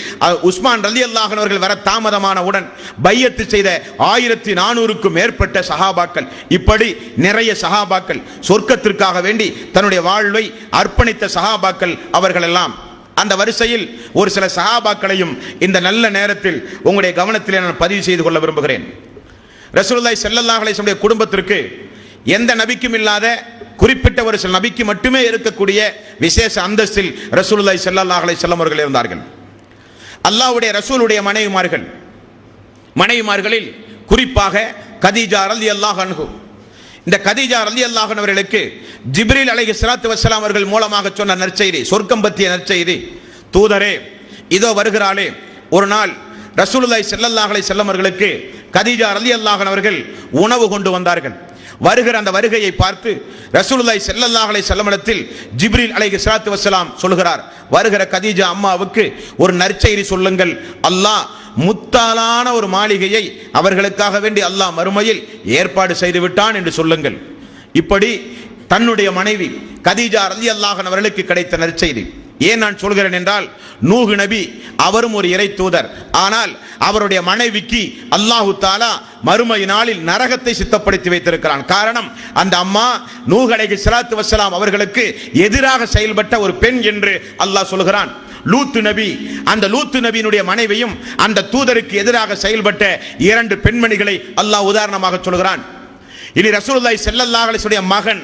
உஸ்மான் ரலியல்லாஹு அன்ஹு அவர்கள் வர தாமதமானவுடன் பையத்து செய்த 1400க்கும் மேற்பட்ட சஹாபாக்கள், இப்படி நிறைய சஹாபாக்கள், சொர்க்கத்திற்காக வேண்டி தன்னுடைய வாழ்வை அர்ப்பணித்த சஹாபாக்கள் அவர்கள் எல்லாம். அந்த வரிசையில் ஒரு சில சஹாபாக்களையும் இந்த நல்ல நேரத்தில் உங்களுடைய கவனத்தில் நான் பதிவு செய்து கொள்ள விரும்புகிறேன். ரசூலுல்லாஹி ஸல்லல்லாஹு அலைஹி வஸல்லம் குடும்பத்திற்கு எந்த நபிக்கும் இல்லாத குறிப்பிட்ட ஒரு சில நபிக்கு மட்டுமே இருக்கக்கூடிய விசேஷ அந்தஸ்தில் ரசூலுல்லாஹி ஸல்லல்லாஹு அலைஹி வஸல்லம் அவர்கள் இருந்தார்கள். அல்லாஹ்வுடைய ரசூலுடைய மனைவிமார்களில் குறிப்பாக கதீஜா ரலியல்லாஹு அன்ஹு, இந்த கதீஜா ரலியல்லாஹு அன்ஹா அவர்களுக்கு ஜிப்ரீல் அலைஹிஸ்ஸலாத்து வஸ்ஸலாம் அவர்கள் மூலமாக சொன்ன நற்செய்தி, சொர்க்கம் பற்றிய நற்செய்தி, தூதரே இதோ வருகிறாளே. ஒரு நாள் ரசூலுல்லாஹி ஸல்லல்லாஹு அலைஹி வஸல்லம் அவர்களுக்கு கதீஜா ரலியல்லாஹு அன்ஹா அவர்கள் உணவு கொண்டு வந்தார்கள். வருகிற அந்த வருகையை பார்த்து ரசூலுல்லாஹி ஸல்லல்லாஹு அலைஹி வஸல்லம் இடத்தில் ஜிப்ரீல் அலைஹிஸ்ஸலாத்து வஸ்ஸலாம் சொல்கிறார், வருகிற கதீஜா அம்மாவுக்கு ஒரு நற்செய்தி சொல்லுங்கள், அல்லாஹ் முத்தாலான ஒரு மாளிகையை அவர்களுக்காக வேண்டி அல்லாஹ் மறுமையில் ஏற்பாடு செய்து விட்டான் என்று சொல்லுங்கள். இப்படி தன்னுடைய மனைவி கதீஜா ரலியல்லாஹு அன்ஹா அவர்களுக்கு கிடைத்த நற்செய்தி. ஏன் நான் சொல்கிறேன் என்றால், நூஹ் நபி அவரும் ஒரு இறை தூதர், ஆனால் அவருடைய மனைவிக்கு அல்லாஹு தாலா மறுமை நாளில் நரகத்தை சித்தப்படுத்தி வைத்திருக்கிறான். காரணம், அந்த அம்மா நூஹ் அலைஹிஸ்ஸலாத்து வஸ்ஸலாம் அவர்களுக்கு எதிராக செயல்பட்ட ஒரு பெண் என்று அல்லாஹ் சொல்கிறான். லூத்து நபி, அந்த லூத்து நபியினுடைய மனைவியும் அந்த தூதருக்கு எதிராக செயல்பட்ட 2 பெண்மணிகளை அல்லாஹ் உதாரணமாக சொல்கிறான். இனி ரசூலுல்லாஹி ஸல்லல்லாஹு அலைஹி வஸல்லம் மகன்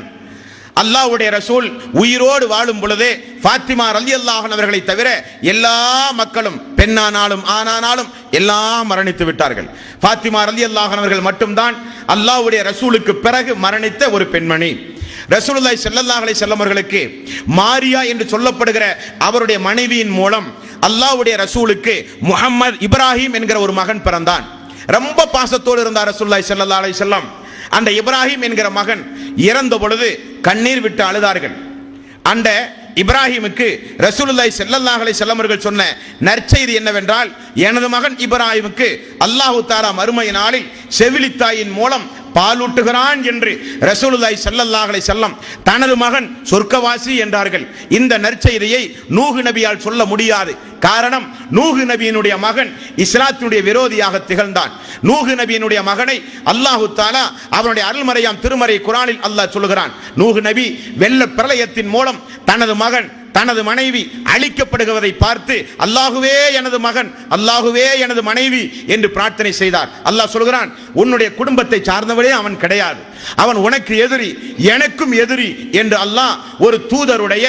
அல்லாஹ்வுடைய ரசூல் உயிரோடு வாழும் பொழுதே ஃபாத்திமா ரலியல்லாஹு அன்ஹா அவர்களை தவிர எல்லா மக்களும், பெண்ணானாலும் ஆணானாலும் எல்லாம் மரணித்து விட்டார்கள். ஃபாத்திமா ரலியல்லாஹு அன்ஹா அவர்கள் மட்டும்தான் அல்லாஹ்வுடைய ரசூலுக்கு பிறகு மரணித்த ஒரு பெண்மணி. ரசூலுல்லாஹி ஸல்லல்லாஹு அலைஹி வஸல்லம் அவர்களுக்கு மாரியா என்று சொல்லப்படுகிற அவருடைய மனைவியின் மூலம் அல்லாஹ்வுடைய ரசூலுக்கு முஹம்மது இப்ராஹிம் என்கிற ஒரு மகன் பிறந்தான். ரொம்ப பாசத்தோடு இருந்தார் ரசூலுல்லாஹி ஸல்லல்லாஹு அலைஹி வஸல்லம். அந்த இப்ராஹிம் என்கிற மகன் இறந்த பொழுது கண்ணீர் விட்டு அழுதார்கள். அந்த இப்ராஹிமுக்கு ரசூலுல்லாஹி ஸல்லல்லாஹு அலைஹி வஸல்லம் அவர்கள் சொன்ன நற்செய்தி என்னவென்றால், எனது மகன் இப்ராஹிமுக்கு அல்லாஹு தஆலா மறுமை நாளில் செவிலித்தாயின் மூலம் பாலூட்டுகிறான் என்று ரசூலுல்லாஹி ஸல்லல்லாஹு அலைஹி வஸல்லம் தனது மகன் சொர்க்கவாசி என்றார்கள். இந்த நற்செய்தியை நூஹ் நபியால் சொல்ல முடியாது. காரணம், நூஹ் நபியினுடைய மகன் இஸ்லாத்தினுடைய விரோதியாக திகழ்ந்தான். நூஹ் நபியினுடைய மகனை அல்லாஹு தஆலா அவனுடைய அருள்மறையாம் திருமறை குர்ஆனில் அல்லாஹ் சொல்கிறான், நூஹ் நபி வெள்ள பிரளயத்தின் மூலம் தனது மகன் தனது மனைவி அழிக்கப்படுவதை பார்த்து அல்லாஹுவே எனது மகன், அல்லாஹுவே எனது மனைவி என்று பிரார்த்தனை செய்தார். அல்லாஹ் சொல்கிறான், உன்னுடைய குடும்பத்தை சார்ந்தவனே அவன் கிடையாது, அவன் உனக்கு எதிரி, எனக்கும் எதிரி என்று அல்லாஹ் ஒரு தூதருடைய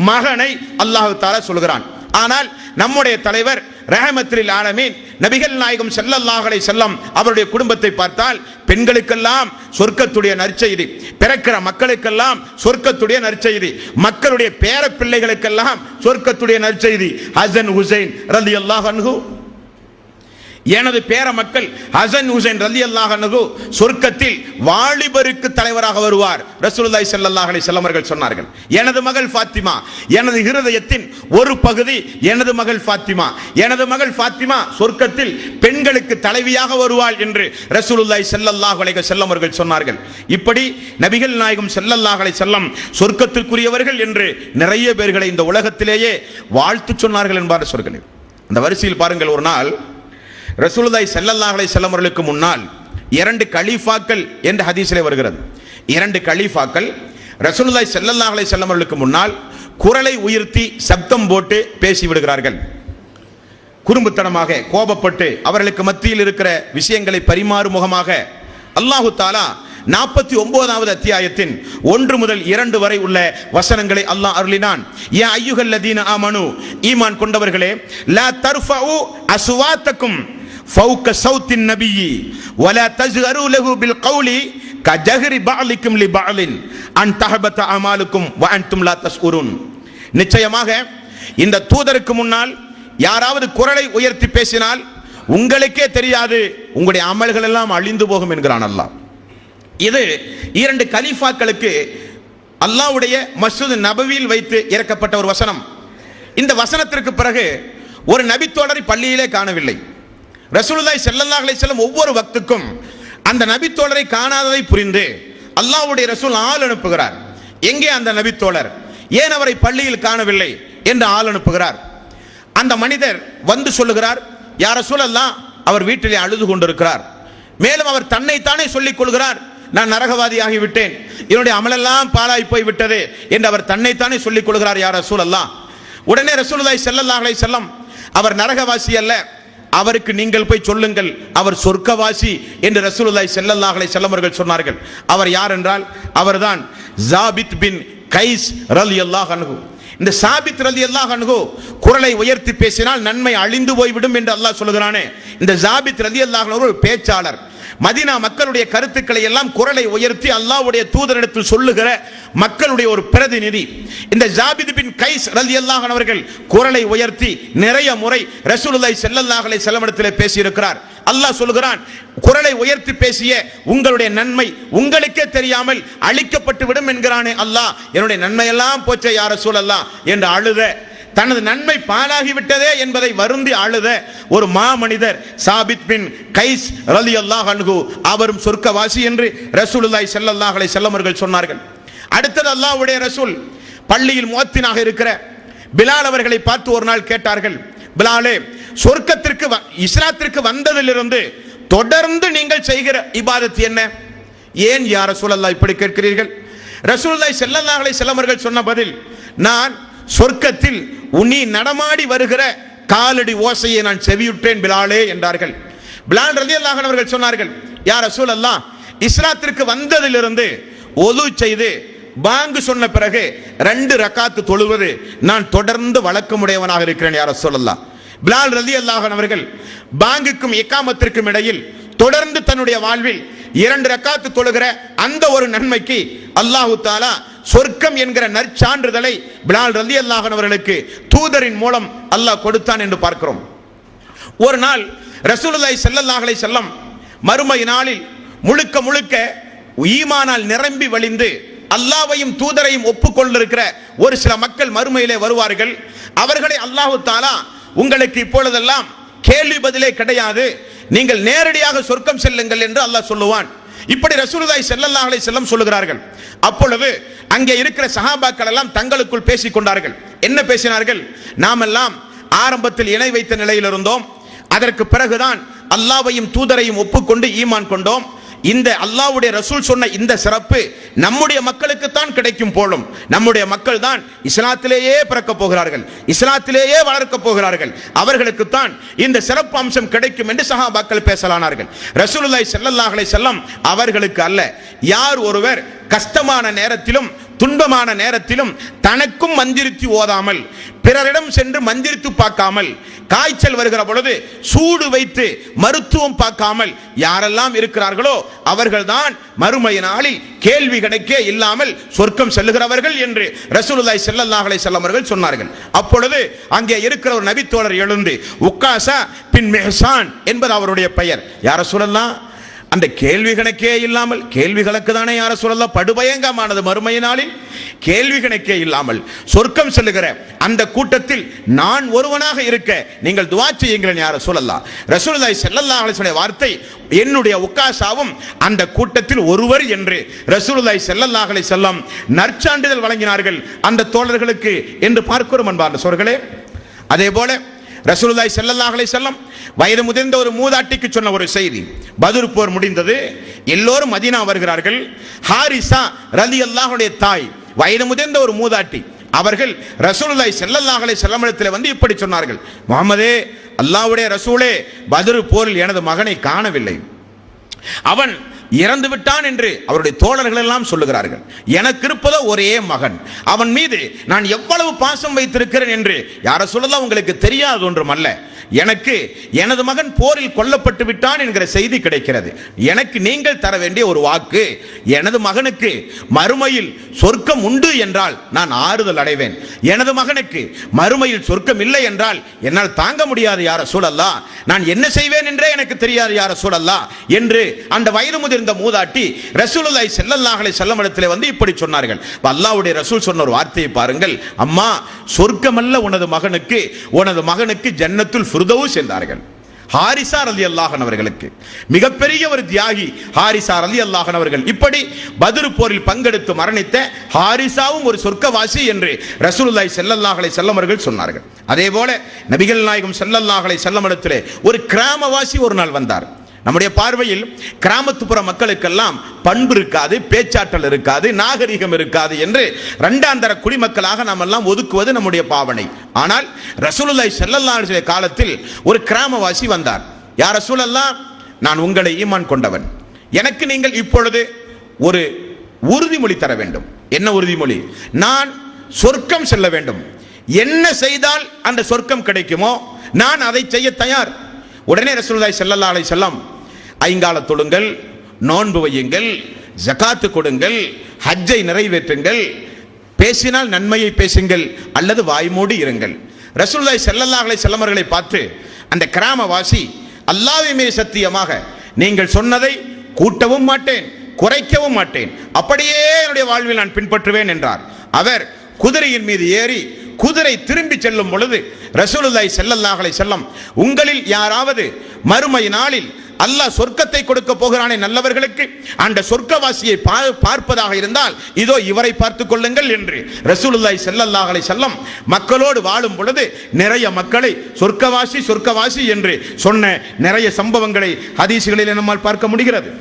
மகனை அல்லாஹு தஆலா சொல்கிறான். ஆனால் நம்முடைய தலைவர் ரஹமத்துல் ஆலமீன் நபிகள் நாயகம் ஸல்லல்லாஹு அலைஹி வஸல்லம் அவருடைய குடும்பத்தை பார்த்தால் பெண்களுக்கெல்லாம் சொர்க்கத்துடைய நற்செய்தி, பிறக்கிற மக்களுக்கெல்லாம் சொர்க்கத்துடைய நற்செய்தி, மக்களுடைய பேர பிள்ளைகளுக்கெல்லாம் சொர்க்கத்துடைய நற்செய்தி. ஹசன் ஹுசைன் ரலியல்லாஹு அன்ஹு, எனது பேர மக்கள் ஹசன் ஹுசைன் ரலியல்லாஹு அன்ஹு சொர்க்கத்தில் வாலிபருக்கு தலைவராக வருவார். ரசூலுல்லாஹி ஸல்லல்லாஹு அலைஹி வஸல்லம் அவர்கள் சொன்னார்கள், எனது மகள் ஃபாத்திமா, எனது இருதயத்தின் ஒரு பகுதி எனது மகள் ஃபாத்திமா, எனது மகள் ஃபாத்திமா சொர்க்கத்தில் பெண்களுக்கு தலைவியாக வருவாள் என்று ரசூலுல்லாஹி ஸல்லல்லாஹு அலைஹி வஸல்லம் அவர்கள் சொன்னார்கள். இப்படி நபிகள் நாயகம் ஸல்லல்லாஹு அலைஹி வஸல்லம் சொர்க்கத்திற்குரியவர்கள் என்று நிறைய பேர்களை இந்த உலகத்திலேயே வாழ்த்து சொன்னார்கள் என்பார் சொற்களில். அந்த வரிசையில் பாருங்கள், ஒரு நாள் ரசூலுல்லாஹி ஸல்லல்லாஹு அலைஹி வஸல்லம் அவர்களுக்கு முன்னால் 2 கலீஃபாக்கள் என்ற ஹதீஸிலே வருகிறது. 2 கலீஃபாக்கள் ரசூலுல்லாஹி ஸல்லல்லாஹு அலைஹி வஸல்லம் அவர்களுக்கு முன்னால் குரலை உயர்த்தி சப்தம் போட்டு பேசி விடுகிறார்கள். குறும்புத்தனமாக கோபப்பட்டு அவர்களுக்கு மத்தியில் இருக்கிற விஷயங்களை பரிமாறும் முகமாக அல்லாஹு தஆலா 49வது அத்தியாயத்தின் 1 முதல் 2 வரை உள்ள வசனங்களை அல்லாஹ் அருளினான். யா அய்யுஹல்லதீன ஆமனு, ஈமான் கொண்டவர்களே, லா தர்ஃபஉ அஸ்வாத்தக்கும் ஃபௌக ஸௌத்தின் நபியி வலா தஜ்ஹரு லஹு பில் கௌலி கஜஹரி பஅலிக்கும் லிபஅலின் அன் தஹபத அமாலுக்கும் வ அன்தும் லா தஸ்உருன். நிச்சயமாக இந்த தூதருக்கு முன்னால் யாராவது குரலை உயர்த்தி பேசினால் உங்களுக்கே தெரியாது, உங்களுடைய அமல்கள் எல்லாம் அழிந்து போகும் என்கிறான் அல்லாஹ். இது 2 கலீஃபாக்களுக்கு அல்லாஹ்வுடைய மஸ்ஜித் நபவியில் வைத்து இறக்கப்பட்ட ஒரு வசனம். இந்த வசனத்திற்கு பிறகு ஒரு நபித்தோழரை பள்ளியிலே காணவில்லை. ரசூலுல்லாஹி ஸல்லல்லாஹு அலைஹி வஸல்லம் ஒவ்வொரு வக்துக்கும் அந்த நபித்தோழரை காணாததை புரிந்து அல்லாஹ்வுடைய ரசூல் ஆள் அனுப்புகிறார். எங்கே அந்த நபித்தோழர், ஏன் அவரை பள்ளியில் காணவில்லை என்று ஆள் அனுப்புகிறார். அந்த மனிதர் வந்து சொல்லுகிறார், யா ரசூலல்லாஹ், அவர் வீட்டிலே அழுது கொண்டிருக்கிறார். மேலும் அவர் தன்னைத்தானே சொல்லிக் கொள்கிறார், நான் நரகவாதியாகி விட்டேன், என்னுடைய அமலெல்லாம் பாழாய் போய் விட்டது என்று அவர் தன்னைத்தானே சொல்லிக் கொள்கிறார். யா ரசூலல்லாஹ். உடனே ரசூலுல்லாஹி ஸல்லல்லாஹு அலைஹி வஸல்லம், அவர் நரகவாசி அல்ல, அவருக்கு நீங்கள் போய் சொல்லுங்கள், அவர் சொர்க்கவாசி என்று ரசூலுல்லாஹி ஸல்லல்லாஹு அலைஹி வஸல்லம் அவர்கள் சொன்னார்கள். அவர் யார் என்றால் அவர்தான் ஜாபித் பின் கைஸ் ரலியல்லாஹு அன்ஹு. இந்த சாபித் ரலியல்லாஹு அன்ஹு குரலை உயர்த்தி பேசினால் நன்மை அழிந்து போய்விடும் என்று அல்லாஹ் சொல்கிறானே, இந்த ஜாபித் ரலியல்லாஹு அன்ஹு ஒரு பேச்சாளர். மதீனா மக்களுடைய கருத்துக்களை எல்லாம் குரலை உயர்த்தி அல்லாஹ்வுடைய தூதரிடத்தில் சொல்லுகிற மக்களுடைய ஒரு பிரதிநிதி. இந்த ஜாபித் பின் கைஸ் ரலியல்லாஹு அன்ஹு அவர்கள் குரலை உயர்த்தி நிறைய முறை ரசூலுல்லாஹி ஸல்லல்லாஹு அலைஹி வஸல்லம் இடத்திலே பேசி இருக்கிறார். அல்லாஹ் சொல்கிறான், குரலை உயர்த்தி பேசிய உங்களுடைய நன்மை உங்களுக்கே தெரியாமல் அழிக்கப்பட்டு விடும் என்கிறானே அல்லாஹ். என்னுடைய நன்மையெல்லாம் போச்சே யா ரசூலல்லாஹ் என்று அழுத, தனது நன்மை பாழாகிவிட்டதே என்பதை வருந்தி அழுத ஒரு மாமனிதர் சாபித் பின் கைஸ் ரலியல்லாஹு அன்ஹு, அவரும் சொர்க்கவாசி என்று ரசூலுல்லாஹி ஸல்லல்லாஹு அலைஹி வஸல்லம் அவர்கள் சொன்னார்கள். அடுத்தது அல்லாஹ்வுடைய ரசூல் பள்ளியில் முஅத்தினாக இருக்கிற பிலால் அவர்களை பார்த்து ஒரு நாள் கேட்டார்கள், பிலாலே, சொர்க்கத்திற்கு இஸ்லாத்திற்கு வந்ததிலிருந்து தொடர்ந்து நீங்கள் செய்கிற இபாதத் என்ன? ஏன் யா ரசூலல்லாஹ் இப்படி கேட்கிறீர்கள்? ரசூலுல்லாஹி ஸல்லல்லாஹு அலைஹி வஸல்லம் அவர்கள் சொன்ன பதில், நான் சொர்க்கத்தில் உன்னி நடமாடி வருகிற காலடி ஓசையை நான் செவியுற்றேன் பிலாலே என்றார்கள். பிலால் ரலியல்லாஹு அன்ஹு அவர்கள் சொன்னார்கள், யா ரசூலல்லாஹ், இஸ்லாத்திற்கு வந்ததிலிருந்து ஒது செய்து பாங்கு சொன்ன பிறகு 2 ரக்காத்து தொழுவது நான் தொடர்ந்து வழக்கமுடையவனாக இருக்கிறேன் யா ரசூலல்லாஹ். பிலால் ரலியல்லாஹு அன்ஹு அவர்கள் பாங்குக்கும் இகாமத்திற்கும் இடையில் தொடர்ந்து தன்னுடைய வாழ்வில் 2 ரக்காத்து தொழுகிற அந்த ஒரு நன்மைக்கு அல்லாஹு தஆலா சொர்க்கம் என்கிற நற்சான்றிதழை பிலால் ரலியல்லாஹு அன்ஹு அவர்களுக்கு தூதரின் மூலம் அல்லாஹ் கொடுத்தான் என்று பார்க்கிறோம். ஒரு நாள் ரசூலுல்லாஹி ஸல்லல்லாஹு அலைஹி வஸல்லம் மறுமை நாளில் முழுக்க முழுக்க ஈமானால் நிரம்பி வழிந்து அல்லாஹ்வையும் தூதரையும் ஒப்புக்கொண்டிருக்கிற ஒரு சில மக்கள் மறுமையிலே வருவார்கள். அவர்களை அல்லாஹு தஆலா, உங்களுக்கு இப்பொழுதெல்லாம் கேள்வி பதிலே கிடையாது, நீங்கள் நேரடியாக சொர்க்கம் செல்லுங்கள் என்று அல்லாஹ் சொல்லுவான். இப்படி ரசூலுல்லாஹி ஸல்லல்லாஹு அலைஹி வஸல்லம் சொல்லுகிறார்கள். அப்பொழுது அங்கே இருக்கிற சஹாபாக்கள் எல்லாம் தங்களுக்குள் பேசிக் கொண்டார்கள். என்ன பேசினார்கள்? நாமெல்லாம் ஆரம்பத்தில் இணை வைத்த நிலையில் இருந்தோம், அதற்கு பிறகுதான் அல்லாஹ்வையும் தூதரையும் ஒப்புக்கொண்டு ஈமான் கொண்டோம். இந்த அல்லாஹ்வுடைய ரசூல் சொன்ன இந்த சிறப்பு நம்முடைய மக்களுக்கு தான் கிடைக்கும் போலும். நம்முடைய மக்கள் தான் இஸ்லாத்திலேயே பிறக்க போகிறார்கள், இஸ்லாத்திலேயே வளர்க்க போகிறார்கள், அவர்களுக்கு தான் இந்த சிறப்பு அம்சம் கிடைக்கும் என்று சஹாபாக்கள் பேசலானார்கள். ரசூலுல்லாஹி ஸல்லல்லாஹு அலைஹி வஸல்லம் அவர்களுக்கு அல்ல, யார் ஒருவர் கஷ்டமான நேரத்திலும் துன்பமான நேரத்திலும் தனக்கும் மந்திரித்து ஓதாமல், பிறரிடம் சென்று மந்திரித்து பார்க்காமல், காய்ச்சல் வருகிற பொழுது சூடு வைத்து மருத்துவம் பார்க்காமல் யாரெல்லாம் இருக்கிறார்களோ அவர்கள்தான் மறுமை நாளில் கேள்வி கணக்கே இல்லாமல் சொர்க்கம் செல்லுகிறவர்கள் என்று ரசூலுல்லாஹி ஸல்லல்லாஹு அலைஹி வஸல்லம் அவர்கள் சொன்னார்கள். அப்பொழுது அங்கே இருக்கிற ஒரு நபி தோழர் எழுந்து, உக்காசா பின் மிஹ்சான் என்பது அவருடைய பெயர், யார சொல்லலாம், அந்த கேள்வி கணக்கே இல்லாமல், கேள்வி கணக்கு தானே யார சொல்லலாம், படுபயங்கமானது மறுமை நாளில், கேள்வி கணக்கே இல்லாமல் சொர்க்கம் செல்லுகிற அந்த கூட்டத்தில் நான் ஒருவனாக இருக்க நீங்கள் துஆ செய்யுங்கள் யார சொல்லலாம். ரசூலுல்லாஹி ஸல்லல்லாஹு அலைஹி வஸல்லம் வார்த்தை, என்னுடைய உக்காசாவும் அந்த கூட்டத்தில் ஒருவர் என்று ரசூலுல்லாஹி ஸல்லல்லாஹு அலைஹி வஸல்லம் நற்சான்றிதழ் வழங்கினார்கள் அந்த தோழர்களுக்கு என்று பார்க்கிறோம் அன்பார்ந்த சோர்களே. அதே போல ரசூலுல்லாஹி ஸல்லல்லாஹு அலைஹி வஸல்லம் வயது முதிர்ந்த ஒரு மூதாட்டிக்கு சொன்ன ஒரு செய்தி. பத்ர் போர் முடிந்தது, எல்லோரும் மதீனா வருகிறார்கள். ஹாரிசா ரலியல்லாஹு அன்ஹுடைய தாய், வயது முதிர்ந்த ஒரு மூதாட்டி, அவர்கள் ரசூலுல்லாஹி ஸல்லல்லாஹு அலைஹி வஸல்லம் இடத்தில் வந்து இப்படி சொன்னார்கள், முஹம்மதே, அல்லாஹ்வுடைய ரசூலே, பத்ர் போரில் எனது மகனை காணவில்லை, அவன் இறந்து விட்டான் என்று அவருடைய தோழர்கள் எல்லாம் சொல்லுகிறார்கள். எனக்கு இருப்பதோ ஒரே மகன், அவன் மீது நான் எவ்வளவு பாசம் வைத்திருக்கிறேன் என்று யார சொல்லலாம் உங்களுக்கு தெரியாது ஒன்றும் அல்ல. எனக்கு எனது மகன் போரில் கொல்லப்பட்டு விட்டான் என்கிற செய்தி கிடைக்கிறது. எனக்கு நீங்கள் தர வேண்டிய ஒரு வாக்கு, எனது மகனுக்கு மறுமையில் சொர்க்கம் உண்டு என்றால் நான் ஆறுதல் அடைவேன், எனது மகனுக்கு மறுமையில் சொர்க்கம் இல்லை என்றால் என்னால் தாங்க முடியாது யார சூழல்லா, நான் என்ன செய்வேன் என்றே எனக்கு தெரியாது யார சூழல்லா என்று அந்த வயது முதிர்ந்த மூதாட்டி ரசூலுல்லாஹி ஸல்லல்லாஹு அலைஹி வஸல்லம் இடத்திலே வந்து இப்படி சொன்னார்கள். அல்லாஹ்வுடைய ரசூல் சொன்ன ஒரு வார்த்தையை பாருங்கள், அம்மா, சொர்க்கமல்ல உனது மகனுக்கு ஜன்னத்துல் ஃபிர்தௌஸ் என்றார்கள். ஹாரிசா ரலியல்லாஹு அன்ஹு அவர்களுக்கு, மிகப்பெரிய ஒரு தியாகி ஹாரிசா ரலியல்லாஹு அன்ஹு அவர்கள், இப்படி பத்ர் போரில் பங்கெடுத்து மரணித்த ஹாரிசாவும் ஒரு சொர்க்கவாசி என்று ரசூலுல்லாஹி ஸல்லல்லாஹு அலைஹி வஸல்லம் அவர்கள் சொன்னார்கள். அதே போல நபிகள் நாயகம் ஸல்லல்லாஹு அலைஹி வஸல்லம் இடத்திலே ஒரு கிராமவாசி ஒரு நாள் வந்தார். நம்முடைய பார்வையில் கிராமத்துப்புற மக்களுக்கெல்லாம் பண்பு இருக்காது, பேச்சாற்றல் இருக்காது, நாகரிகம் இருக்காது என்று இரண்டாந்தர குடிமக்களாக நாம் எல்லாம் ஒதுக்குவது நம்முடைய பாவனை. ஆனால் ரசூலுல்லாஹி ஸல்லல்லாஹு அலைஹி வஸல்லம் காலத்தில் ஒரு கிராமவாசி வந்தார். யா ரசூலல்லாஹ், நான் உங்களை ஈமான் கொண்டவன், எனக்கு நீங்கள் இப்பொழுது ஒரு உறுதிமொழி தர வேண்டும். என்ன உறுதிமொழி? நான் சொர்க்கம் செல்ல வேண்டும், என்ன செய்தால் அந்த சொர்க்கம் கிடைக்குமோ நான் அதை செய்ய தயார். உடனே ரசூலுல்லாஹி ஸல்லல்லாஹு அலைஹி வஸல்லம், ஐங்கால தொழுங்கள், நோன்பு வையுங்கள், ஜகாத்து கொடுங்கள், ஹஜ்ஜை நிறைவேற்றுங்கள், பேசினால் நன்மையை பேசுங்கள் அல்லது வாய்மூடி இருங்கள். ரசூலுல்லாஹி ஸல்லல்லாஹு அலைஹி வஸல்லம் அவர்களை பார்த்து அந்த கிராமவாசி, அல்லாஹ்வின் மீது சத்தியமாக நீங்கள் சொன்னதை கூட்டவும் மாட்டேன், குறைக்கவும் மாட்டேன், அப்படியே என்னுடைய வாழ்வில் நான் பின்பற்றுவேன் என்றார். அவர் குதிரையின் மீது ஏறி குதிரை திரும்பி செல்லும் பொழுது ரசூலுல்லாஹி ஸல்லல்லாஹு அலைஹி வஸல்லம், உங்களில் யாராவது மறுமை நாளில் அல்லாஹ் சொர்க்கத்தை கொடுக்க போகிறானே நல்லவர்களுக்கு, அந்த சொர்க்கவாசியை பார்ப்பதாக இருந்தால் இதோ இவரை பார்த்துக் கொள்ளுங்கள் என்று ரசூலுல்லாஹி ஸல்லல்லாஹு அலைஹி வஸல்லம் மக்களோடு வாழும் பொழுது நிறைய மக்களை சொர்க்கவாசி சொர்க்கவாசி என்று சொன்ன நிறைய சம்பவங்களை ஹதீஸ்களில் நம்மால் பார்க்க முடிகிறது.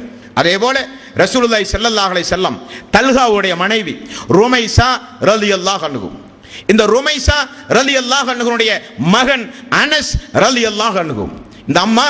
அதே போல ரசூலுல்லாஹி ஸல்லல்லாஹு அலைஹி வஸல்லம் தல்ஹாவுடைய மனைவி ருமைஸா ரலியல்லாஹு அன்ஹு, இந்த ருமைஸா ரலியல்லாஹு அன்ஹுடைய மகன் அனஸ் ரலியல்லாஹு அன்ஹு, இந்த அம்மா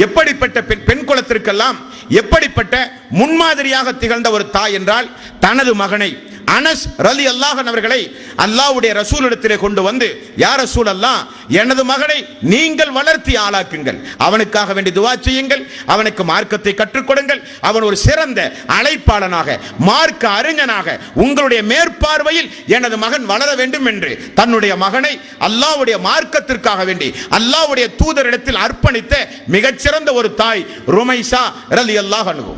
எப்படிப்பட்ட பெண் குலத்திற்கெல்லாம் எப்படிப்பட்ட முன்மாதிரியாக திகழ்ந்த ஒரு தாய் என்றால், தனது மகனை அனஸ் ரலியல்லாஹு அன்ஹு அவர்களை அல்லாஹ்வுடைய ரசூலிடத்திலே கொண்டு வந்து, யா ரசூலல்லாஹ், எனது மகனை நீங்கள் வளர்த்தி ஆளாக்குங்கள், அவனுக்காக வேண்டி துஆ செய்யுங்கள், அவனுக்கு மார்க்கத்தை கற்றுக் கொடுங்கள், அவன் ஒரு சிறந்த அழைப்பாளனாக மார்க்க அறிஞனாக உங்களுடைய மேற்பார்வையில் எனது மகன் வளர வேண்டும் என்று தன்னுடைய மகனை அல்லாஹ்வுடைய மார்க்கத்திற்காக வேண்டி அல்லாஹ்வுடைய தூதரிடத்தில் அர்ப்பணித்த மிகச்சிறந்த ஒரு தாய் ருமைஸா ரலியல்லாஹு அன்ஹு.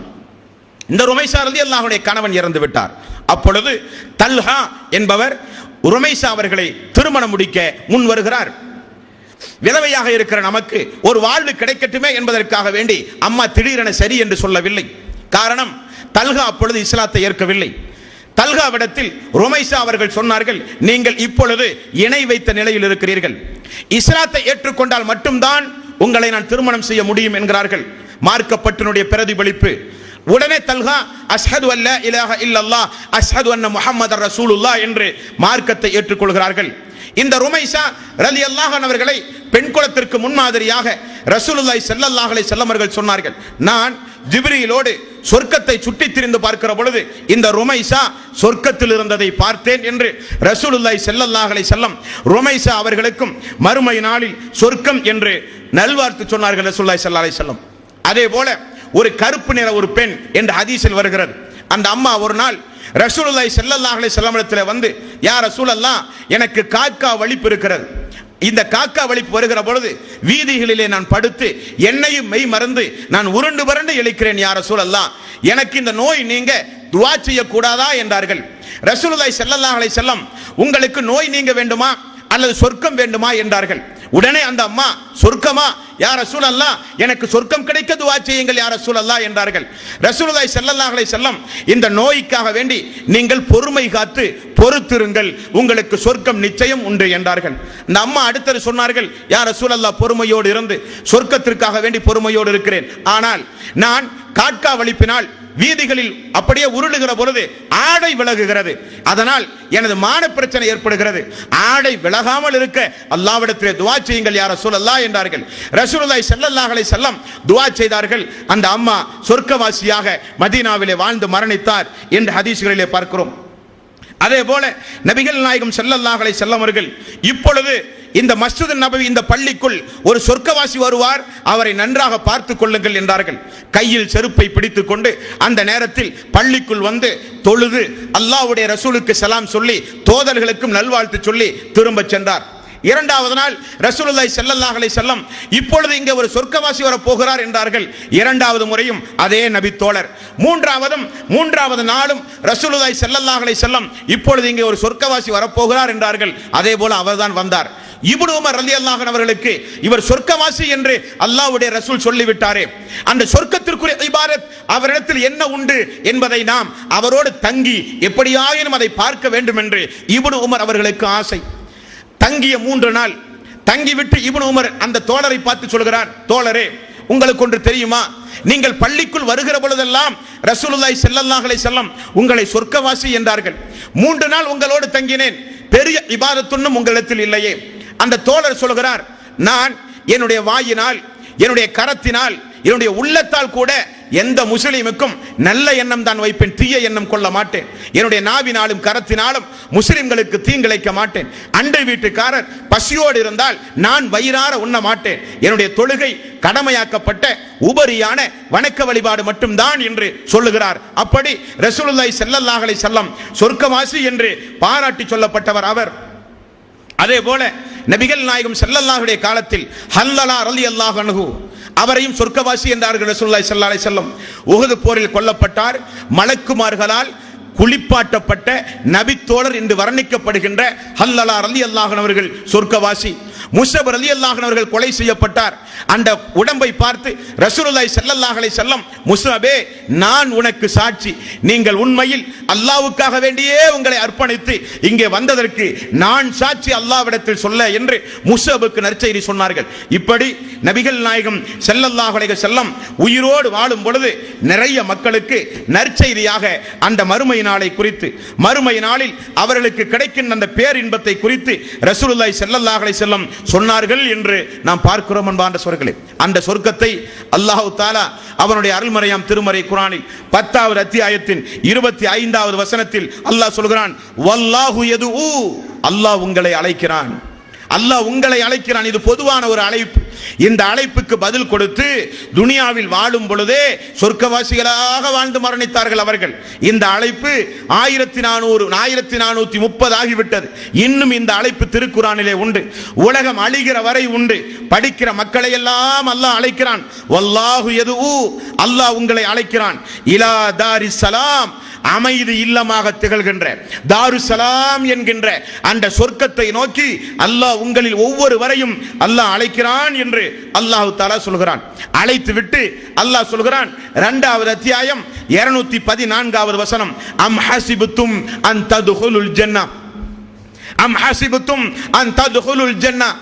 இந்த ருமைஸா ரலியல்லாஹு அன்ஹுடைய கணவன் இறந்து விட்டார். அப்பொழுது தல்ஹா என்பவர் ருமைஸா அவர்களை திருமணம் முடிக்க முன் வருகிறார். விதவையாக இருக்கிற நமக்கு ஒரு வாழ்வு கிடைக்கட்டுமே என்பதற்காக வேண்டி அம்மா திடீரென சரி என்று சொல்லவில்லை. காரணம், தல்ஹா அப்பொழுது இஸ்லாத்தை ஏற்கவில்லை. தல்ஹாவிடத்தில் ருமைஸா அவர்கள் சொன்னார்கள், நீங்கள் இப்பொழுது இணை வைத்த நிலையில் இருக்கிறீர்கள், இஸ்லாத்தை ஏற்றுக்கொண்டால் மட்டும்தான் உங்களை நான் திருமணம் செய்ய முடியும் என்கிறார்கள். மார்க்கப்பட்டினுடைய பிரதிபலிப்பு. உடனே தல்ஹா அஷ்ஹது அல்லா இலாஹ இல்லல்லாஹ் அஷ்ஹது அன்ன முஹம்மதர் ரசூலுல்லாஹ் என்று மார்க்கத்தை ஏற்றுக்கொள்கிறார்கள். இந்த ருமைஸா ரலியல்லாஹு அன்ஹு அவர்களை பெண் குலத்திற்கு முன்மாதிரியாக ரசூலுல்லாஹி ஸல்லல்லாஹு அலைஹி வஸல்லம் அவர்கள் சொன்னார்கள், நான் ஜிப்ரீலோடு சொர்க்கத்தை சுற்றித் திரிந்து பார்க்கிற பொழுது இந்த ருமைசா சொர்க்கத்தில் இருந்ததை பார்த்தேன் என்று ரசூலுல்லாஹி ஸல்லல்லாஹு அலைஹி வஸல்லம் ருமைசா அவர்களுக்கும் மறுமை நாளில் சொர்க்கம் என்று நல்வாழ்த்து சொன்னார்கள் ரசூலுல்லாஹி ஸல்லல்லாஹு அலைஹி வஸல்லம். அதே போல ஒரு கருப்பு நிற ஒரு பெண் என்ற ஹதீஸில் வருகிறது. அந்த அம்மா ஒரு நாள் ரசூலுல்லாஹி ஸல்லல்லாஹு அலைஹி வஸல்லம் இடத்தில் வந்து, யா ரசூலல்லாஹ், எனக்கு காக்கா வலிப்பு இருக்கிறது. இந்த காக்கா வலிப்பு வருகிற பொழுது வீதிகளிலே நான் படுத்து என்னையும் மெய் மறந்து நான் உருண்டு புரண்டு இழைக்கிறேன். யா ரசூலல்லாஹ், எனக்கு இந்த நோய் நீங்க துஆ செய்யக்கூடாதா என்றார்கள். ரசூலுல்லாஹி ஸல்லல்லாஹு அலைஹி வஸல்லம், உங்களுக்கு நோய் நீங்க வேண்டுமா அல்லது சொர்க்கம் வேண்டுமா என்றார்கள். உடனே அந்த அம்மா, சொர்க்கமா யா ரசூலல்லாஹ், எனக்கு சொர்க்கம் கிடைக்க துஆ செய்யுங்கள் யா ரசூலல்லாஹ் என்றார்கள். ரசூலுல்லாஹி ஸல்லல்லாஹு அலைஹி வஸல்லம், இந்த நோய்க்காக வேண்டி நீங்கள் பொறுமை காத்து பொறுத்திருங்கள், உங்களுக்கு சொர்க்கம் நிச்சயம் உண்டு என்றார்கள். இந்த அம்மா அடுத்தது சொன்னார்கள், யா ரசூலல்லாஹ், பொறுமையோடு இருந்து சொர்க்கத்திற்காக வேண்டி பொறுமையோடு இருக்கிறேன். ஆனால் நான் காக்கா வலிப்பினால் வீதிகளில் அப்படியே உருளுகிற பொழுது ஆடை விலகுகிறது, அதனால் எனது மான பிரச்சனை ஏற்படுகிறது. ஆடை விலகாமல் இருக்க அல்லாஹ்விடத்திலே துஆ செய்யுங்கள் யா ரசூலல்லாஹ் என்றார்கள். ரசூலுல்லாஹி ஸல்லல்லாஹு அலைஹி வஸல்லம் துஆ செய்தார்கள். அந்த அம்மா சொர்க்கவாசியாக மதீனாவிலே வாழ்ந்து மரணித்தார் என்று ஹதீஸ்களிலே பார்க்கிறோம். அதே போல நபிகள் நாயகம் ஸல்லல்லாஹு அலைஹி வஸல்லம் அவர்கள், இப்பொழுது இந்த மஸ்ஜித் நபவி, இந்த பள்ளிக்குள் ஒரு சொர்க்கவாசி வருவார், அவரை நன்றாக பார்த்துக் கொள்ளுங்கள் என்றார்கள். கையில் செருப்பை பிடித்துக் கொண்டு அந்த நேரத்தில் பள்ளிக்குள் வந்து தொழுது அல்லாஹ்வுடைய ரசூலுக்கு சலாம் சொல்லி தோதர்களுக்கும் நல்வாழ்த்து சொல்லி திரும்ப சென்றார். இரண்டாவது நாள் ரசூலுல்லாஹி ஸல்லல்லாஹு அலைஹி வஸல்லம், இப்பொழுது இங்கே ஒரு சொர்க்கவாசி வர போகிறார் என்றார்கள். இரண்டாவது முறையும் அதே நபி தோழர். மூன்றாவது நாளும் ரசூலுல்லாஹி ஸல்லல்லாஹு அலைஹி வஸல்லம், இப்பொழுது இங்கே ஒரு சொர்க்கவாசி வர போகிறார் என்றார்கள். அதே போல அவர்தான் வந்தார். இப்னு உமர் ரலியல்லாஹு அன்ஹு அவர்களுக்கு, இவர் சொர்க்கவாசி என்று அல்லாஹ்வுடைய ரசூல் சொல்லிவிட்டாரே, அந்த சொர்க்கத்திற்குரிய இபாதத் அவரிடத்தில் என்ன உண்டு என்பதை நாம் அவரோடு தங்கி எப்படியாயினும் அதை பார்க்க வேண்டும் என்று இப்னு உமர் அவர்களுக்கு ஆசை. தங்கிய 3 நாள் தங்கிவிட்டு இப்னு உமர் அந்த தோழரை பார்த்து சொல்கிறார், தோழரே, உங்களுக்கு ஒன்று தெரியுமா, நீங்கள் பள்ளிக்குள் வருகிற பொழுதெல்லாம் ரசூலுல்லாஹி ஸல்லல்லாஹு அலைஹி வஸல்லம் உங்களை சொர்க்கவாசி என்றார்கள். 3 நாள் உங்களோடு தங்கினேன், பெரிய இபாதத்துன்னும் உங்களிடத்தில் இல்லையே. அந்த தோழர் சொல்கிறார், நான் என்னுடைய வாயினால், என்னுடைய கரத்தினால், என்னுடைய உள்ளத்தால் கூட எந்த முஸ்லிமுக்கும் நல்ல எண்ணம் தான் வைப்பேன், தீய எண்ணம் கொள்ள மாட்டேன். என்னுடைய நாவினாலும் கரத்தினாலும் முஸ்லிம்களுக்கு தீங்கிழைக்க மாட்டேன். அண்டை வீட்டுக்காரர் பசியோடு இருந்தால் நான் வயிறார உண்ண மாட்டேன். என்னுடைய தொழுகை கடமையாக்கப்பட்ட உபரியான வணக்க வழிபாடு மட்டும்தான் என்று சொல்லுகிறார். அப்படி ரசூலுல்லாஹி ஸல்லல்லாஹு அலைஹி வஸல்லம் சொர்க்கவாசி என்று பாராட்டி சொல்லப்பட்டவர் அவர். அதே போல நபிகள் நாயகம் ஸல்லல்லாஹு அலைஹி காலத்தில் ஹல்லலா ரலியல்லாஹு அன்ஹு அவரையும் சொர்க்கவாசி என்றார்கள் ரசூலுல்லாஹி ஸல்லல்லாஹு அலைஹி வஸல்லம். உஹது போரில் கொல்லப்பட்டார். மலக்குமார்களால் குளிப்பாட்டப்பட்ட நபி தோழர் என்று வர்ணிக்கப்படுகின்ற ஹல்லலா ரலியல்லாஹு அன்ஹு அவர்கள் சொர்க்கவாசி. முஸஅப் ரலியல்லாஹு அன்ஹு அவர்கள் கொலை செய்யப்பட்டார். அந்த உடம்பை பார்த்து ரசூலுல்லாஹி ஸல்லல்லாஹு அலைஹி வஸல்லம், முஸஅபே, நான் உனக்கு சாட்சி, நீங்கள் உண்மையில் அல்லாஹ்வுக்காக வேண்டியே உங்களை அர்ப்பணித்து இங்கே வந்ததற்கு நான் சாட்சி அல்லாஹ்விடத்தில் சொல்ல என்று முஸஅபுக்கு நற்செய்தி சொன்னார்கள். இப்படி நபிகள் நாயகம் ஸல்லல்லாஹு அலைஹி வஸல்லம் உயிரோடு வாழும் பொழுது நிறைய மக்களுக்கு நற்செய்தியாக அந்த மறுமை நாளை குறித்து, மறுமை நாளில் அவர்களுக்கு கிடைக்கின்ற அந்த பேரின்பத்தை குறித்து ரசூலுல்லாஹி ஸல்லல்லாஹு அலைஹி வஸல்லம் சொன்னார்கள் என்று நாம் பார்க்கிறோம். அன்பார்ந்த சகோதரர்களே, அந்த சொர்க்கத்தை அல்லாஹ் தஆலா அவனுடைய அருள்மறையாம் திருமறை குர்ஆனில் 10வது அத்தியாயத்தின் 25வது வசனத்தில் அல்லாஹ் சொல்கிறான், வல்லாஹு யதுஉ, அல்லாஹ் உங்களை அழைக்கிறான், அல்லாஹ் உங்களை அழைக்கிறான். இது பொதுவான ஒரு அழைப்பு. இந்த அழைப்புக்கு பதில் கொடுத்து துனியாவில் வாழும் பொழுதே சொர்க்கவாசிகளாக வாழ்ந்து மரணித்தார்கள் அவர்கள். இந்த அழைப்பு 1430 ஆகிவிட்டது. இன்னும் இந்த அழைப்பு திருக்குர்ஆனிலே உண்டு. உலகம் அழிகிற வரை உண்டு. படிக்கிற மக்களை எல்லாம் அல்லாஹ் அழைக்கிறான். வல்லாஹு யதுஉ, அல்லாஹ் உங்களை அழைக்கிறான். இலா தாரிஸ் ஸலாம், அமைதி இல்லமாக திகழ்கின்ற தாருசலாம் என்கின்ற அந்த சொர்க்கத்தை நோக்கி அல்லாஹ் உங்களில் ஒவ்வொருவரையும் அல்லாஹ் அழைக்கிறான் என்று அல்லாஹ் தஆலா சொல்கிறான். அழைத்து விட்டு அல்லாஹ் சொல்கிறான், 2வது அத்தியாயம் 214வது வசனம், அம் ஹஸிபுத்தும் அன் ததுகுலுல் ஜன்னah, அம் ஹஸிபுத்தும் அன் ததுகுலுல் ஜன்னah,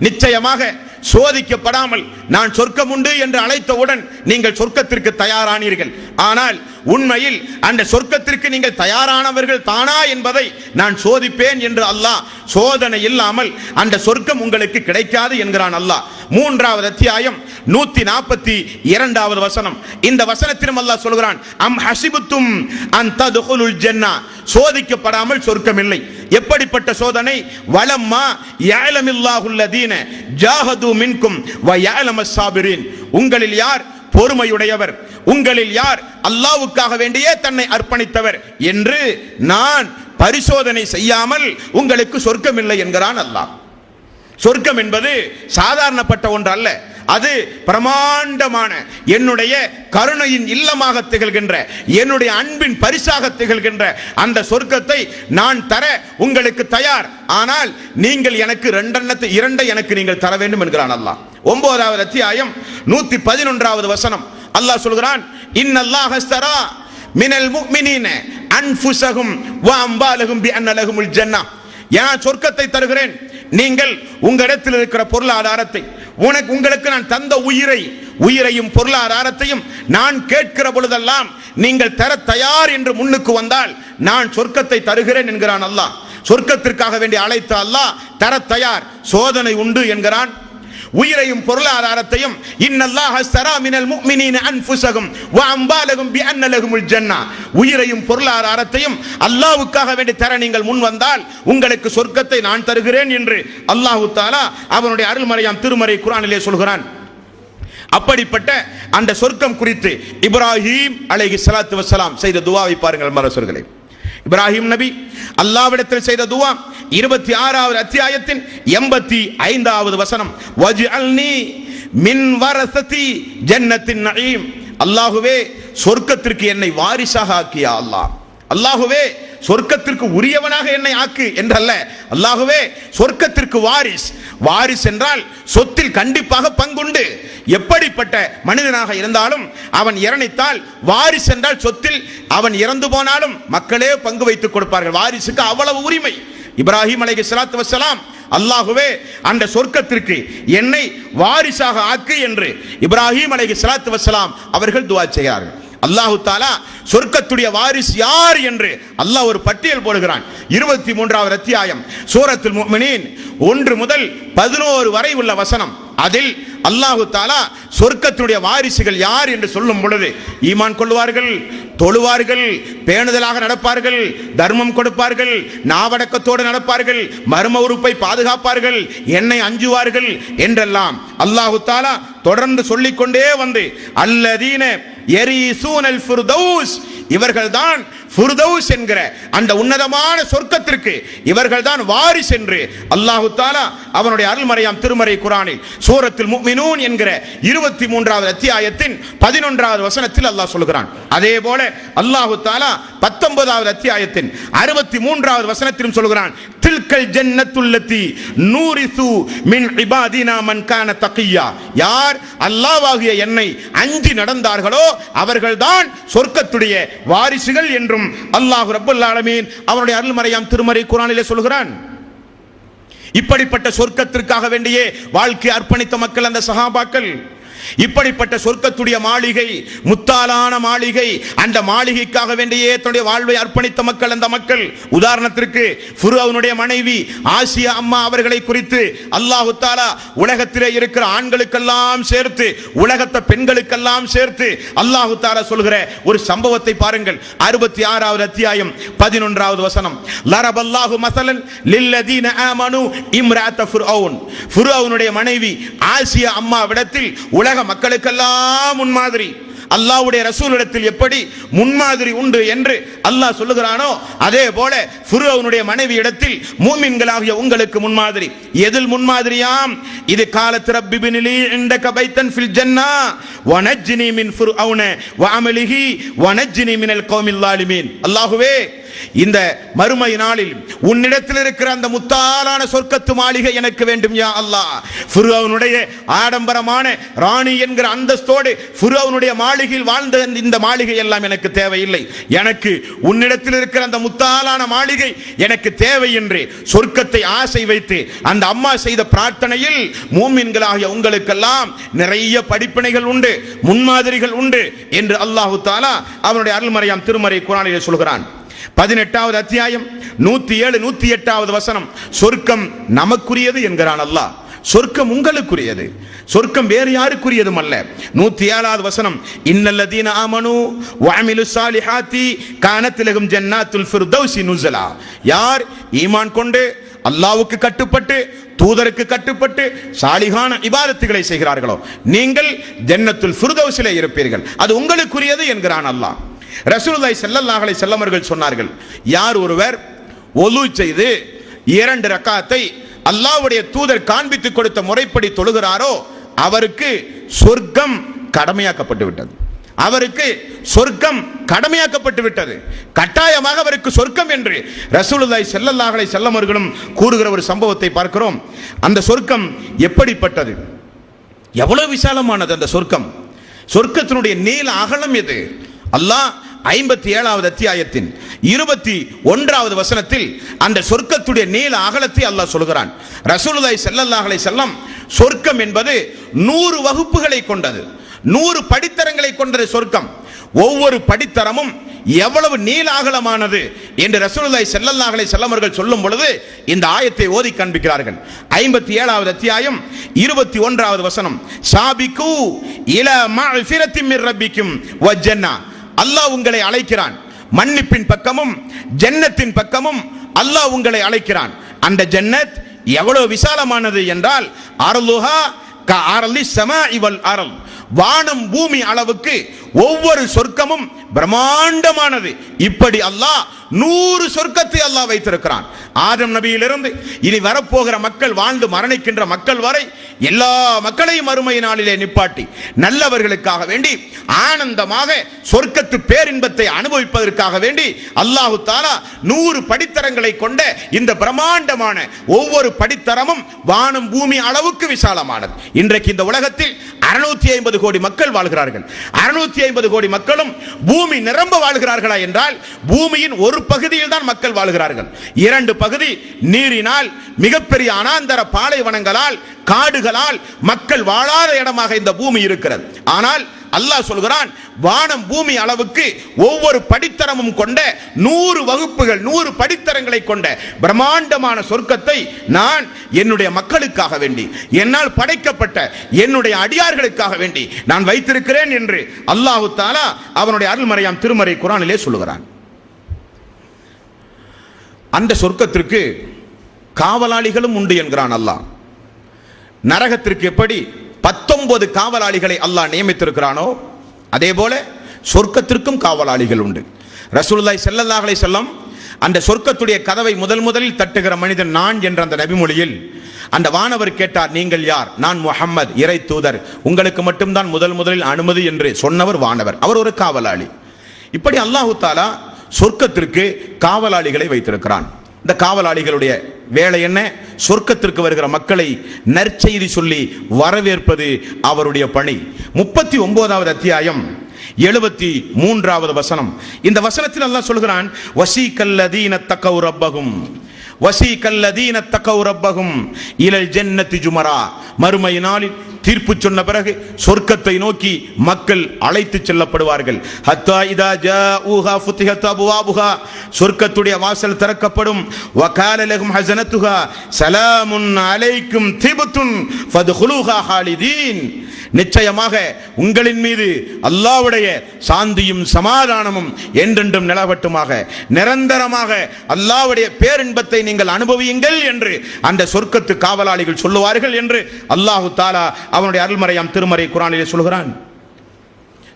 நிச்சயமாக சோதிக்கப்படாமல் நான் சொர்க்கம் உண்டு என்று அழைத்தவுடன் நீங்கள் சொர்க்கத்திற்கு தயாரானீர்கள். ஆனால் உண்மையில் அந்த சொர்க்கத்திற்கு நீங்கள் தயாரானவர்கள் தானா என்பதை நான் சோதிப்பேன் என்று அல்லாஹ், சோதனை இல்லாமல் அந்த சொர்க்கம் உங்களுக்கு கிடைக்காது என்கிறான் அல்லாஹ். 3வது அத்தியாயம் 142வது வசனம். இந்த வசனத்திலும் அல்லாஹ் சொல்கிறான், அம் ஹஸிபுத்தும் அன் தத்குலுல் ஜன்னah, சோதிக்கப்படாமல் சொர்க்கம் இல்லை. எப்படிப்பட்ட சோதனை? வலம்மா யஅலமில்லாஹுல்லதீன ஜாஹது மின்கும் வ யஅலமஸ் சாபிரீன், உங்களில் யார் பொறுமையுடையவர், உங்களில் யார் அல்லாஹ்வுக்காக வேண்டியே தன்னை அர்ப்பணித்தவர் என்று நான் பரிசோதனை செய்யாமல் உங்களுக்கு சொர்க்கம் இல்லை என்கிறான் அல்லாஹ். சொர்க்கம் என்பது சாதாரணப்பட்ட ஒன்று அல்ல, அது பிரமாண்டமான என்னுடைய கருணையின் இல்லமாக திகழ்கின்ற, என்னுடைய அன்பின் பரிசாக திகழ்கின்ற அந்த சொர்க்கத்தை நான் தர உங்களுக்கு தயார். ஆனால் நீங்கள் எனக்கு இரண்டை எனக்கு நீங்கள் தர வேண்டும் என்கிறான் அல்லாஹ். 9வது அத்தியாயம் 111வது வசனம் அல்லாஹ் சொல்கிறான், இன்னல்லாஹ் அஸ்தரா மினல் முஃமினீன அன்ஃபுஸஹும் வ அம்வாலஹும் பிஅன்ன லஹுமுல் ஜன்னah, நான் சொர்க்கத்தை தருகிறேன், நீங்கள் உங்களிடத்தில் இருக்கிற பொருளாதாரத்தை, உங்களுக்கு நான் தந்த உயிரையும் பொருளாதாரத்தையும் நான் கேட்கிற பொழுதெல்லாம் நீங்கள் தர தயார் என்று முன்னுக்கு வந்தால் நான் சொர்க்கத்தை தருகிறேன் என்கிறான் அல்லாஹ். சொர்க்கத்திற்காக வேண்டி அழைத்த அல்லாஹ் தர தயார், சோதனை உண்டு என்கிறான். உயிரையும் பொருளாதாரத்தையும் இன்னல்லாஹ் அஸ்தரா மினல் முஃமினீன அன்ஃபுஸஹும் வ அம்வாலஹும் பிஅன்ன லஹுமுல் ஜன்னah, உயிரையும் பொருளாதாரத்தையும் அல்லாஹ்வுக்காக வேண்டி தர நீங்கள் முன் வந்தால் உங்களுக்கு சொர்க்கத்தை நான் தருகிறேன் என்று அல்லாஹ் தஆலா அவனுடைய அருள்மறையாம் திருமறை குர்ஆனிலே சொல்கிறான். அப்படிப்பட்ட அந்த சொர்க்கம் குறித்து இப்ராஹிம் அலைஹிஸ்ஸலாத்து வஸ்ஸலாம் செய்த துஆவை பாருங்கள் மரசர்களே. இப்ராஹிம் நபி அல்லாஹ்விடத்தில் செய்த துஆ 26வது அத்தியாயத்தின் 85வது வசனம், வஜ்அல்னி மின் வரஸதி ஜன்னத்தின் நஈம், அல்லாஹ்வே சொர்க்கத்திற்கு என்னை வாரிசாக ஆக்கியா அல்லாஹ், அல்லாஹ்வே சொர்க்கத்திற்கு உரியவனாக என்னை ஆக்கு என்றல்ல, அல்லாஹ்வே சொர்க்கத்திற்கு வாரிஸ் என்றால் சொத்தில் கண்டிப்பாக பங்குண்டு. எப்படிப்பட்ட மனிதனாக இருந்தாலும் அவன் இறந்தால் வாரிஸ் என்றால் சொத்தில் அவன் இறந்து போனாலும் மக்களே பங்கு வைத்துக் கொடுப்பார்கள். வாரிசுக்கு அவ்வளவு உரிமை. இப்ராஹிம் அலைஹிஸ்ஸலாத்து வஸ்ஸலாம், அல்லாஹ்வே அந்த சொர்க்கத்திற்கு என்னை வாரிசாக ஆக்கு என்று இப்ராஹிம் அலைஹிஸ்ஸலாத்து வஸ்ஸலாம் அவர்கள் துஆ செய்கிறார்கள். அல்லாஹ் தஆலா சொர்க்கத்துடைய வாரிஸ் யார் என்று அல்லாஹ் ஒரு பட்டியல் போடுகிறான். 23வது அத்தியாயம் சூரத்துல் முஃமினீன் 1 முதல் 11 வரை உள்ள வசனம், அதில் அல்லாஹ் தஆலா சொர்க்கத்துடைய வாரிசுகள் யார் என்று சொல்லும் பொழுது, ஈமான் கொள்வார்கள், தொழுவார்கள், பேணுதலாக நடப்பார்கள், தர்மம் கொடுப்பார்கள், நாவடக்கத்தோடு நடப்பார்கள், மர்ம உறுப்பை பாதுகாப்பார்கள், என்னை அஞ்சுவார்கள் என்றெல்லாம் அல்லாஹ் தஆலா தொடர்ந்து சொல்லிக்கொண்டே வந்து அல்லதீன யரீசூனல் ஃபிர்தௌஸ், இவர்கள்தான் ஃபிர்தௌஸ் என்கிற அந்த உன்னதமான சொர்க்கத்திற்கு இவர்கள்தான் வாரிசு என்று அல்லாஹ் தஆலா அவனுடைய அருள்மறையாம் திருமறை குர்ஆனில் சூரத்துல் முஃமினூன் என்கிற 23வது அத்தியாயத்தின் 11வது வசனத்தில் அல்லாஹ் சொல்கிறான். அதே போல அல்லாஹ் தஆலா 19வது அத்தியாயத்தின் 63வது வசனத்திலும் சொல்கிறான், தில்கல் ஜன்னத்துல்லதி நூரிசு மின் இபாதினா மன் கான தகியா, யார் அல்லாஹ்வாகிய என்னை அஞ்சி நடந்தார்களோ அவர்கள்தான் சொர்க்கத்துடைய வாரிசுகள் என்றும் அல்லாஹ் ரப்பல் ஆலமீன் அவருடைய அருள்மறையாம் திருமறை குர்ஆனிலே சொல்கிறான். இப்படிப்பட்ட சொர்க்கத்திற்காக வேண்டியே வாழ்க்கை அர்ப்பணித்த மக்கள் அந்த சஹாபாக்கள். இப்படிப்பட்ட சொர்க்கத்துடைய மாளிகை, முத்தாலான மாளிகை, அந்த மாளிகைக்காக வேண்டியே தன்னுடைய வாழ்வை அர்ப்பணித்த மக்கள் அந்த மக்கள். உதாரணத்திற்கு ஃபிரௌனுடைய மனைவி ஆசியா அம்மா அவர்களை குறித்து அல்லாஹ் தஆலா உலகத்திலே இருக்கிற ஆண்களுக்கெல்லாம் சேர்த்து, உலகத்த பெண்களுக்கெல்லாம் சேர்த்து அல்லாஹ் தஆலா சொல்கிற ஒரு சம்பவத்தை பாருங்கள். 66வது அத்தியாயம் 11வது வசனம், லரபல்லாஹு மஸலன் லில்லதீன ஆமனு இம்ராஅத் ஃபிரௌன், ஃபிரௌனுடைய மனைவி ஆசியா அம்மாவிடத்தில் உலக மக்களுக்கெல்லாம் முன்மாதிரி, அல்லாஹ்வுடைய ரசூலிடத்தில் எப்படி முன்மாதிரி உண்டு என்று அல்லாஹ் சொல்லுகிறானோ அதே போல ஃபிரௌனுடைய மனைவி இடத்தில் மூமின்களாகிய உங்களுக்கு முன்மாதிரி. எதில் முன்மாதிரியாம்? இது காலத் ரப்பி பினிலி இன்தக பைத்தன் ஃபில் ஜன்னah வனஜ்னி மின் ஃபிரௌன வஅமலிஹி வனஜ்னி மினல் கௌமில் ஸாலிமீன். அல்லாஹ்வே, இந்த மறுமை நாளில் உன்னிடத்தில் இருக்கிற அந்த முத்தாலான சொர்க்கத்து மாளிகை எனக்கு வேண்டும் யா அல்லாஹ். ஃபிரௌனுடைய ஆடம்பரமான ராணி என்கிற அந்தஸ்தோடு ஃபிரௌனுடைய மாளிகையில் வாழ்ந்த இந்த மாளிகை எல்லாம் எனக்கு தேவையில்லை, எனக்கு உன்னிடத்தில் இருக்கிற அந்த முத்தாலான மாளிகை எனக்கு தேவை என்று சொர்க்கத்தை ஆசை வைத்து அந்த அம்மா செய்த பிரார்த்தனையில் மூமின்களாகிய உங்களுக்கெல்லாம் நிறைய படிப்பினைகள் உண்டு, முன்மாதிரிகள் உண்டு என்று அல்லாஹ் தஆலா அவனுடைய அருள்மறையாம் திருமறை குர்ஆனிலே சொல்கிறான். 18வது அத்தியாயம் 107 108வது வசனம், சொர்க்கம் நமக்குரியது என்கிறான் அல்லாஹ். சொர்க்கம் உங்களுக்குரியது, சொர்க்கம் வேறு யாருக்குரியதும் அல்ல. 107வது வசனம், இன்னல்லதீன ஆமனு வஅமிலு ஸாலிஹாத்தி கானத் லஹும் ஜன்னாத்துல் ஃபிர்தௌஸி நுஸலா. யார் ஈமான் கொண்டு அல்லாஹ்வுக்கு கட்டுப்பட்டு தூதருக்கு கட்டுப்பட்டு சாலிகான இபாதத்துகளை செய்கிறார்களோ நீங்கள் ஜன்னத்துல் ஃபிர்தௌஸிலே இருப்பீர்கள், அது உங்களுக்குரியது என்கிறான் அல்லாஹ். ரசூலுல்லாஹி ஸல்லல்லாஹு அலைஹி வஸல்லம் அவர்கள் சொன்னார்கள், யார் ஒருவர் ஒலு செய்து 2 ரக்காத்தை அல்லாஹ்வுடைய தூதர் காண்பித்து கொடுத்த முறைப்படி தொழுகிறாரோ அவருக்கு சொர்க்கம் கடமையாக்கப்பட்டு விட்டது. அவருக்கு சொர்க்கம் கடமையாக்கப்பட்டு விட்டது, கட்டாயமாக அவருக்கு சொர்க்கம் என்று ரசூலுல்லாஹி ஸல்லல்லாஹு அலைஹி வஸல்லம் அவர்களும் கூறுகிற ஒரு சம்பவத்தை பார்க்கிறோம். அந்த சொர்க்கம் எப்படிப்பட்டது, எவ்வளவு விசாலமானது அந்த சொர்க்கம், சொர்க்கத்தினுடைய நீள அகலம் எது? அல்லாஹ் 57வது அத்தியாயத்தின் 21வது வசனத்தில் அந்த சொர்க்கத்துடைய நீள அகலத்தை அல்லாஹ் சொல்கிறான். ரசூலுல்லாஹி ஸல்லல்லாஹு அலைஹி வஸல்லம் சொர்க்கம் என்பது 100 வகுப்புகளை கொண்டது, 100 படித்தரங்களை கொண்டது சொர்க்கம். ஒவ்வொரு படித்தரமும் எவ்வளவு நீள அகலமானது என்று ரசூலுல்லாஹி ஸல்லல்லாஹு அலைஹி வஸல்லம் அவர்கள் சொல்லும் பொழுது இந்த ஆயத்தை ஓதி காண்பிக்கிறார்கள். 57வது அத்தியாயம் 21வது வசனம், சாபிகு இலா மஃபிரத்தின் மிர் ரப்பிக்கும் வ ஜன்னா. அல்லாஹ் உங்களை அழைக்கிறான், மன்னிப்பின் பக்கமும் ஜன்னத்தின் பக்கமும் அல்லாஹ் உங்களை அழைக்கிறான். அந்த ஜன்னத் எவ்வளவு விசாலமானது என்றால் அர்லுஹா கஅர்லி ஸமாஇ வல் அர்ல், வானம் பூமி அளவுக்கு ஒவ்வொரு சொர்க்கமும் பிரம்மாண்டமானது. இப்படி அல்லாஹ் 100 சொர்க்கத்தை அல்லாஹ் வைத்திருக்கிறான். ஆதம் நபியிலிருந்து இனி வரப்போகிற மக்கள், வாழ்ந்து மரணிக்கின்ற மக்கள் வரை எல்லா மக்களையும் மறுமை நாளிலே நிப்பாட்டி நல்லவர்களுக்காக வேண்டி ஆனந்தமாக சொர்க்கத்து பேரின்பத்தை அனுபவிப்பதற்காக வேண்டி அல்லாஹு தஆலா 100 படித்தரங்களை கொண்ட இந்த பிரம்மாண்டமான ஒவ்வொரு படித்தரமும் வானம் பூமி அளவுக்கு விசாலமானது. இன்றைக்கு இந்த உலகத்தில் 650 கோடி மக்கள் வாழ்கிறார்கள். 650 கோடி மக்களும் பூமி நிரம்ப வாழ்கிறார்களா என்றால் பூமியின் ஒரு பகுதியில் தான் மக்கள் வாழ்கிறார்கள். 2 பகுதி நீரினால், மிகப்பெரிய அனாந்தர பாலைவனங்களால், காடுகளால் மக்கள் வாழாத இடமாக இந்த பூமி இருக்கிறது. ஆனால் அல்லாஹ் சொல்கிறான், வானம் பூமி அளவுக்கு ஒவ்வொரு படித்தரமும் கொண்ட 100 வகுப்புகள், 100 படித்தரங்களை கொண்ட பிரம்மாண்டமான சொர்க்கத்தை நான் என்னுடைய மக்களுக்காக வேண்டி, என்னால் படைக்கப்பட்ட என்னுடைய அடியார்களுக்காக வேண்டி நான் வைத்திருக்கிறேன் என்று அல்லாஹு தஆலா அவனுடைய அருள்மறையாம் திருமறை குர்ஆனிலே சொல்லுகிறான். அந்த சொர்க்கத்திற்கு காவலாளிகளும் உண்டு என்கிறான் அல்லாஹ். நரகத்திற்கு எப்படி 19 காவலாளிகளை அல்லாஹ் நியமித்திருக்கிறானோ அதே போல சொர்க்கத்திற்கும் காவலாளிகள் உண்டு. ரசூலுல்லாஹி ஸல்லல்லாஹு அலைஹி வஸல்லம் அந்த சொர்க்கத்துடைய கதவை முதலில் தட்டுகிற மனிதன் நான் என்ற அந்த நபிமொழியில் அந்த வானவர் கேட்டார், நீங்கள் யார்? நான் முஹம்மது, இறை தூதர், உங்களுக்கு மட்டும்தான் முதலில் அனுமதி என்று சொன்னவர் வானவர். அவர் ஒரு காவலாளி. இப்படி அல்லாஹு தஆலா சொர்க்கத்திற்கு காவலாளிகளை வைத்திருக்கிறான். இந்த காவலாளிகளுடைய வேலை என்ன? சொர்க்கத்திற்கு வருகிற மக்களை நற்செய்தி சொல்லி வரவேற்பது அவருடைய பணி. 39வது அத்தியாயம் 73வது வசனம். இந்த வசனத்தில் அல்லாஹ் சொல்கிறான், வஸீகல்லதீன தகவ் ரப்பஹும் வஸீகல்லதீன தகவ் ரப்பஹும் இலல் ஜன்னத்தி ஜுமரா. மறுமை நாளில் தீர்ப்பு சொன்ன பிறகு சொர்க்கத்தை நோக்கி மக்கள் அழைத்து செல்லப்படுவார்கள். ஹத்தா இதா ஜாஊஹா ஃபுத்திஹத் அப்வாபுஹா, சொர்க்கத்துடைய வாசல் திறக்கப்படும். வகால லஹும் ஹஸனத்துஹா ஸலாமுன் அலைக்கும் திபுத்துன் ஃபத்ஹுலூஹா ஹாலிதீன். நிச்சயமாக உங்களின் மீது அல்லாஹ்வுடைய சாந்தியும் சமாதானமும் என்றென்றும் நிலவட்டுமாக, நிரந்தரமாக அல்லாஹ்வுடைய பேரின்பத்தை நீங்கள் அனுபவியுங்கள் என்று அந்த சொர்க்கத்து காவலாளிகள் சொல்லுவார்கள் என்று அல்லாஹு தஆலா அவனுடைய அருள்மறையாம் திருமறை குர்ஆனிலே சொல்கிறான்.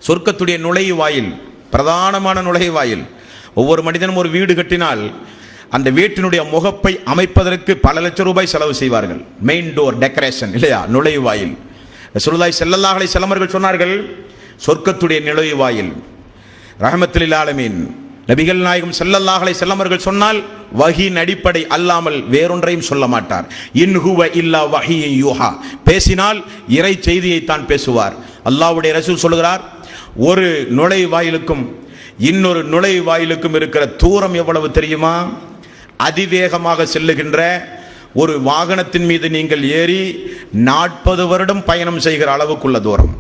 சொர்க்கத்துடைய நுழைவாயில், பிரதானமான நுழைவாயில். ஒவ்வொரு மனிதனும் ஒரு வீடு கட்டினால் அந்த வீட்டினுடைய முகப்பை அமைப்பதற்கு பல லட்சம் ரூபாய் செலவு செய்வார்கள். மெயின் டோர் டெக்கரேஷன் இல்லையா, நுழைவாயில். ரசூலுல்லாஹி ஸல்லல்லாஹு அலைஹி வஸல்லம் அவர்கள் சொன்னார்கள், சொர்க்கத்துடைய நுழைவாயில் ரஹ்மத்துல் ஆலமீன் நபிகள் நாயகம் ஸல்லல்லாஹு அலைஹி வஸல்லம் அவர்கள் சொன்னால் வஹீயின் அடிப்படை அல்லாமல் வேறொன்றையும் சொல்ல மாட்டார். இன் ஹுவ இல்லா வஹீயுன் யூஹா, பேசினால் இறை செய்தியை தான் பேசுவார். அல்லாஹ்வுடைய ரசூல் சொல்கிறார், ஒரு நுழைவாயிலுக்கும் இன்னொரு நுழைவாயிலுக்கும் இருக்கிற தூரம் எவ்வளவு தெரியுமா? அதிவேகமாக செல்லுகின்ற ஒரு வாகனத்தின் மீது நீங்கள் ஏறி 40 வருடம் பயணம் செய்கிற அளவுக்குள்ள தூரம்.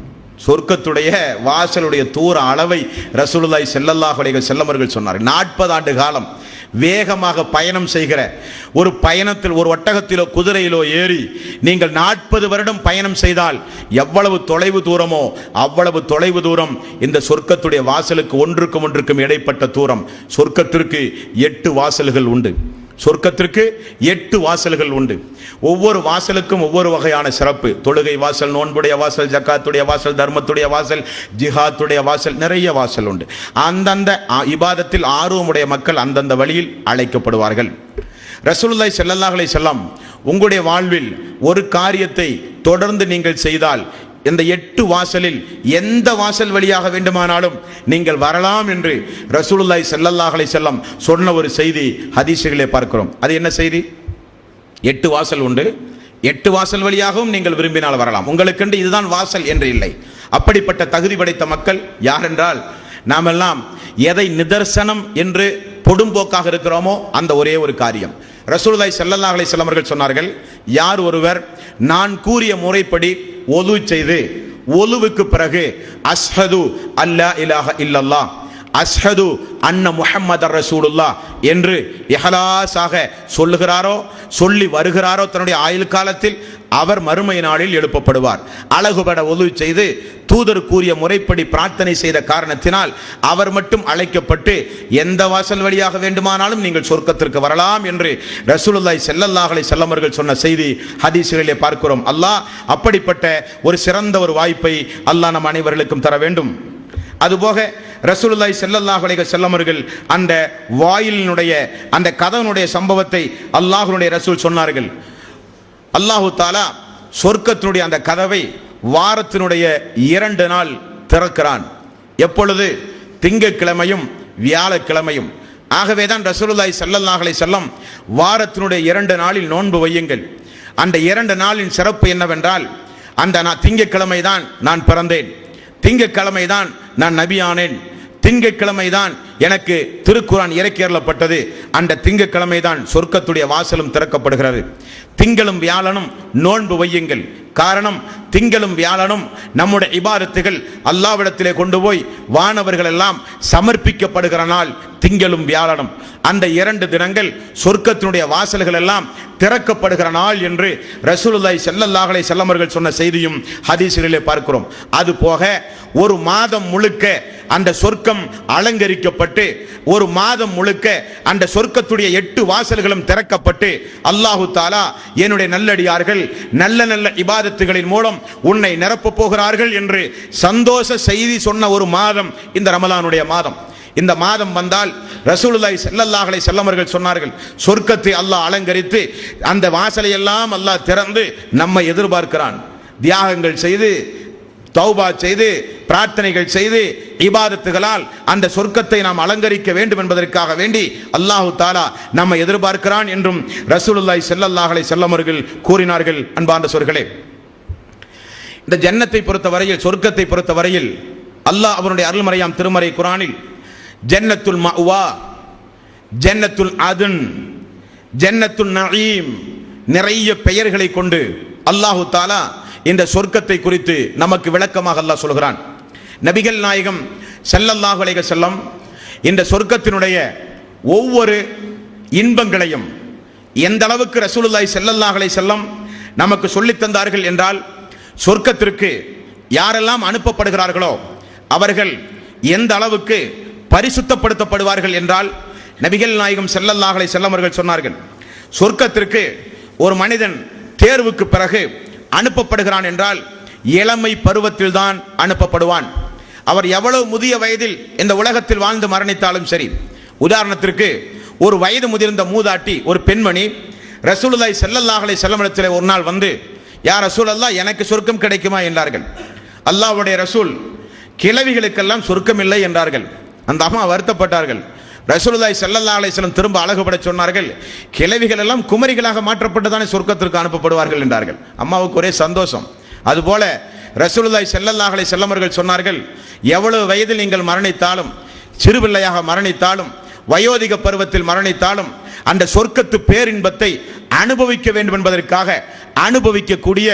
சொர்க்கத்துடைய வாசலுடைய தூர அளவை ரசூலுல்லாஹி ஸல்லல்லாஹு அலைஹி வஸல்லம் அவர்கள் சொன்னார். 40 ஆண்டு காலம் வேகமாக பயணம் செய்கிற ஒரு பயணத்தில், ஒரு ஒட்டகத்திலோ குதிரையிலோ ஏறி நீங்கள் 40 வருடம் பயணம் செய்தால் எவ்வளவு தொலைவு தூரமோ அவ்வளவு தொலைவு தூரம் இந்த சொர்க்கத்துடைய வாசலுக்கு ஒன்றுக்கும் இடைப்பட்ட தூரம். சொர்க்கத்திற்கு 8 வாசல்கள் உண்டு. சொர்க்கத்திற்கு 8 வாசல்கள் உண்டு. ஒவ்வொரு வாசலுக்கும் ஒவ்வொரு வகையான சிறப்பு. தொழுகை வாசல், நோன்புடைய வாசல், ஜக்காத்துடைய வாசல், தர்மத்துடைய வாசல், ஜிஹாத்துடைய வாசல், நிறைய வாசல் உண்டு. அந்தந்த இபாதத்தில் ஆர்வமுடைய மக்கள் அந்தந்த வழியில் அழைக்கப்படுவார்கள். ரசூலுல்லாஹி ஸல்லல்லாஹு அலைஹி வஸல்லம் உங்களுடைய வாழ்வில் ஒரு காரியத்தை தொடர்ந்து நீங்கள் செய்தால் இந்த 8 வாசலில் எந்த வாசல் வழியாக வேண்டுமானாலும் நீங்கள் வரலாம் என்று ரசூலுல்லாஹி ஸல்லல்லாஹு அலைஹி வஸல்லம் சொன்ன ஒரு செய்தி ஹதீஸுகளிலே பார்க்கிறோம். அது என்ன செய்தி? 8 வாசல் உண்டு. 8 வாசல் வழியாகவும் நீங்கள் விரும்பினால் வரலாம். உங்களுக்கென்று இதுதான் வாசல் என்று இல்லை. அப்படிப்பட்ட தகுதி படைத்த மக்கள் யார் என்றால், நாமெல்லாம் எதை நிதர்சனம் என்று பொடும்போக்காக இருக்கிறோமோ அந்த ஒரே ஒரு காரியம். ரசூலுல்லாஹி ஸல்லல்லாஹு அலைஹி வஸல்லம் அவர்கள் சொன்னார்கள், யார் ஒருவர் நான் கூறிய முறைப்படி ஒது செய்து ஒலுவுக்கு பிறகு அஸ்ஹது அல்லா இலாஹ இல்லல்லாஹ், அஸ்ஹது அன்ன முஹம்மதர் ரசூலுல்லாஹ் என்று இஹ்லாஸாக சொல்லுகிறாரோ, சொல்லி வருகிறாரோ தன்னுடைய ஆயுள் காலத்தில் அவர் மறுமை நாளில் எழுப்பப்படுவார். அழகுபட ஒது செய்து தூதர் கூறிய முறைப்படி பிரார்த்தனை செய்த காரணத்தினால் அவர் மட்டும் அழைக்கப்பட்டு எந்த வாசல் வழியாக வேண்டுமானாலும் நீங்கள் சொர்க்கத்திற்கு வரலாம் என்று ரசூலுல்லாஹி ஸல்லல்லாஹு அலைஹி வஸல்லம் அவர்கள் சொன்ன செய்தி ஹதீஸுகளிலே பார்க்கிறோம். அல்லாஹ் அப்படிப்பட்ட ஒரு சிறந்த ஒரு வாய்ப்பை அல்லாஹ் நம் அனைவர்களுக்கும் தர வேண்டும். அதுபோக ரசூலுல்லாஹி ஸல்லல்லாஹு அலைஹி வஸல்லம் அவர்கள் அந்த வாயிலினுடைய அந்த கதவனுடைய சம்பவத்தை அல்லாஹ்வுடைய ரசூல் சொன்னார்கள். அல்லாஹு தாலா சொர்க்கத்தினுடைய அந்த கதவை வாரத்தினுடைய 2 நாள் திறக்கிறான். எப்பொழுது? திங்கட்கிழமையும் வியாழக்கிழமையும். ஆகவேதான் ரசூலுல்லாஹி ஸல்லல்லாஹு அலைஹி வஸல்லம் வாரத்தினுடைய 2 நாளில் நோன்பு வையுங்கள். அந்த 2 நாளின் சிறப்பு என்னவென்றால், அந்த திங்கட்கிழமை தான் நான் பிறந்தேன், திங்கட்கிழமை தான் நான் நபியானேன், திங்கட்கிழமை தான் எனக்கு திருக்குர்ஆன் இறக்கி அருளப்பட்டது, அந்த திங்கட்கிழமை தான் சொர்க்கத்துடைய வாசலும் திறக்கப்படுகிறது. திங்களும் வியாழனும் நோன்பு வையுங்கள். காரணம், திங்களும் வியாழனும் நம்முடைய இபாதத்துகள் அல்லாஹ்விடத்திலே கொண்டு போய் வானவர்கள் எல்லாம் சமர்ப்பிக்கப்படுகிற நாள் திங்களும் வியாழனும். அந்த 2 தினங்கள் சொர்க்கத்தினுடைய வாசல்கள் எல்லாம் திறக்கப்படுகிற நாள் என்று ரசூலுல்லாஹி ஸல்லல்லாஹு அலைஹி வஸல்லம் அவர்கள் சொன்ன செய்தியும் ஹதீஸிலே பார்க்கிறோம். அது போக ஒரு மாதம் முழுக்க அந்த சொர்க்கம் அலங்கரிக்கப்பட்டு, ஒரு மாதம் முழுக்க அந்த சொர்க்கத்துடைய 8 வாசல்களும் திறக்கப்பட்டு, அல்லாஹு தாலா என்னுடைய நல்லடியார்கள் நல்ல நல்ல இபாதத்துகளின் மூலம் உன்னை நிரப்ப போகிறார்கள் என்று சந்தோஷ செய்தி சொன்ன ஒரு மாதம் இந்த ரமலானுடைய மாதம். இந்த மாதம் வந்தால் ரசூலுல்லாஹி ஸல்லல்லாஹு அலைஹி வஸல்லம் அவர்கள் சொன்னார்கள், சொர்க்கத்தை அல்லாஹ் அலங்கரித்து அந்த வாசலை எல்லாம் அல்லாஹ் திறந்து நம்மை எதிர்பார்க்கிறான். தியாகங்கள் செய்து, தௌபா செய்து, பிரார்த்தனைகள் செய்து, இபாதத்துகளால் அந்த சொர்க்கத்தை நாம் அலங்கரிக்க வேண்டும் என்பதற்காக வேண்டி அல்லாஹு தாலா நம்மை எதிர்பார்க்கிறான் என்றும் ரசூலுல்லாஹி ஸல்லல்லாஹு அலைஹி வஸல்லம் அவர்கள் கூறினார்கள். அன்பார்ந்த சோர்களே, இந்த ஜன்னத்தை பொறுத்தவரையில், சொர்க்கத்தை பொறுத்தவரையில் அல்லாஹ் அவனுடைய அருள்மறையாம் திருமறை குர்ஆனில் ஜன்னத்துல் மஅவா, ஜன்னத்துல் அதன், ஜன்னத்துல் நஈம் நிறைய பெயர்களை கொண்டு அல்லாஹு தாலா இந்த சொர்க்கத்தை குறித்து நமக்கு விளக்கமாக அல்லாஹ் சொல்கிறான். நபிகள் நாயகம் ஸல்லல்லாஹு அலைஹி வஸல்லம் இந்த சொர்க்கத்தினுடைய ஒவ்வொரு இன்பங்களையும் எந்த அளவுக்கு ரசூலுல்லாஹி ஸல்லல்லாஹு அலைஹி வஸல்லம் நமக்கு சொல்லித் தந்தார்கள் என்றால், சொர்க்கத்திற்கு யாரெல்லாம் அனுப்பப்படுகிறார்களோ அவர்கள் எந்த அளவுக்கு பரிசுத்தப்படுத்தப்படுவார்கள் என்றால், நபிகள் நாயகம் ஸல்லல்லாஹு அலைஹி வஸல்லம் அவர்கள் சொன்னார்கள், சொர்க்கத்திற்கு ஒரு மனிதன் தேர்வுக்கு பிறகு அனுப்பப்படுகிறான் என்றால் இளமை பருவத்தில் தான் அனுப்பப்படுவான். அவர் எவ்வளவு முதிய வயதில் இந்த உலகத்தில் வாழ்ந்து மரணித்தாலும் சரி. உதாரணத்திற்கு, ஒரு வயது முதிர்ந்த மூதாட்டி, ஒரு பெண்மணி ரசூலுல்லாஹி ஸல்லல்லாஹு அலைஹி வஸல்லம் இடத்தில் ஒரு நாள் வந்து, யா ரசூலல்லாஹ், எனக்கு சொர்க்கம் கிடைக்குமா என்றார்கள். அல்லாஹ்வுடைய ரசூல், கிழவிகளுக்கெல்லாம் சொர்க்கம் இல்லை என்றார்கள். அந்த அம்மா வருத்தப்பட்டார்கள். ரசூலுல்லாஹி ஸல்லல்லாஹு அலைஹி வஸல்லம் திரும்ப அழகுபட சொன்னார்கள், கிழவிகள் எல்லாம் குமரிகளாக மாற்றப்பட்டு தானே சொர்க்கத்திற்கு அனுப்பப்படுவார்கள் என்றார்கள். அம்மாவுக்கு ஒரே சந்தோஷம். அதுபோல ரசூலுல்லாஹி ஸல்லல்லாஹு அலைஹி வஸல்லம் அவர்கள் சொன்னார்கள், எவ்வளவு வயதில் நீங்கள் மரணித்தாலும், சிறுபிள்ளையாக மரணித்தாலும், வயோதிக பருவத்தில் மரணித்தாலும் அந்த சொர்க்கத்து பேரின்பத்தை அனுபவிக்க வேண்டும் என்பதற்காக அனுபவிக்கக்கூடிய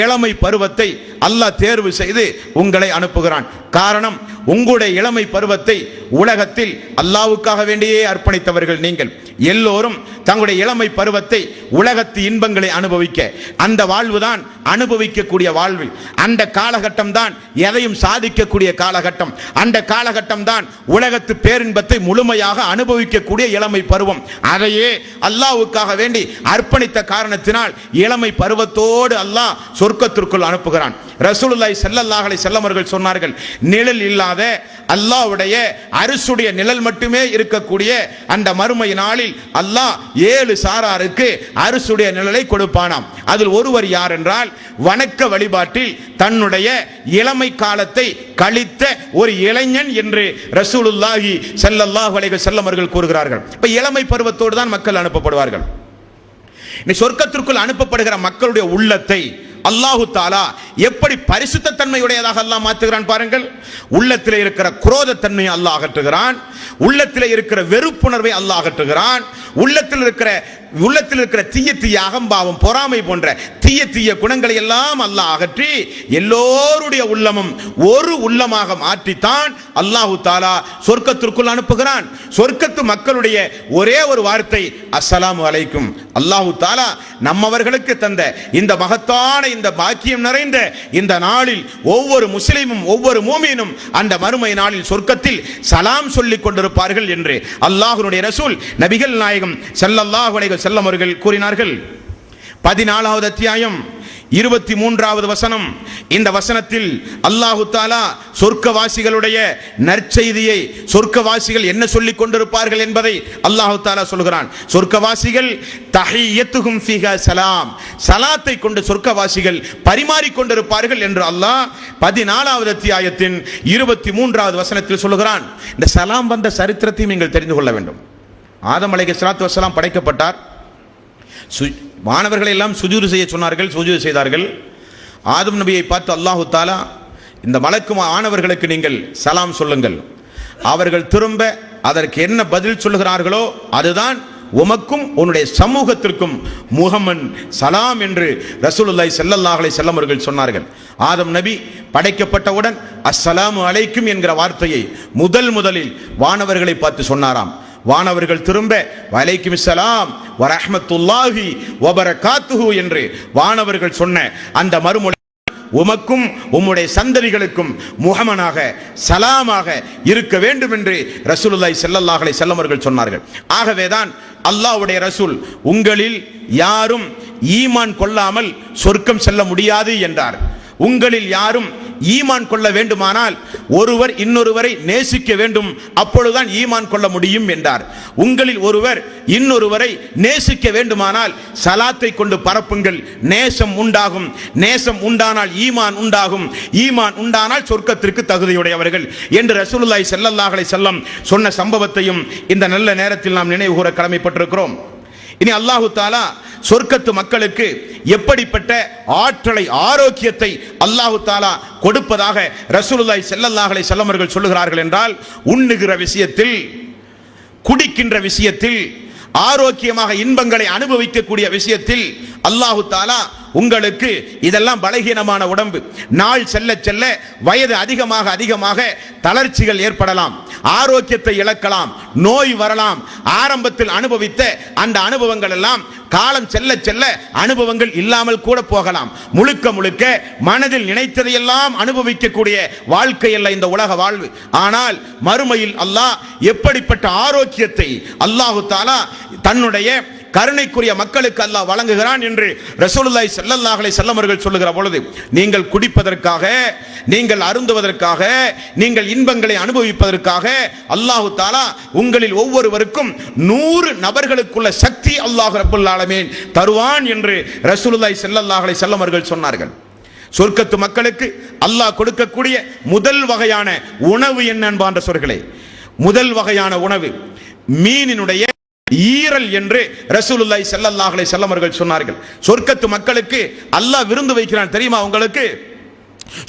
இளமை பருவத்தை அல்லாஹ் தேர்வு செய்து உங்களை அனுப்புகிறான். காரணம், உங்களுடைய இளமை பருவத்தை உலகத்தில் அல்லாஹ்வுக்காக வேண்டியே அர்ப்பணித்தவர்கள் நீங்கள் எல்லோரும். தங்களுடைய இளமை பருவத்தை உலகத்து இன்பங்களை அனுபவிக்க, அந்த வாழ்வுதான் அனுபவிக்கக்கூடிய வாழ்வு. அந்த காலகட்டம் தான் எதையும் சாதிக்கக்கூடிய காலகட்டம். அந்த காலகட்டம் தான் உலகத்து பேரின்பத்தை முழுமையாக அனுபவிக்கக்கூடிய இளமை பருவம். அதையே அல்லாஹ்வுக்காக வேண்டி அர்ப்பணித்த காரணத்தினால் இளமை பருவத்தோடு அல்லாஹ் சொர்க்கத்திற்குள் அனுப்புகிறான். ரசூலுல்லாஹி ஸல்லல்லாஹு அலைஹி வஸல்லம் அவர்கள் சொன்னார்கள், நிழல் இல்லாத அல்லாஹ்வுடைய அரிசுடைய நிழல் மட்டுமே இருக்கக்கூடிய அந்த மறுமை நாளில் அல்லாஹ் 7 சாராருக்கு அரிசுடைய நிழலை கொடுப்பானாம். அதில் ஒருவர் யார் என்றால், வணக்க வழிபாட்டில் தன்னுடைய இளமை காலத்தை கழித்த ஒரு இளைஞன் என்று ரசூலுல்லாஹி ஸல்லல்லாஹு அலைஹி வஸல்லம் அவர்கள் கூறுகிறார்கள். இப்ப இளமை பருவத்தோடு தான் மக்கள் அனுப்பப்படுவார்கள். சொர்க்கத்திற்குள் அனுப்பப்படுகிற மக்களுடைய உள்ளத்தை அல்லாஹு தாலா எப்படி பரிசுத்த தன்மையுடையதாக அல்லாஹ் மாற்றுகிறான் பாருங்கள். உள்ளத்தில் இருக்கிற குரோத தன்மையை அல்லாஹ் அகற்றுகிறான். உள்ளத்தில் இருக்கிற வெறுப்புணர்வை அல்லாஹ் அகற்றுகிறான். உள்ளத்தில் இருக்கிற தீய அகம்பாவம், பொறாமை போன்ற தீய குணங்களை எல்லாம் அல்லாஹ் அகற்றி எல்லோருடைய உள்ளமும் ஒரு உள்ளமாக மாற்றித்தான் அல்லாஹு தாலா சொர்க்கத்திற்குள் அனுப்புகிறான். சொர்க்கத்து மக்களுடைய ஒரே ஒரு வார்த்தை அஸ்ஸலாமு அலைக்கும். அல்லாஹு தாலா நம்மவர்களுக்கு தந்த இந்த மகத்தான இந்த பாக்கியம் நிறைந்த இந்த நாளில் ஒவ்வொரு முஸ்லிமும் ஒவ்வொரு மூமினும் அந்த மறுமை நாளில் சொர்க்கத்தில் சலாம் சொல்லிக் கொண்டிருப்பார்கள் என்று அல்லாஹ்வுடைய ரசூல் நபிகள் நாயகம் ஸல்லல்லாஹு அலைஹி வஸல்லம் அவர்கள் கூறினார்கள். 14வது அத்தியாயம் 23வது வசனம். இந்த வசனத்தில் அல்லாஹு தாலா சொர்க்கவாசிகளுடைய நற்செய்தியை, சொர்க்கவாசிகள் என்ன சொல்லிக் கொண்டிருப்பார்கள் என்பதை அல்லாஹு தாலா சொல்கிறான். சொர்க்கவாசிகள் தஹிய்யத்துஹும் ஃபீஹா சலாம், சலாத்தை கொண்டு சொர்க்கவாசிகள் பரிமாறிக் கொண்டிருப்பார்கள் என்று அல்லாஹ் 14வது அத்தியாயத்தின் 23வது வசனத்தில் சொல்கிறான். இந்த சலாம் வந்த சரித்திரத்தையும் நீங்கள் தெரிந்து கொள்ள வேண்டும். ஆதம் அலைஹிஸ்ஸலாத்து வஸ்ஸலாம் படைக்கப்பட்டார். மாணவர்களை எல்லாம் சுஜூது செய்ய சொன்னார்கள், சுஜூது செய்தார்கள். ஆதம் நபியை பார்த்து அல்லாஹு தாலா, இந்த மலக்கு மாணவர்களுக்கு நீங்கள் சலாம் சொல்லுங்கள், அவர்கள் திரும்ப அதற்கு என்ன பதில் சொல்லுகிறார்களோ அதுதான் உமக்கும் உன்னுடைய சமூகத்திற்கும் முஹம்மன் சலாம் என்று ரசூலுல்லாஹி ஸல்லல்லாஹு அலைஹி வஸல்லம் அவர்கள் சொன்னார்கள். ஆதம் நபி படைக்கப்பட்டவுடன் அஸ்ஸலாமு அலைக்கும் என்கிற வார்த்தையை முதலில் வானவர்களை பார்த்து சொன்னாராம். வானவர்கள் திரும்ப வலைக்கும் ஸலாம் வ ரஹ்மத்துல்லாஹி வ பரகாத்துஹு என்று வானவர்கள் சொன்ன அந்த மறுமொழி உமக்கும் உம்முடைய சந்ததிகளுக்கும் முஹம்மனாக சலாமாக இருக்க வேண்டும் என்று ரசூலுல்லாஹி ஸல்லல்லாஹு அலைஹி வஸல்லம் அவர்கள் சொன்னார்கள். ஆகவேதான் அல்லாஹ்வுடைய ரசூல், உங்களில் யாரும் ஈமான் கொள்ளாமல் சொர்க்கம் செல்ல முடியாது என்றார். உங்களில் யாரும் ஈமான் கொள்ள வேண்டுமானால் ஒருவர் இன்னொருவரை நேசிக்க வேண்டும், அப்பொழுதுதான் ஈமான் கொள்ள முடியும் என்றார். உங்களில் ஒருவர் இன்னொருவரை நேசிக்க வேண்டுமானால் சலாத்தை கொண்டு பரப்புங்கள், நேசம் உண்டாகும். நேசம் உண்டானால் ஈமான் உண்டாகும், ஈமான் உண்டானால் சொர்க்கத்திற்கு தகுதியுடையவர்கள் என்று ரசூலுல்லாஹி ஸல்லல்லாஹு அலைஹி வஸல்லம் சொன்ன சம்பவத்தையும் இந்த நல்ல நேரத்தில் நாம் நினைவு கூற கடமைப்பட்டிருக்கிறோம். இனி அல்லாஹு தாலா சொர்க்கத்து மக்களுக்கு எப்படிப்பட்ட ஆற்றலை, ஆரோக்கியத்தை அல்லாஹு தாலா கொடுப்பதாக ரசூலுல்லாஹி ஸல்லல்லாஹு அலைஹி வஸல்லம் அவர்கள் சொல்லுகிறார்கள் என்றால், உண்ணுகிற விஷயத்தில், குடிக்கின்ற விஷயத்தில், ஆரோக்கியமாக இன்பங்களை அனுபவிக்கக்கூடிய விஷயத்தில் அல்லாஹு தாலா உங்களுக்கு இதெல்லாம் பலகீனமான உடம்பு, நாள் செல்ல செல்ல வயது அதிகமாக தளர்ச்சிகள் ஏற்படலாம், ஆரோக்கியத்தை இழக்கலாம், நோய் வரலாம். ஆரம்பத்தில் அனுபவித்த அந்த அனுபவங்கள் எல்லாம் காலம் செல்ல செல்ல அனுபவங்கள் இல்லாமல் கூட போகலாம். முழுக்க மனதில் நினைத்ததையெல்லாம் அனுபவிக்கக்கூடிய வாழ்க்கை அல்ல இந்த உலக வாழ்வு. ஆனால் மறுமையில் அல்லாஹ் எப்படிப்பட்ட ஆரோக்கியத்தை அல்லாஹு தாலா தன்னுடைய கருணைக்குரிய மக்களுக்கு அல்லாஹ் வழங்குகிறான் என்று ரசூலுல்லாஹி ஸல்லல்லாஹு அலைஹி வஸல்லம் அவர்கள் சொல்லுகிற பொழுது, நீங்கள் குடிப்பதற்காக, நீங்கள் அருந்துவதற்காக, நீங்கள் இன்பங்களை அனுபவிப்பதற்காக அல்லாஹு தாலா உங்களில் ஒவ்வொருவருக்கும் 100 நபர்களுக்குள்ள சக்தி அல்லாஹ் ரப்பல் ஆலமீன் தருவான் என்று ரசூலுல்லாஹி ஸல்லல்லாஹு அலைஹி வஸல்லம் அவர்கள் சொன்னார்கள். சொர்க்கத்து மக்களுக்கு அல்லாஹ் கொடுக்கக்கூடிய முதல் வகையான உணவு என்ன என்பான்ற சொற்களே, முதல் வகையான உணவு மீனினுடைய ஈரல் என்று ரசூலுல்லாஹி ஸல்லல்லாஹு அலைஹி வஸல்லம் அவர்கள் சொன்னார்கள். சொர்க்கத்து மக்களுக்கு அல்லாஹ் விருந்து வைக்கிறான் தெரியுமா உங்களுக்கு?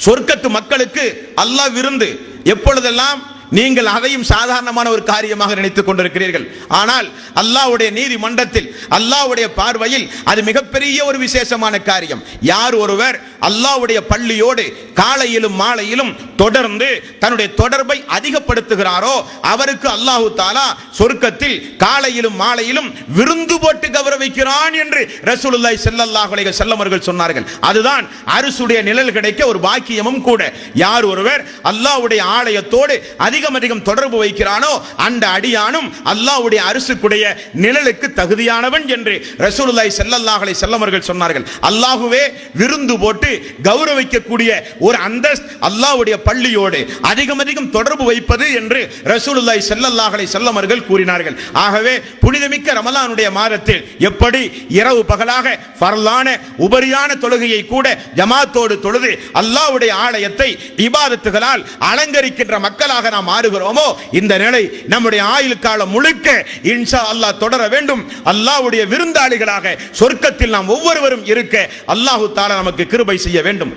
சொர்க்கத்து மக்களுக்கு அல்லாஹ் விருந்து எப்பொழுதெல்லாம் நீங்கள் அதையும் சாதாரணமான ஒரு காரியமாக நினைத்துக் கொண்டிருக்கிறீர்கள். ஆனால் அல்லாஹ்வுடைய நீதிமன்றத்தில் அல்லாஹ்வுடைய பார்வையில் அது மிகப்பெரிய ஒரு விசேஷமான காரியம். யார் ஒருவர் அல்லாஹ்வுடைய பள்ளியோடு காலையிலும் மாலையிலும் தொடர்ந்து தன்னுடைய தொடர்பை அதிகப்படுத்துகிறாரோ அவருக்கு அல்லாஹ் தஆலா சொர்க்கத்தில் காலையிலும் மாலையிலும் விருந்து போட்டு கௌரவிக்கிறான் என்று ரசூலுல்லாஹி ஸல்லல்லாஹு அலைஹி வஸல்லம் அவர்கள் சொன்னார்கள். அதுதான் அரிசுடைய நிழல் கிடைக்க ஒரு பாக்கியமும் கூட. யார் ஒருவர் அல்லாஹ்வுடைய ஆலயத்தோடு அதிகம் தொடர்பு வைக்கிறானோ அந்த அடியானும் அல்லாஹ்வுடைய அரிசுக்குடைய நிழலுக்கு தகுதியானவன் என்று ரசூலுல்லாஹி ஸல்லல்லாஹு அலைஹி வஸல்லம் அவர்கள் சொன்னார்கள். அல்லாஹ்வே விருந்து போட்டு கௌரவிக்கக்கூடிய ஒரு அந்தஸ்து அல்லாஹ்வுடைய பள்ளியோடு அதிகம் தொடர்பு வைப்பது என்று ரசூலுல்லாஹி ஸல்லல்லாஹு அலைஹி வஸல்லம் அவர்கள் கூறினார்கள். ஆகவே புனிதமிக்க ரமலானுடைய மாதத்தில் எப்படி இரவு பகலாக ஃபர்லான உபரியான தொழுகையை கூட ஜமாத்தோடு தொழுது அல்லாஹ்வுடைய ஆலயத்தை இபாதத்துகளால் அலங்கரிக்கின்ற மக்களாக நாம் மாறுகிறோமோ இந்த நிலை நம்முடைய ஆயுள் காலம் முழுக்க இன்ஷா அல்லாஹ் தொடர வேண்டும். அல்லாஹ்வுடைய விருந்தாளிகளாக சொர்க்கத்தில் நாம் ஒவ்வொருவரும் இருக்க அல்லாஹ் தஆலா நமக்கு கிருபை செய்ய வேண்டும்.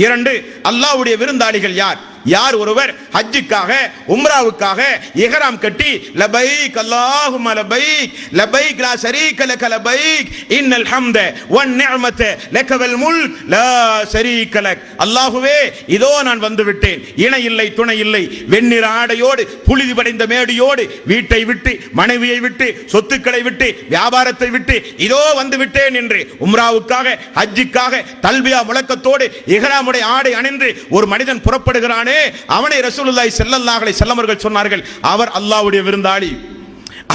2, அல்லாஹ்வுடைய விருந்தாளிகள் யார்? யார் ஒருவர் ஹஜ்ஜுக்காக உம்ராவுக்காக இஹ்ராம் கட்டி லபைக் அல்லாஹும்ம லபைக் லபைக் லா ஷரீக லக லபைக் இன்னல் ஹம்த வன் நிஅமத லக வல் முல்க் லா ஷரீக லக். அல்லாஹ்வே இதோ நான் வந்து விட்டேன், இணை இல்லை துணை இல்லை, வெண்ணிற ஆடையோடு புழுதி படைந்த மேடியோடு வீட்டை விட்டு மனைவியை விட்டு சொத்துக்களை விட்டு வியாபாரத்தை விட்டு இதோ வந்து விட்டேன் என்று உம்ராவுக்காக ஹஜ்ஜுக்காக தல்பியா முழக்கத்தோடு இஹ்ராமுடைய ஆடை அணிந்து ஒரு மனிதன் புறப்படுகிறானே அவனை ரசூலுல்லாஹி ஸல்லல்லாஹு அலைஹி வஸல்லம் அவர்கள் சொன்னார்கள் அவர் அல்லாஹ்வுடைய விருந்தாளி,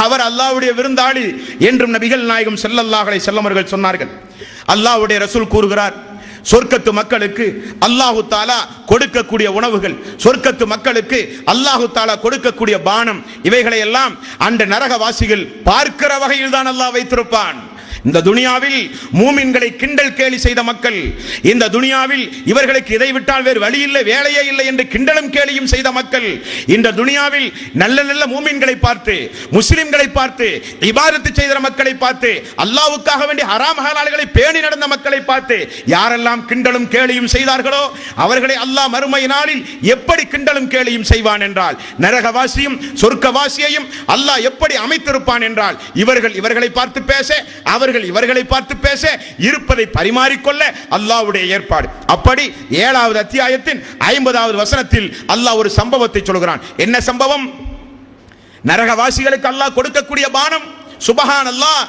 அவர் அல்லாஹ்வுடைய விருந்தாளி என்றும் நபிகள் நாயகம் ஸல்லல்லாஹு அலைஹி வஸல்லம் அவர்கள் சொன்னார்கள். அல்லாஹ்வுடைய ரசூல் கூறுகிறார், சொர்க்கத்து மக்களுக்கு அல்லாஹ் தஆலா கொடுக்கக்கூடிய உணவுகள், சொர்க்கத்து மக்களுக்கு அல்லாஹ் தஆலா கொடுக்கக்கூடிய பானம், இவைகளை எல்லாம் அந்த நரகவாசிகள் பார்க்கிற வகையில் தான் அல்லாஹ் வைத்திருப்பான். இந்த துனியாவில் மூமின்களை கிண்டல் கேலி செய்த மக்கள், இந்த துனியாவில் இவர்களுக்கு இதை விட்டால் வேறு வழி இல்லை, வேலையே இல்லை என்று கிண்டலும் கேலியும் செய்த மக்கள், இந்த துனியாவில் நல்ல மூமின்களை பார்த்து முஸ்லிம்களை பார்த்து இபாதத்து செய்த மக்களை பார்த்து அல்லாஹ்வுக்காக வேண்டி ஹராம் ஹலால்களை பேணி நடந்த மக்களை பார்த்து யாரெல்லாம் கிண்டலும் கேலியும் செய்தார்களோ அவர்களை அல்லாஹ் மறுமை நாளில் எப்படி கிண்டலும் கேலியும் செய்வான் என்றால் நரகவாசியும் சொர்க்கவாசியையும் அல்லாஹ் எப்படி அமைத்திருப்பான் என்றால் இவர்களை பார்த்து பேச அவர்கள் இவர்களை பார்த்து பேச இருப்பதை பரிமாறிக்கொள்ள அல்லாஹ்வுடைய ஏற்பாடு. அப்படி 7வது அத்தியாயத்தின் 50வது வசனத்தில் அல்லாஹ் ஒரு சம்பவத்தை சொல்கிறான். என்ன சம்பவம்? நரகவாசிகளுக்கு அல்லாஹ் கொடுக்கக்கூடிய பானம். சுப்ஹானல்லாஹ்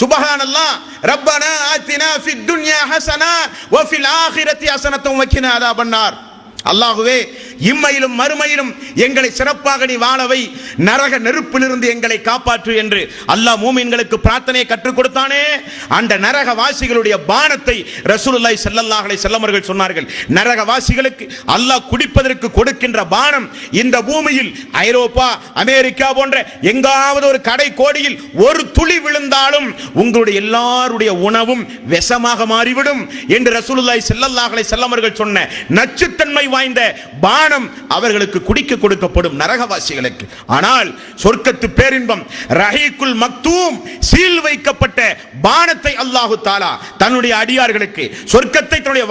சுப்ஹானல்லாஹ் ரப்பனா ஆத்தினா ஃபித் துன்யா ஹஸனா வ ஃபில் ஆখিরাতি ஹஸனத்தும் வ கினா அஸாபன்னார். அல்லாஹ்வே இம்மையிலும் மறுமையிலும் எங்களை சிறப்பாக நீ வாழவை, நரக நெருப்பிலிருந்து எங்களை காப்பாற்று என்று அல்லாஹ் மூமின்களுக்கு பிரார்த்தனையை கற்றுக் கொடுத்தானே. அந்த நரகவாசிகளுடைய பானத்தை ரசூலுல்லாஹி ஸல்லல்லாஹு அலைஹி வஸல்லம் அவர்கள் சொன்னார்கள். நரகவாசிகளுக்கு அல்லாஹ் குடிப்பதற்கு கொடுக்கின்ற பானம் இந்த பூமியில் ஐரோப்பா அமெரிக்கா போன்ற எங்காவது ஒரு கடை கோடியில் ஒரு துளி விழுந்தாலும் உங்களுடைய எல்லாருடைய உணவும் விஷமாக மாறிவிடும் என்று ரசூலுல்லாஹி ஸல்லல்லாஹு அலைஹி வஸல்லம் அவர்கள் சொன்ன நச்சுத்தன்மை வாய்ந்த பானம் அவர்களுக்கு குடிக்க கொடுக்கப்படும் நரகவாசிகளுக்கு. ஆனால் சொர்க்கத்து பேரின்பம் ரஹீக்குல் மக்தூம் சீல் வைக்கப்பட்ட பானத்தை அல்லாஹ் தஆலா தன்னுடைய அடியார்களுக்கு சொர்க்கத்தை தன்னுடைய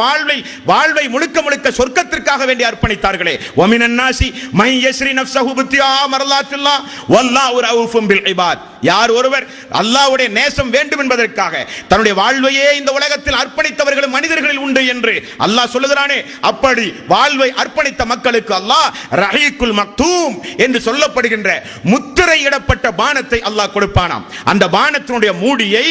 வாழ்வை முழுக்க சொர்க்கத்திற்காக வேண்டி அர்ப்பணித்தார்களே. வமினன் நாசி மை யஸ்ரி நஃப்ஸஹு பித்தியா மர்லாத்தில்லாஹ் வல்லாஹு ரഊஃபும் பில் இபாத். யார் ஒருவர் அல்லாஹ்வுடைய நேசம் வேண்டும் என்பதற்காக தன்னுடைய வாழ்வையே இந்த உலகத்தில் அர்ப்பணித்தவர்கள் மனிதர்களில் உண்டு என்று அல்லாஹ் சொல்லுகிறானே. அப்படி வாழ்வை அர்ப்பணித்த மக்களுக்கு அல்லாஹ் ரஹீக்குல் மக்தூம் என்று சொல்லப்படுகின்ற முத்திரையிடப்பட்ட பானத்தை அல்லாஹ் கொடுப்பானாம். அந்த பானத்தினுடைய மூடியை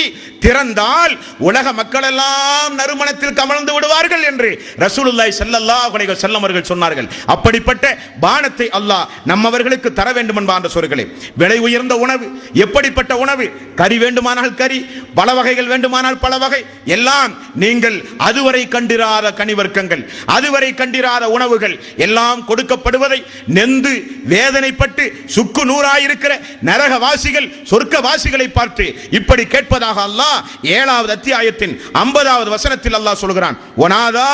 திறந்தால் உலக மக்கள் எல்லாம் நறுமணத்தில் கமழ்ந்து விடுவார்கள் என்று ரசூலுல்லாஹி ஸல்லல்லாஹு அலைஹி வஸல்லம் அவர்கள் சொன்னார்கள். அப்படிப்பட்ட பானத்தை அல்லாஹ் நம்மவர்களுக்கு தர வேண்டும் என்பார் சொற்களே. விலை உயர்ந்த உணவு, எப்படிப்பட்ட உணவு? கறி வேண்டுமானால் கறி, பல வகைகள் வேண்டுமானால் பல வகை, எல்லாம் நீங்கள் அதுவரை கண்டிராத கனிவர்க்கங்கள், அதுவரை கண்டிராத உணவுகள் எல்லாம் கொடுக்கப்படுவதை நெந்து வேதனைப்பட்டு சுக்கு நூறாயிருக்கிற நரகவாசிகள் சொர்க்கவாசிகளை பார்த்து இப்படி கேட்பதாக அல்லாஹ் 7வது அத்தியாயத்தின் 50வது வசனத்தில் அல்லாஹ் சொல்கிறான். வனாதா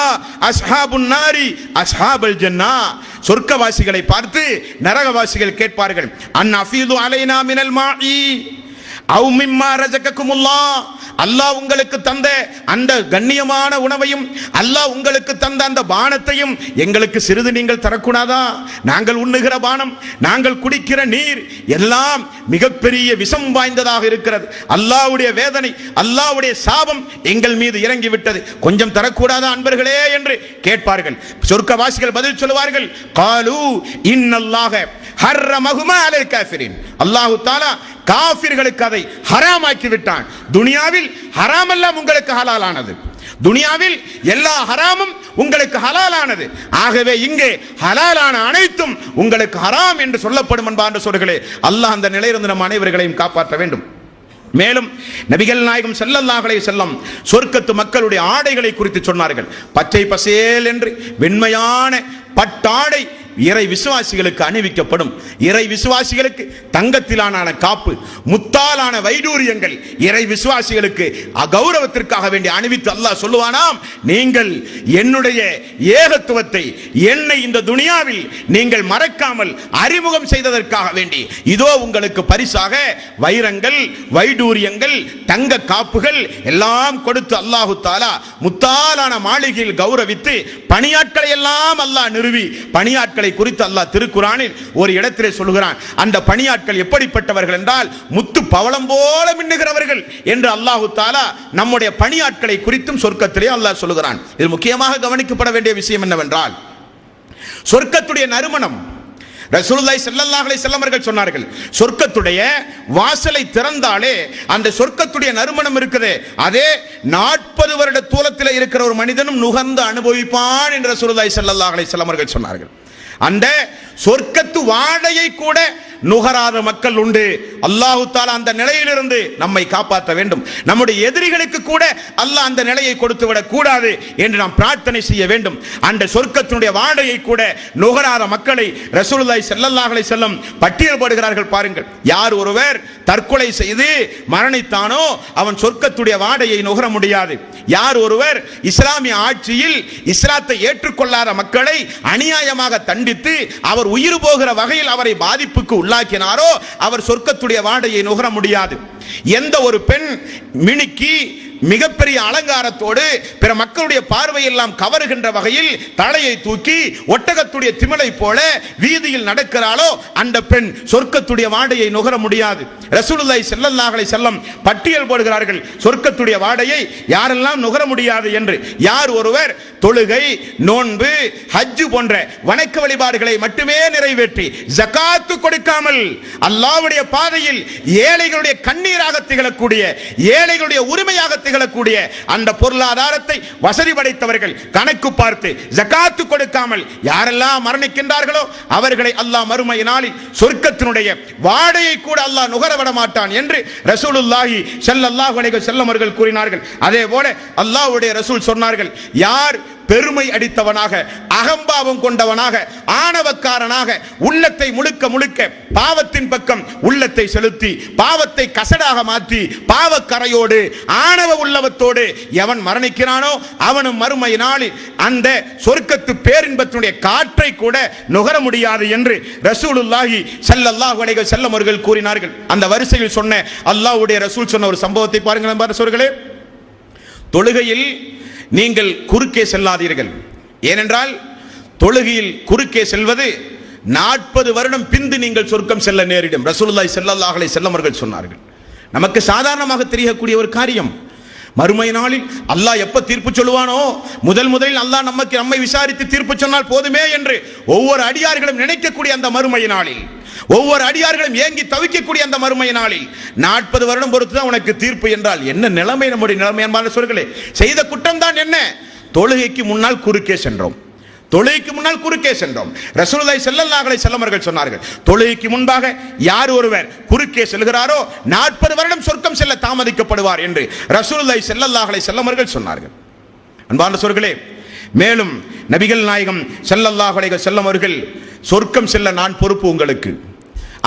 அஸ்ஹாபுன் நாரி அஸ்ஹாபல் ஜன்னா. சொர்க்கவாசிகளை பார்த்து நரகவாசிகள் கேட்பார்கள், அன் அஃபீது அலைனா மினல் மாஇ அவ் மிம்மா ரஸககுமுல்லாஹ், அல்லாஹ் உங்களுக்கு தந்த அந்த கண்ணியமான உணவையும் அல்லாஹ் உங்களுக்கு தந்த அந்த பானத்தையும் எங்களுக்கு சிறிது நீங்கள் தரக்கூடாதா? நாங்கள் உண்ணுகிற பானம், நாங்கள் குடிக்கிற நீர் எல்லாம் மிகப்பெரிய விஷம் வாய்ந்ததாக இருக்கிறது. அல்லாஹ்வுடைய வேதனை, அல்லாஹ்வுடைய சாபம் எங்கள் மீது இறங்கிவிட்டது, கொஞ்சம் தரக்கூடாதா அன்பர்களே என்று கேட்பார்கள். சொர்க்கவாசிகள் பதில் சொல்லுவார்கள், காலு இன்னல்லாஹ ஹர்ரமஹுமா அலல் காஃபிரின், அல்லாஹ் தஆலா காஃபிர்களுக்கு அதை ஹராமாக்கி விட்டான். துனியாவில் ஹராம் எல்லாம் உங்களுக்கு ஹலாலானது, துனியாவில் எல்லா ஹராமும் உங்களுக்கு ஹலாலானது, ஆகவே இங்கே ஹலாலான அனைத்தும் உங்களுக்கு ஹராம் என்று சொல்லப்படும் என்பார் சொல்களே. அல்லாஹ் அந்த நிலையிலிருந்து நம் அனைவர்களையும் காப்பாற்ற வேண்டும். மேலும் நபிகள் நாயகம் ஸல்லல்லாஹு அலைஹி வஸல்லம் சொர்க்கத்து மக்களுடைய ஆடைகளை குறித்து சொன்னார்கள். பச்சை பசேல் என்று வெண்மையான பட்டாடை இறை விசுவாசிகளுக்கு அணிவிக்கப்படும். இறை விசுவாசிகளுக்கு தங்கத்திலான காப்பு, முத்தாலான வைடூரியங்கள் இறை விசுவாசிகளுக்கு அகௌரவத்திற்காக வேண்டி அணிவித்து அல்லாஹ் சொல்லுவானாம், நீங்கள் என்னுடைய ஏகத்துவத்தை, என்னை இந்த துனியாவில் நீங்கள் மறக்காமல் அறிமுகம் செய்ததற்காக வேண்டி இதோ உங்களுக்கு பரிசாக வைரங்கள், வைடூரியங்கள், தங்க காப்புகள் எல்லாம் கொடுத்து அல்லாஹு தஆலா முத்தாலான மாளிகையில் கௌரவித்து பணியாட்களை எல்லாம் அல்லாஹ் நிறுவி, பணியாட்களை குறித்து அல்லாஹ் திருக்குர்ஆனில் ஒரு இடத்திலே சொல்கிறான். அந்த பணியாட்கள் எப்படிப்பட்டவர்கள் என்றால் முத்து பவளம் போல மின்னுகிறவர்கள் என்று அல்லாஹு தஆலா நம்முடைய பணியாட்களை குறித்தும் சொர்க்கத்திலே அல்லாஹ் சொல்கிறான். இது முக்கியமாக கவனிக்கப்பட வேண்டிய விஷயம் என்னவென்றால், சொர்க்கத்துடைய நறுமணம். ரசூலுல்லாஹி ஸல்லல்லாஹு அலைஹி வஸல்லம் அவர்கள் சொன்னார்கள், சொர்க்கத்துடைய வாசலை திறந்தாலே அந்த சொர்க்கத்துடைய நறுமணம் இருக்குது, அதே 40 வருட தூரத்தில் இருக்கிற ஒரு மனிதனும் நுகர்ந்து அனுபவிப்பான் என்று ரசூலுல்லாஹி ஸல்லல்லாஹு அலைஹி வஸல்லம் அவர்கள் சொன்னார்கள். அந்த சொர்க்கத்து வாடையை கூட நுகராத மக்கள் உண்டு. அல்லாஹு தஆலா அந்த நிலையிலிருந்து நம்மை காப்பாற்ற வேண்டும். நம்முடைய எதிரிகளுக்கு கூட அல்லாஹ் அந்த நிலையை கொடுத்து விடக் கூடாது என்று நாம் பிரார்த்தனை செய்ய வேண்டும். அந்த சொர்க்கத்தினுடைய வாடையை கூட நுகராத மக்களை ரசூலுல்லாஹி ஸல்லல்லாஹு அலைஹி வஸல்லம் பட்டியல் போடுகிறார்கள். பாருங்கள், யார் ஒருவர் தற்கொலை செய்து மரணித்தானோ அவன் சொர்க்கத்துடைய வாடையை நுகர முடியாது. யார் ஒருவர் இஸ்லாமிய ஆட்சியில் இஸ்லாத்தை ஏற்றுக்கொள்ளாத மக்களை அநியாயமாக தண்டித்து அவர் உயிர் போகிற வகையில் அவரை பாதிப்புக்கு உள்ளாக்கினாரோ அவர் சொர்க்கத்துடைய வாடையை நுகர முடியாது. எந்த ஒரு பெண் மினுக்கி மிகப்பெரிய அலங்காரத்தோடு பிற மக்களுடைய பார்வையெல்லாம் கவருகின்ற வகையில் தலையை தூக்கி ஒட்டகத்துடைய திமிலை போல வீதியில் நடக்கிறாளோ அந்த பெண் சொர்க்கத்துடைய வாடையை நுகர முடியாது. ரசூலுல்லாஹி ஸல்லல்லாஹு அலைஹி வஸல்லம் பட்டியல் போடுகிறார்கள் சொர்க்கத்துடைய வாடையை யாரெல்லாம் நுகர முடியாது என்று. யார் ஒருவர் தொழுகை, நோன்பு, ஹஜ் போன்ற வணக்க வழிபாடுகளை மட்டுமே நிறைவேற்றி ஜகாத்து கொடுக்காமல் அல்லாஹ்வுடைய பாதையில் ஏழைகளுடைய கண்ணீராக திகழக்கூடிய, ஏழைகளுடைய உரிமையாக திகழக்கூடிய அந்த பொருளாதாரத்தை வசதி படைத்தவர்கள் கணக்கு பார்த்து ஜகாத்து கொடுக்காமல் யாரெல்லாம் மரணிக்கின்றார்களோ அவர்களை அல்லாஹ் மறுமை நாளில் சொர்க்கத்தினுடைய வாடையை கூட அல்லாஹ் நுகர விட மாட்டான் என்று ரசூலுல்லாஹி ஸல்லல்லாஹு அலைஹி வஸல்லம் அவர்கள் கூறினார்கள். அதே போல அல்லாஹ்வுடைய ரசூல் சொன்னார்கள், யார் பெருமை அடித்தவனாக, அகம்பாவம் கொண்டவனாக, ஆணவக்காரனாக உள்ளத்தை முழுக்க முழுக்க பாவத்தின் பக்கம் உள்ளத்தை செலுத்தி பாவத்தை கசடாக மாற்றி பாவக்கரையோடு ஆணவ உள்ளவத்தோடு எவன் மரணிக்கிறானோ அவனும் மறுமை நாளில் அந்த சொர்க்கத்து பேரின்பத்தினுடைய காற்றை கூட நுகர முடியாது என்று ரசூலுல்லாஹி ஸல்லல்லாஹு அலைஹி வஸல்லம் அவர்கள் கூறினார்கள். அந்த வரிசையில் சொன்ன அல்லாஹ்வுடைய ரசூல் சொன்ன ஒரு சம்பவத்தை பாருங்கள் பாரசோர்களே. தொழுகையில் நீங்கள் குறுக்கே செல்லாதீர்கள். ஏனென்றால் தொழுகையில் குறுக்கே செல்வது 40 வருடம் பிந்து நீங்கள் சொர்க்கம் செல்ல நேரிடும். ரசூலுல்லாஹி ஸல்லல்லாஹு அலைஹி வஸல்லம் அவர்கள் சொன்னார்கள். நமக்கு சாதாரணமாக தெரியக்கூடிய ஒரு காரியம். மறுமை நாளில் அல்லாஹ் எப்ப தீர்ப்பு சொல்லுவானோ முதலில் அல்லாஹ் நம்மை விசாரித்து தீர்ப்பு சொன்னால் போதுமே என்று ஒவ்வொரு அடியார்களும் நினைக்கக்கூடிய அந்த மறுமை நாளில், ஒவ்வொரு அடியார்களும் ஏங்கி தவிக்கக்கூடிய அந்த மறுமை நாளில் 40 வருடம் பொறுத்து தான் உனக்கு தீர்ப்பு என்றால் என்ன நிலைமை? நம்முடைய நிலைமை என்பான சொல்களே, செய்த குற்றம் தான் என்ன? தொழுகைக்கு முன்னால் குறுக்கே சென்றோம், தொழுகைக்கு முன்னால் குறுக்கே சென்றோம். ரசூலுல்லாஹி ஸல்லல்லாஹு அலைஹி வஸல்லம் அவர்கள் சொன்னார்கள், தொழுகைக்கு முன்பாக யார் ஒருவர் குறுக்கே செல்கிறாரோ 40 வருடம் சொர்க்கம் செல்ல தாமதிக்கப்படுவார் என்று ரசூலுல்லாஹி ஸல்லல்லாஹு அலைஹி வஸல்லம் அவர்கள் சொன்னார்கள். அன்பான சொற்களே, மேலும் நபிகள் நாயகம் ஸல்லல்லாஹு அலைஹி வஸல்லம் அவர்கள் சொர்க்கம் செல்ல நான் பொறுப்பு உங்களுக்கு,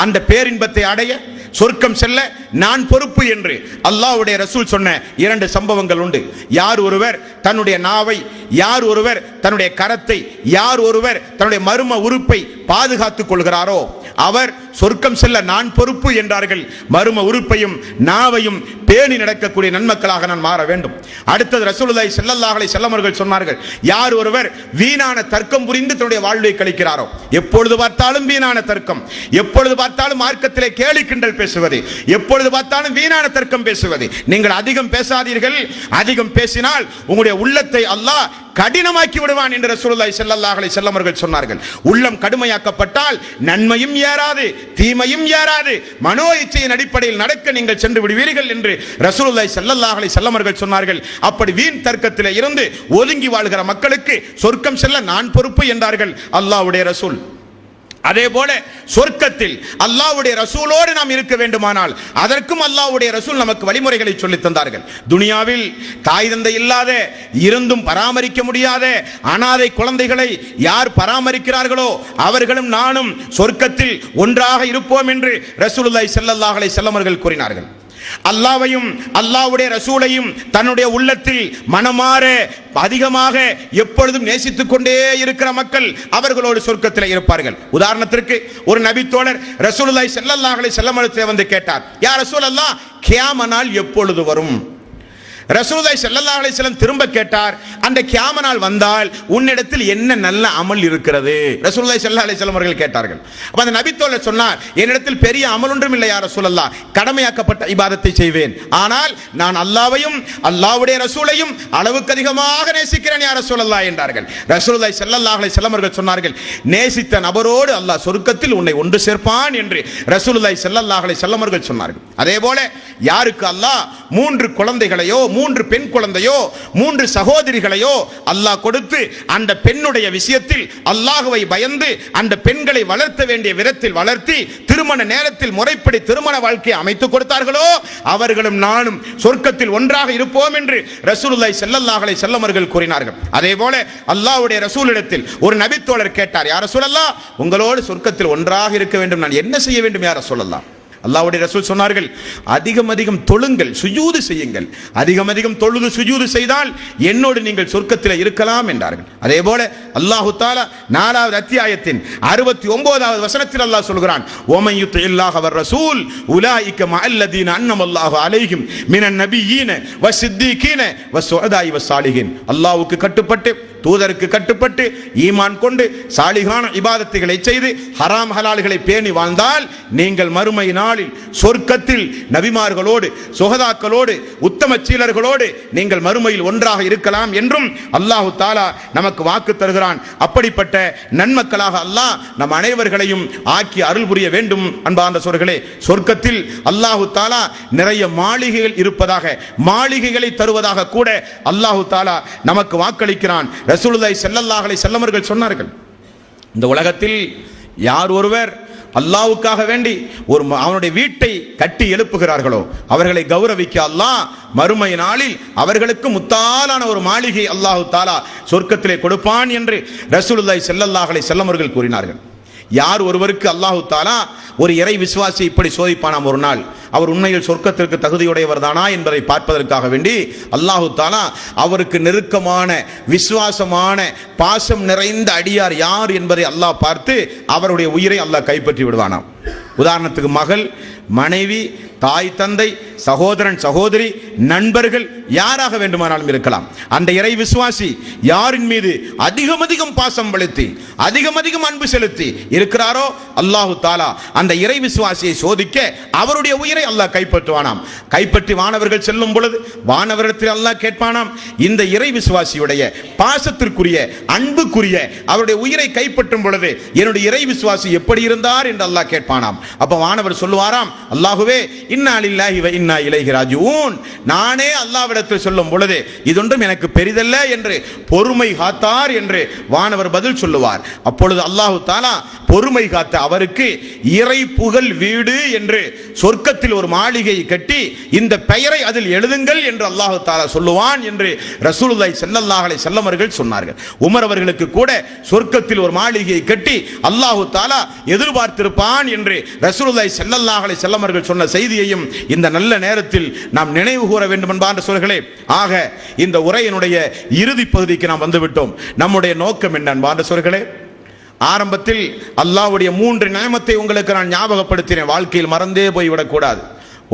அந்த பேரின்பத்தை அடைய சொர்க்கம் செல்ல நான் பொறுப்பு என்று அல்லாஹ்வுடைய ரசூல் சொன்ன 2 சம்பவங்கள் உண்டு. யார் ஒருவர் தன்னுடைய நாவை, யார் ஒருவர் தன்னுடைய கரத்தை, யார் ஒருவர் தன்னுடைய மர்ம உறுப்பை பாதுகாத்துக் கொள்கிறாரோ அவர் சொர்க்கம் செல்ல நான் பொறுப்பு என்றார்கள். மர்ம உறுப்பையும் நாவையும் பேணி நடக்கக்கூடிய நன்மக்களாக நான் மாற வேண்டும். அடுத்தது ரசூலுல்லாஹி ஸல்லல்லாஹு அலைஹி வஸல்லம் அவர்கள் சொன்னார்கள், யார் ஒருவர் வீணான தர்க்கம் புரிந்து தன்னுடைய வாழ்வை கழிக்கிறாரோ, எப்பொழுது பார்த்தாலும் வீணான தர்க்கம், எப்பொழுது பார்த்தாலும் மார்க்கத்திலே கேலி கிண்டல் பேசுவது, எப்பொழுது பார்த்தாலும் வீணான தர்க்கம் பேசுவது. நீங்கள் அதிகம் பேசாதீர்கள், அதிகம் பேசினால் உங்களுடைய உள்ளத்தை அல்லாஹ் கடினமாக்கி விடுவான் என்று ரசூலுல்லாஹி ஸல்லல்லாஹு அலைஹி வஸல்லம் அவர்கள் சொன்னார்கள். உள்ளம் கடுமையாக்கப்பட்டால் நன்மையும் ஏறாது, தீமையும் ஏறாது, மனோ இச்சையின் அடிப்படையில் நடக்க நீங்கள் சென்று விடுவீர்கள் என்று ரசூலுல்லாஹி ஸல்லல்லாஹு அலைஹி வஸல்லம் அவர்கள் சொன்னார்கள். அப்படி வீண் தர்க்கத்திலே இருந்து ஒதுங்கி வாழ்கிற மக்களுக்கு சொர்க்கம் செல்ல நான் பொறுப்பு என்றார்கள் அல்லாஹ்வுடைய ரசூல். அதே போல சொர்க்கத்தில் அல்லாஹ்வுடைய ரசூலோடு நாம் இருக்க வேண்டுமானால் அதற்கும் அல்லாஹ்வுடைய ரசூல் நமக்கு வழிமுறைகளை சொல்லித் தந்தார்கள். துனியாவில் தாய் தந்தை இல்லாத, இருந்தும் பராமரிக்க முடியாத அனாதை குழந்தைகளை யார் பராமரிக்கிறார்களோ அவர்களும் நானும் சொர்க்கத்தில் ஒன்றாக இருப்போம் என்று ரசூலுல்லாஹி ஸல்லல்லாஹு அலைஹி வஸல்லம் அவர்கள் கூறினார்கள். அல்லாஹ்வையும் அல்லாஹ்வுடைய ரசூலையும் தன்னுடைய உள்ளத்தில் மனமாற அதிகமாக எப்பொழுதும் நேசித்துக் கொண்டே இருக்கிற மக்கள் அவர்களோடு சொர்க்கத்தில் இருப்பார்கள். உதாரணத்திற்கு ஒரு நபி தோழர் ரசூலுல்லாஹி ஸல்லல்லாஹு அலைஹி வஸல்லம் வந்து கேட்டார், யா ரசூலல்லாஹ், கியாமத் நாள் எப்பொழுது வரும்? ரசூலுல்லாஹி ஸல்லல்லாஹு அலைஹி வஸல்லம் திரும்ப கேட்டார், அந்த கியாமத் நாள் வந்தால் உன்னிடத்தில் என்ன நல்ல அமல் இருக்கிறது? ரசூலுல்லாஹி ஸல்லல்லாஹு அலைஹி வஸல்லம் அவர்கள் கேட்டார்கள். அப்ப அந்த நபி தோழர் சொன்னார், என்னிடத்தில் பெரிய அமல் ஒன்றும் இல்லை யா ரசூலல்லாஹ், கடமையாக்கப்பட்ட இபாதத்தை செய்வேன், ஆனால் நான் அல்லாஹ்வையும் அல்லாஹ்வுடைய ரசூலையும் அளவுக்கு அதிகமாக நேசிக்கிறேன் யா ரசூலல்லாஹ் என்றார்கள். ரசூலுல்லாஹி ஸல்லல்லாஹு அலைஹி வஸல்லம் அவர்கள் சொன்னார்கள், நேசித்த நபரோடு அல்லாஹ் சொர்க்கத்தில் உன்னை ஒன்று சேர்ப்பான் என்று ரசூலுல்லாஹி ஸல்லல்லாஹு அலைஹி வஸல்லம் அவர்கள் சொன்னார்கள். அதே போல யாருக்கு அல்லாஹ் 3 குழந்தைகளையோ 3 பெண் குழந்தையோ 3 சகோதரிகளையோ அல்லாஹ் கொடுத்து அந்த பெண்ணுடைய விஷயத்தில் அல்லாஹ்வை பயந்து அந்த பெண்களை வளர்த்த வேண்டிய விதத்தில் வளர்த்தி திருமண நேரத்தில் முறைப்படி திருமண வாழ்க்கையை அமைத்துக் கொடுத்தார்களோ அவர்களும் நானும் சொர்க்கத்தில் ஒன்றாக இருப்போம் என்று ரசூலுல்லாஹி ஸல்லல்லாஹு அலைஹி வஸல்லம் அவர்கள் கூறினார்கள். அதே போல அல்லாஹ்வுடைய ரசூலிடத்தில் ஒரு நபி தோழர் கேட்டார், யா ரசூலல்லாஹ், உங்களோடு சொர்க்கத்தில் ஒன்றாக இருக்க வேண்டும், நான் என்ன செய்ய வேண்டும் யா ரசூலல்லாஹ்? அல்லாஹ்வுடைய ரசூல் சொன்னார்கள், அதிகம் அதிகம் தொழுங்கள், சுஜூது செய்யுங்கள், அதிகம் அதிகம் தொழுது சுஜூது செய்தால் என்னோடு நீங்கள் சொர்க்கத்தில் இருக்கலாம் என்றார்கள். அதே போல அல்லாஹ் தஆலா 4வது அத்தியாயத்தின் 69வது வசனத்தில் அல்லாஹ் சொல்கிறான், ஓமன் யுத்தில்லாஹ வர் ரசூல் உலாயிக மஅல்லதீன அன்னமல்லாஹு அலைஹிம் மினன் நபியீன வஸ்ஸித்தீகீன வஸ்ஸுஅதாஇ வஸ்ஸாலிஹீன். அல்லாஹ்வுக்கு கட்டுப்பட்டு தூதருக்கு கட்டுப்பட்டு ஈமான் கொண்டு சாலிகான இபாதத்துகளை செய்து ஹராம் ஹலால்களை பேணி வாழ்ந்தால் நீங்கள் மறுமை நாளில் சொர்க்கத்தில் நபிமார்களோடு சுஹதாக்களோடு உத்தம சீலர்களோடு நீங்கள் மறுமையில் ஒன்றாக இருக்கலாம் என்றும் அல்லாஹு தஆலா நமக்கு வாக்கு தருகிறான். அப்படிப்பட்ட நன்மக்களாக அல்லாஹ் நம் அனைவர்களையும் ஆக்கி அருள் புரிய வேண்டும். அன்பார்ந்த சகோதரர்களே, சொர்க்கத்தில் அல்லாஹு தஆலா நிறைய மாளிகைகள் இருப்பதாக, மாளிகைகளை தருவதாக கூட அல்லாஹு தஆலா நமக்கு வாக்களிக்கிறான். ரசூலுல்லாஹி ஸல்லல்லாஹு அலைஹி வஸல்லம் அவர்கள் சொன்னார்கள், இந்த உலகத்தில் யார் ஒருவர் அல்லாஹ்வுக்காக வேண்டி அவனுடைய வீட்டை கட்டி எழுப்புகிறார்களோ அவர்களை கௌரவிக்க அல்லாஹ் மறுமை நாளில் அவர்களுக்கு முத்தாலான ஒரு மாளிகை அல்லாஹு தஆலா சொர்க்கத்திலே கொடுப்பான் என்று ரசூலுல்லாஹி ஸல்லல்லாஹு அலைஹி வஸல்லம் அவர்கள் கூறினார்கள். யார் ஒருவருக்கு அல்லாஹு தஆலா ஒரு இறை விசுவாசி இப்படி சோதிப்பானாம், ஒரு நாள் அவர் உண்மையில் சொர்க்கத்திற்கு தகுதியுடையவர் தானா என்பதை பார்ப்பதற்காக வேண்டி அல்லாஹு தஆலா அவருக்கு நெருக்கமான விசுவாசமான பாசம் நிறைந்த அடியார் யார் என்பதை அல்லாஹ் பார்த்து அவருடைய உயிரை அல்லாஹ் கைப்பற்றி விடுவானாம். உதாரணத்துக்கு மகள், மனைவி, தாய் தந்தை, சகோதரன் சகோதரி, நண்பர்கள் யாராக வேண்டுமானாலும் இருக்கலாம். அந்த இறை விசுவாசி யாரின் மீது அதிகம் அதிகம் பாசம் வளர்த்தி அதிகம் அதிகம் அன்பு செலுத்தி இருக்கிறாரோ அல்லாஹு தஆலா அந்த இறை விசுவாசியை சோதிக்க அவருடைய உயிரை அல்லாஹ் கைப்பற்றுவானாம். கைப்பற்றி வானவர்கள் செல்லும் பொழுது வானவரிடத்தில் அல்லாஹ் கேட்பானாம், இந்த இறை விசுவாசியுடைய பாசத்திற்குரிய அன்புக்குரிய அவருடைய உயிரை கைப்பற்றும் பொழுது என்னுடைய இறை விசுவாசி எப்படி இருந்தார் என்று அல்லாஹ் கேட்பானாம். அப்ப வானவர் சொல்லுவாராம், அல்லாஹுவே இன்னா லில்லாஹி வ இன்னா இலைஹி ராஜிஊன், நானே அல்லாஹ்விடத்தில் சொல்லும் பொழுது இதொன்றும் எனக்கு பெரிதல்ல என்று பொறுமை காத்தார் என்று வானவர் பதில் சொல்லுவார். அப்பொழுது அல்லாஹு தஆலா பொறுமை காத்த அவருக்கு இறை புகழ் வீடு என்று சொர்க்கத்தில் ஒரு மாளிகையை கட்டி இந்த பெயரை அதில் எழுதுங்கள் என்று அல்லாஹு தஆலா சொல்லுவான் என்று ரசூலுல்லாஹி ஸல்லல்லாஹு அலைஹி வஸல்லம் அவர்கள் சொன்னார்கள். உமர் அவர்களுக்கு கூட சொர்க்கத்தில் ஒரு மாளிகையை கட்டி அல்லாஹு தஆலா எதிர்பார்த்திருப்பான் என்று ரசூலுல்லாஹி ஸல்லல்லாஹு அலைஹி வஸல்லம் அவர்கள் சொன்ன செய்தியையும் இந்த நல்ல நேரத்தில் நாம் நினைவு கூற வேண்டும் என்பான்ற சொல்களே. ஆக இந்த உரையினுடைய இறுதி பகுதிக்கு நாம் வந்துவிட்டோம். நம்முடைய நோக்கம் என்ன என்பான்ற சொல்களே, ஆரம்பத்தில் அல்லாஹ்வுடைய 3 நியமத்தை உங்களுக்கு நான் ஞாபகப்படுத்தினேன், வாழ்க்கையில் மறந்தே போய்விடக்கூடாது.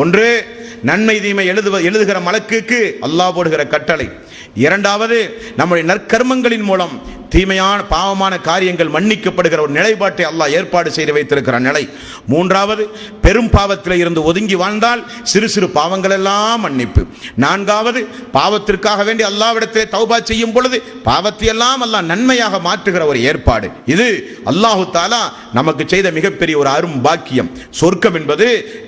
ஒன்று, நன்மை தீமை எழுதுகிற மலக்குக்கு அல்லாஹ் போடுகிற கட்டளை. இரண்டாவது, நம்முடைய நற்கர்மங்களின் மூலம் தீமையான பாவமான காரியங்கள் மன்னிக்கப்படுகிற ஒரு நிலைப்பாட்டை அல்லாஹ் ஏற்பாடு செய்து வைத்திருக்கிற நிலை. மூன்றாவது, பெரும் பாவத்தில் இருந்து ஒதுங்கி வாழ்ந்தால் சிறு சிறு பாவங்கள் எல்லாம் மன்னிப்பு. நான்காவது, பாவத்திற்காக வேண்டி அல்லாஹ்விடத்திலே தௌபா செய்யும் பொழுது பாவத்தை எல்லாம் அல்லாஹ் நன்மையாக மாற்றுகிற ஒரு ஏற்பாடு. இது அல்லாஹு தஆலா நமக்கு செய்த மிகப்பெரிய ஒரு அரும் பாக்கியம். சொர்க்கம் என்பது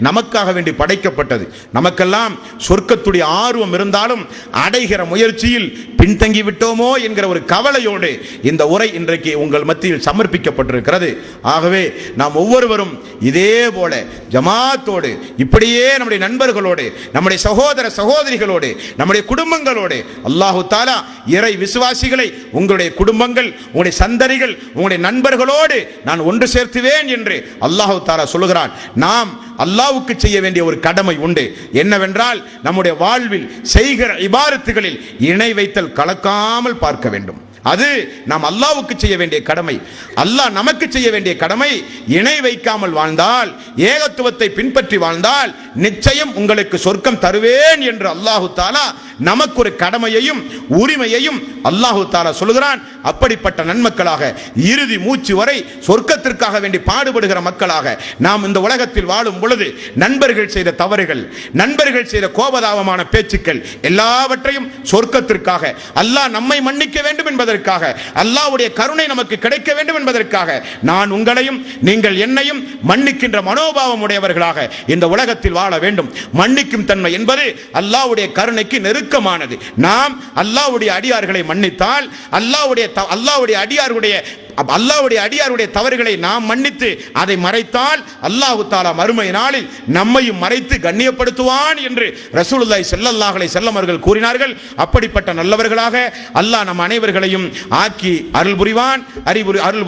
நமக்காக வேண்டி படைக்கப்பட்டது. நமக்கெல்லாம் சொர்க்கத்துடைய ஆர்வம் இருந்தாலும் அடைகிற முயற்சியில் பின்தங்கி விட்டோமோ என்கிற ஒரு கவலையோடு இந்த உரை இன்றைக்கு உங்கள் மத்தியில் சமர்ப்பிக்கப்பட்டிருக்கிறது. ஆகவே நாம் ஒவ்வொருவரும் இதே போல ஜமாத்தோடு, இப்படியே நம்முடைய நண்பர்களோடு, நம்முடைய சகோதர சகோதரிகளோடு, நம்முடைய குடும்பங்களோடு, அல்லாஹு தஆலா இறை விசுவாசிகளை உங்களுடைய குடும்பங்கள், உங்களுடைய சந்ததிகள், உங்களுடைய நண்பர்களோடு நான் ஒன்று சேர்த்துவேன் என்று அல்லாஹு தஆலா சொல்கிறான். நாம் அல்லாஹ்வுக்கு செய்ய வேண்டிய ஒரு கடமை உண்டு. என்னவென்றால், நம்முடைய வாழ்வில் செய்கிற இபாதத்துகளில் இணை வைத்தல் கலக்காமல் பார்க்க வேண்டும். அது நாம் அல்லாஹ்வுக்கு செய்ய வேண்டிய கடமை. அல்லாஹ் நமக்கு செய்ய வேண்டிய கடமை. இணை வைக்காமல் வாழ்ந்தால், ஏகத்துவத்தை பின்பற்றி வாழ்ந்தால் நிச்சயம் உங்களுக்கு சொர்க்கம் தருவேன் என்று அல்லாஹு தஆலா நமக்கு ஒரு கடமையையும் உரிமையையும் அல்லாஹு தஆலா சொல்கிறான். அப்படிப்பட்ட நன்மக்களாக இறுதி மூச்சு வரை சொர்க்கத்திற்காக வேண்டி பாடுபடுகிற மக்களாக நாம் இந்த உலகத்தில் வாழும் பொழுது நண்பர்கள் செய்த தவறுகள், நண்பர்கள் செய்த கோபதாபமான பேச்சுக்கள் எல்லாவற்றையும் சொர்க்கத்திற்காக, அல்லாஹ் நம்மை மன்னிக்க வேண்டும் என்பதற்காக, அல்லாஹ்வுடைய கருணை நமக்கு கிடைக்க வேண்டும் என்பதற்காக நான் உங்களையும் நீங்கள் என்னையும் மன்னிக்கின்ற மனோபாவம் உடையவர்களாக இந்த உலகத்தில் வாழ வேண்டும். மன்னிக்கும் தன்மை என்பது அல்லாஹ்வுடைய கருணைக்கு நெருக்கமானது. நாம் அல்லாஹ்வுடைய அடியார்களை மன்னித்தால், அல்லாஹ்வுடைய அடியாருடைய தவறுகளை நாம் மன்னித்து அதை மறைத்தால் அல்லாஹ் தஆலா மறுமை நாளில் நம்மையும் மறைத்து கண்ணியப்படுத்துவான் என்று ரசூலுல்லாஹி ஸல்லல்லாஹு அலைஹி வஸல்லம் அவர்கள் கூறினார்கள். அப்படிப்பட்ட நல்லவர்களாக அல்லாஹ் நம் அனைவர்களையும் ஆக்கி அருள்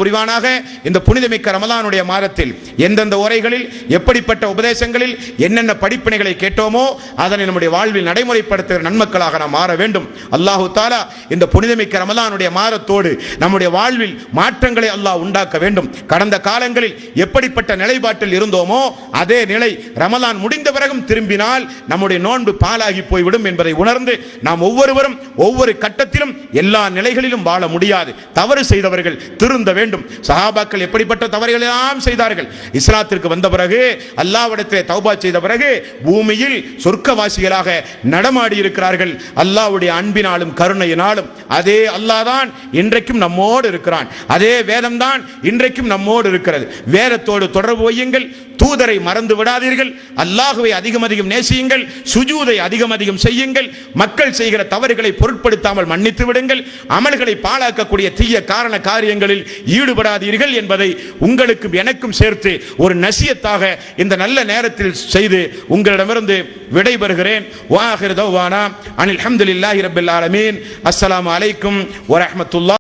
புரிவானாக. இந்த புனிதமிக்க ரமலானுடைய மாதத்தில் எந்தெந்த உரைகளில், எப்படிப்பட்ட உபதேசங்களில் என்னென்ன படிப்பினைகளை கேட்டோமோ அதனை நம்முடைய வாழ்வில் நடைமுறைப்படுத்துகிற நன்மக்களாக நாம் மாற வேண்டும். அல்லாஹ் தஆலா இந்த புனிதமிக்க ரமலானுடைய மாதத்தோடு நம்முடைய வாழ்வில் மாற்றங்களை அல்லாஹ் உண்டாக்க வேண்டும். கடந்த காலங்களில் எப்படிப்பட்ட நிலைப்பாட்டில் இருந்தோமோ அதே நிலை ரமலான் முடிந்த பிறகும் திரும்பினால் நம்முடைய நோன்பு பாலாகி போய்விடும் என்பதை உணர்ந்து நாம் ஒவ்வொருவரும் ஒவ்வொரு கட்டத்திலும் எல்லா நிலைகளிலும் வாழ முடியாது. தவறு செய்தவர்கள் திருந்த வேண்டும். சஹாபாக்கள் எப்படிப்பட்ட தவறுகளை எல்லாம் செய்தார்கள். இஸ்லாத்திற்கு வந்த பிறகு, அல்லாஹ்விடத்திலே தௌபா செய்த பிறகு பூமியில் சொர்க்கவாசிகளாக நடமாடி இருக்கிறார்கள். அல்லாஹ்வுடைய அன்பினாலும் கருணையினாலும். அதே அல்லாஹ் தான் இன்றைக்கும் நம்மோடு இருக்கிறான். அதே வேதம் தான் இன்றைக்கும் நம்மோடு இருக்கிறது. வேதத்தோடு தொடர்பு வையுங்கள். தூதரை மறந்து விடாதீர்கள். அல்லாஹ்வை அதிகம் அதிகம் நேசியுங்கள். சுஜூதை அதிகம் அதிகம் செய்யுங்கள். மக்கள் செய்கிற தவறுகளை பொருட்படுத்தாமல் மன்னித்து விடுங்கள். அமல்களை பாழாக்கக்கூடிய தீய காரண காரியங்களில் ஈடுபடாதீர்கள் என்பதை உங்களுக்கும் எனக்கும் சேர்த்து ஒரு நசியத்தாக இந்த நல்ல நேரத்தில் செய்து உங்களிடமிருந்து விடைபெறுகிறேன். வாஹிர் தௌவானா அனில் ஹம்துலில்லாஹி ரப்பில் ஆலமீன். அஸ்ஸலாமு அலைக்கும் வரஹ்மத்துல்லாஹி